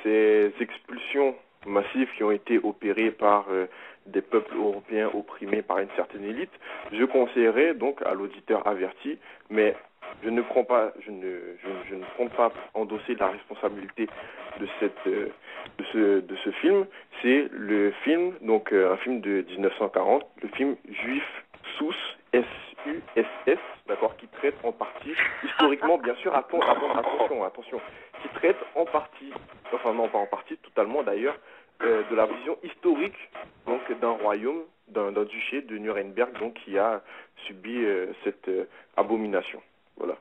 ces expulsions massives qui ont été opérées par des peuples européens opprimés par une certaine élite, je conseillerais donc à l'auditeur averti, mais je ne compte pas endosser la responsabilité de ce film. C'est le film, donc un film de 1940, le film Juif Sous, S-U-S-S, d'accord, qui traite en partie, historiquement bien sûr, attention, qui traite en partie, enfin non pas en partie, totalement d'ailleurs, de la vision historique donc d'un royaume, d'un duché de Nuremberg, donc qui a subi cette abomination. Voilà.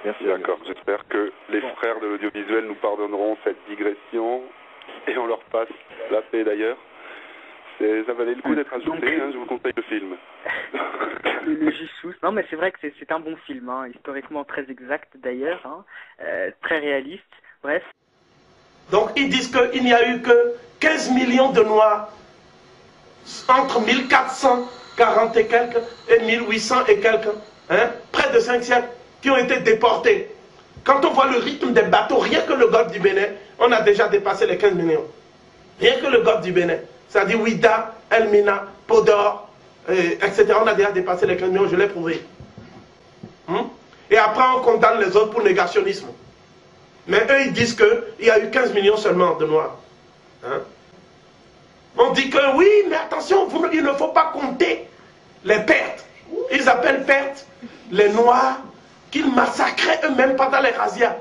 Merci. D'accord. J'espère que les frères de l'audiovisuel nous pardonneront cette digression et on leur passe la paix d'ailleurs. Ça valait le coup d'être ajouté. Je vous conseille le film. Le Jisous. Non, mais c'est vrai que c'est un bon film, historiquement très exact d'ailleurs, très réaliste. Bref. Donc ils disent qu'il n'y a eu que 15 millions de Noirs entre 1440 et quelques et 1800 et quelques, près de 5 siècles, qui ont été déportés. Quand on voit le rythme des bateaux, rien que le golfe du Bénin, on a déjà dépassé les 15 millions. Rien que le golfe du Bénin. C'est-à-dire Ouida, Elmina, Podor, etc. On a déjà dépassé les 15 millions, je l'ai prouvé. Et après, on condamne les autres pour négationnisme. Mais eux, ils disent qu'il y a eu 15 millions seulement de Noirs. Hein? On dit que oui, mais attention, il ne faut pas compter les pertes. Ils appellent pertes les Noirs qu'ils massacraient eux-mêmes pendant les razzias.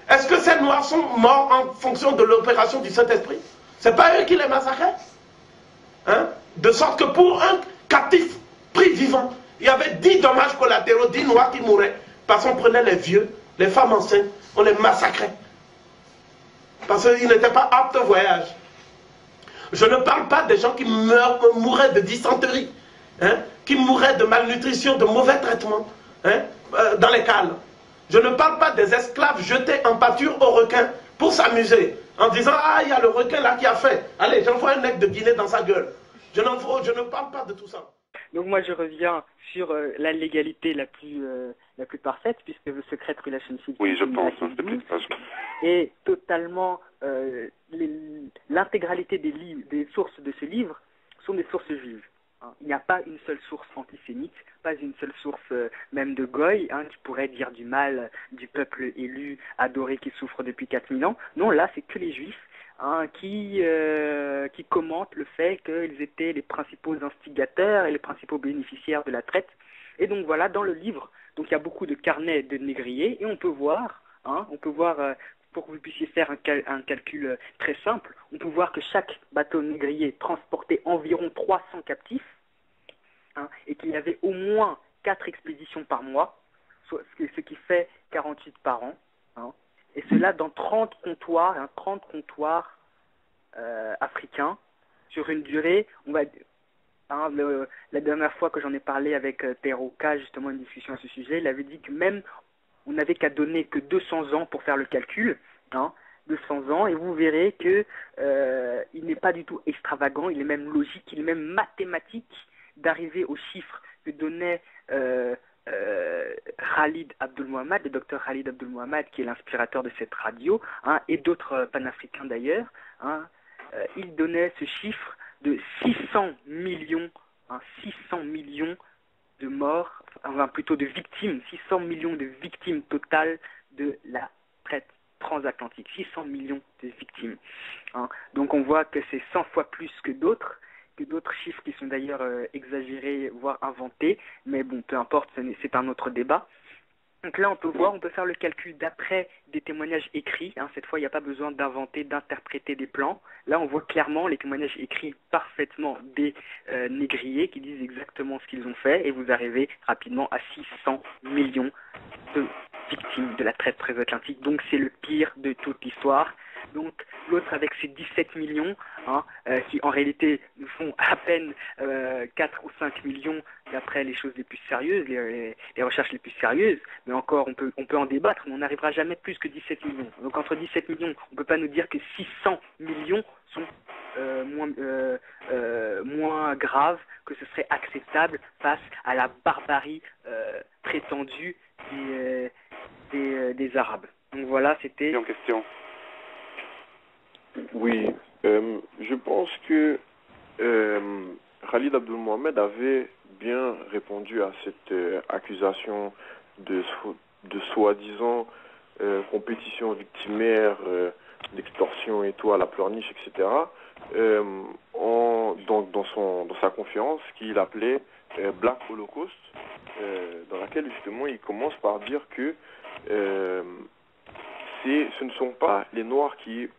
Est-ce que ces Noirs sont morts en fonction de l'opération du Saint-Esprit? C'est pas eux qui les massacraient? Hein? De sorte que pour un captif pris vivant, il y avait 10 dommages collatéraux, 10 Noirs qui mouraient. Parce qu'on prenait les vieux, les femmes enceintes, on les massacrait. Parce qu'ils n'étaient pas aptes au voyage. Je ne parle pas des gens qui mouraient de dysenterie, hein, qui mouraient de malnutrition, de mauvais traitements, hein, dans les cales. Je ne parle pas des esclaves jetés en pâture aux requins pour s'amuser, en disant « Ah, il y a le requin là qui a faim. Allez, j'envoie un nègre de Guinée dans sa gueule. » Je ne parle pas de tout ça. Donc moi je reviens sur la légalité la plus parfaite, puisque le Secret Relationship est totalement l'intégralité des sources de ce livre sont des sources juives. Hein. Il n'y a pas une seule source antisémite, pas une seule source même de Goy, hein, qui pourrait dire du mal du peuple élu, adoré, qui souffre depuis 4000 ans. Non, là c'est que les juifs. Hein, qui commentent le fait qu'ils étaient les principaux instigateurs et les principaux bénéficiaires de la traite. Et donc voilà, dans le livre, donc il y a beaucoup de carnets de négriers, et on peut voir, pour que vous puissiez faire un calcul très simple, on peut voir que chaque bateau négrier transportait environ 300 captifs, hein, et qu'il y avait au moins 4 expéditions par mois, ce qui fait 48 par an. Hein. Et cela dans 30 comptoirs, africains, sur une durée, on va dire, hein, la dernière fois que j'en ai parlé avec Teroka, justement une discussion à ce sujet, il avait dit que même on n'avait qu'à donner que 200 ans pour faire le calcul, hein, 200 ans, et vous verrez que il n'est pas du tout extravagant, il est même logique, il est même mathématique d'arriver aux chiffres que donnait Khalid Abdul Mohamed, le docteur Khalid Abdul Mohamed, qui est l'inspirateur de cette radio, hein, et d'autres panafricains d'ailleurs, hein, il donnait ce chiffre de 600 millions, hein, 600 millions de morts, enfin plutôt de victimes, 600 millions de victimes totales de la traite transatlantique, 600 millions de victimes. Hein. Donc on voit que c'est 100 fois plus que d'autres chiffres qui sont d'ailleurs exagérés, voire inventés, mais bon, peu importe, c'est un autre débat. Donc là, on peut faire le calcul d'après des témoignages écrits. Hein. Cette fois, il n'y a pas besoin d'inventer, d'interpréter des plans. Là, on voit clairement les témoignages écrits parfaitement des négriers qui disent exactement ce qu'ils ont fait, et vous arrivez rapidement à 600 millions de victimes de la traite transatlantique. Donc c'est le pire de toute l'histoire. Donc l'autre avec ses 17 millions, hein, qui en réalité nous font à peine 4 ou 5 millions d'après les choses les plus sérieuses, les recherches les plus sérieuses, mais encore on peut en débattre, mais on n'arrivera jamais plus que 17 millions. Donc entre 17 millions, on ne peut pas nous dire que 600 millions sont moins graves, que ce serait acceptable face à la barbarie prétendue des Arabes. Donc voilà, c'était... En question. Oui, je pense que Khalid Abdul Mohamed avait bien répondu à cette accusation de soi-disant compétition victimaire, d'extorsion et tout à la pleurniche, etc. Dans sa conférence qu'il appelait Black Holocaust, dans laquelle justement il commence par dire que ce ne sont pas les Noirs qui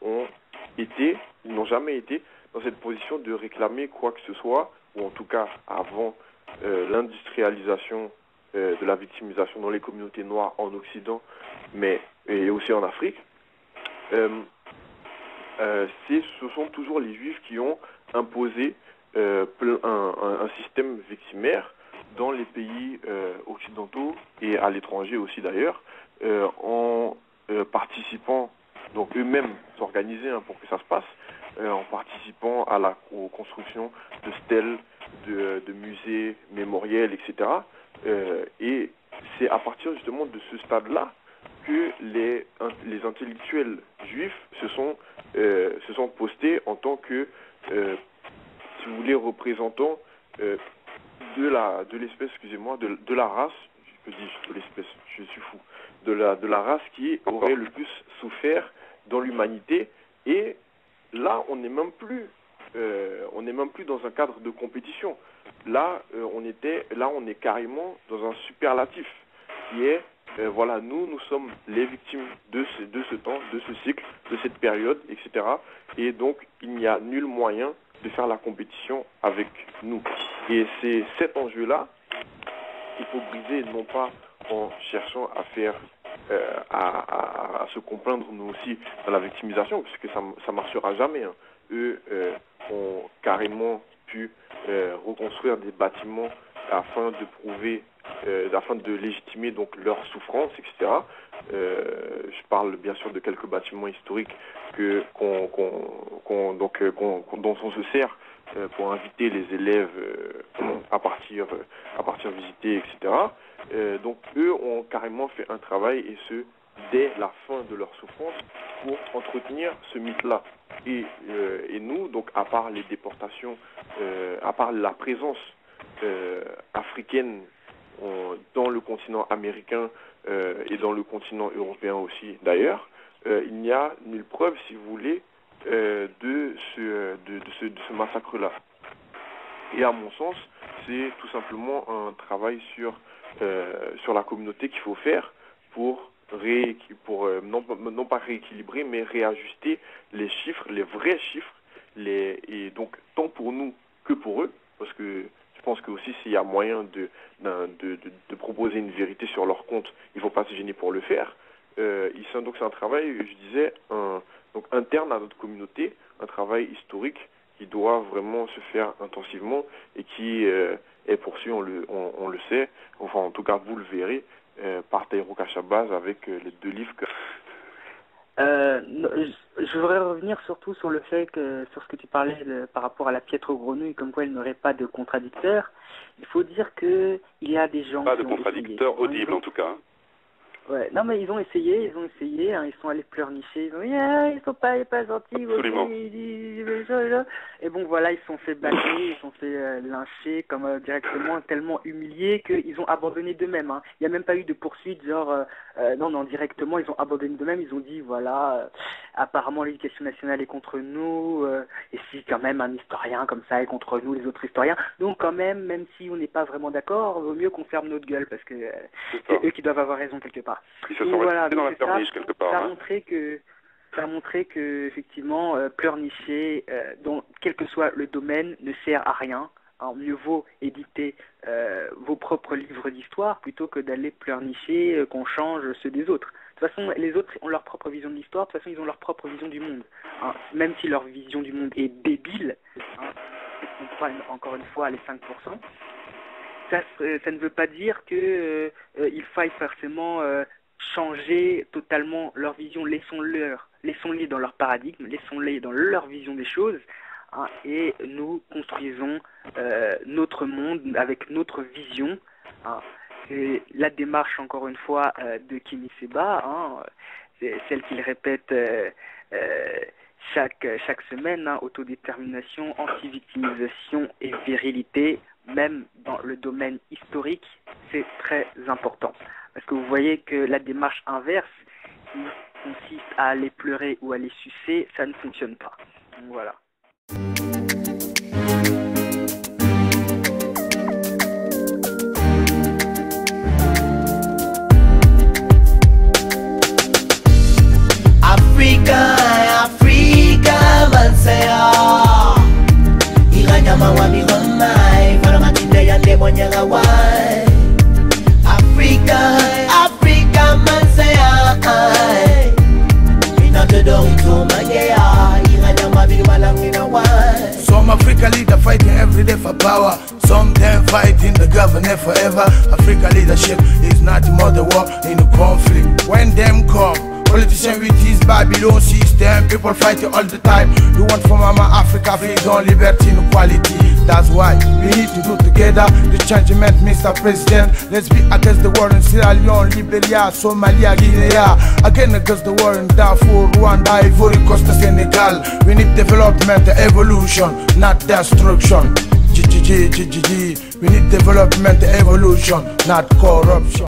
ils n'ont jamais été dans cette position de réclamer quoi que ce soit, ou en tout cas avant l'industrialisation de la victimisation dans les communautés noires en Occident, et aussi en Afrique. Ce sont toujours les Juifs qui ont imposé un système victimaire dans les pays occidentaux et à l'étranger aussi d'ailleurs, en participant, donc eux-mêmes s'organiser pour que ça se passe, en participant aux constructions de stèles, de musées mémoriels, etc. Et c'est à partir justement de ce stade-là que les intellectuels juifs se sont postés en tant que, si vous voulez, représentants de l'espèce, excusez-moi, de la race, je dis de l'espèce, je suis fou, de la race qui aurait le plus souffert dans l'humanité. Et là, on n'est même plus dans un cadre de compétition. Là, on est carrément dans un superlatif qui est, voilà, nous sommes les victimes de ce temps, de ce cycle, de cette période, etc. Et donc, il n'y a nul moyen de faire la compétition avec nous. Et c'est cet enjeu-là qu'il faut briser, non pas en cherchant à faire à se complaindre nous aussi dans la victimisation, puisque ça marchera jamais. Hein. Eux ont carrément pu reconstruire des bâtiments afin de prouver, afin de légitimer donc leur souffrance, etc. Je parle bien sûr de quelques bâtiments historiques dont on se sert pour inviter les élèves à partir visiter, etc. Donc eux ont carrément fait un travail, et ce dès la fin de leur souffrance, pour entretenir ce mythe-là. Et nous, donc à part les déportations, à part la présence africaine dans le continent américain et dans le continent européen aussi d'ailleurs, il n'y a nulle preuve, si vous voulez, de ce massacre-là. Et à mon sens, c'est tout simplement un travail sur la communauté qu'il faut faire pour non pas rééquilibrer, mais réajuster les chiffres, les vrais chiffres, et donc tant pour nous que pour eux, parce que je pense que aussi s'il y a moyen de proposer une vérité sur leur compte, il ne faut pas se gêner pour le faire. Donc c'est un travail, je disais, donc interne à notre communauté, un travail historique qui doit vraiment se faire intensivement et qui est poursuivi, on le sait, enfin en tout cas vous le verrez, par Tahirou Kashabaz avec les 2 livres que... Je voudrais revenir surtout sur le fait sur ce que tu parlais par rapport à la piètre aux grenouilles, comme quoi il n'y aurait pas de contradicteur. Il faut dire que il y a des gens... Pas de contradicteur audible en tout cas. Ouais, non mais ils ont essayé, hein, ils sont allés pleurnicher, ils ont dit ils sont pas gentils, absolument. Et bon voilà, ils se sont fait bâcher, ils se sont fait lyncher comme directement, tellement humiliés qu'ils ont abandonné d'eux-mêmes. Hein. Il n'y a même pas eu de poursuite, genre non, directement ils ont abandonné d'eux-mêmes, ils ont dit voilà, apparemment l'éducation nationale est contre nous, et si quand même un historien comme ça est contre nous, les autres historiens, donc quand même si on n'est pas vraiment d'accord, vaut mieux qu'on ferme notre gueule, parce que c'est eux qui doivent avoir raison quelque part. Ils se sont restés dans la pleurniche quelque part. Ça a montré que effectivement pleurnicher, quel que soit le domaine, ne sert à rien. Alors, mieux vaut éditer vos propres livres d'histoire plutôt que d'aller pleurnicher qu'on change ceux des autres. De toute façon, les autres ont leur propre vision de l'histoire. De toute façon, ils ont leur propre vision du monde. Hein. Même si leur vision du monde est débile, hein, on prend encore une fois les 5%. Ça ne veut pas dire que il faille forcément changer totalement leur vision. Laissons-les dans leur paradigme, laissons-les dans leur vision des choses, hein, et nous construisons notre monde avec notre vision. Hein. C'est la démarche, encore une fois, de Kémy Séba, hein, c'est celle qu'il répète chaque semaine, hein, autodétermination, anti-victimisation et virilité. Même dans le domaine historique, c'est très important. Parce que vous voyez que la démarche inverse, qui consiste à aller pleurer ou à aller sucer, ça ne fonctionne pas. Donc voilà. Africa, Mansea. Iranyama wa miromai, falamatinde yande monyera wai. Africa, Mansea. Inate dorito mangea, iranyama mirwala mwina wai. Some Africa leader fighting every day for power. Some them fighting the government forever. Africa leadership is not the mother war in a conflict. When them come, politician with his Babylon system, people fight it all the time. You want for Mama Africa, freedom, liberty, and equality. That's why we need to do together the changement, Mr. President. Let's be against the war in Sierra Leone, Liberia, Somalia, Guinea. Again against the war in Darfur, Rwanda, Ivory Coast, Senegal. We need development, evolution, not destruction. We need development, evolution, not corruption.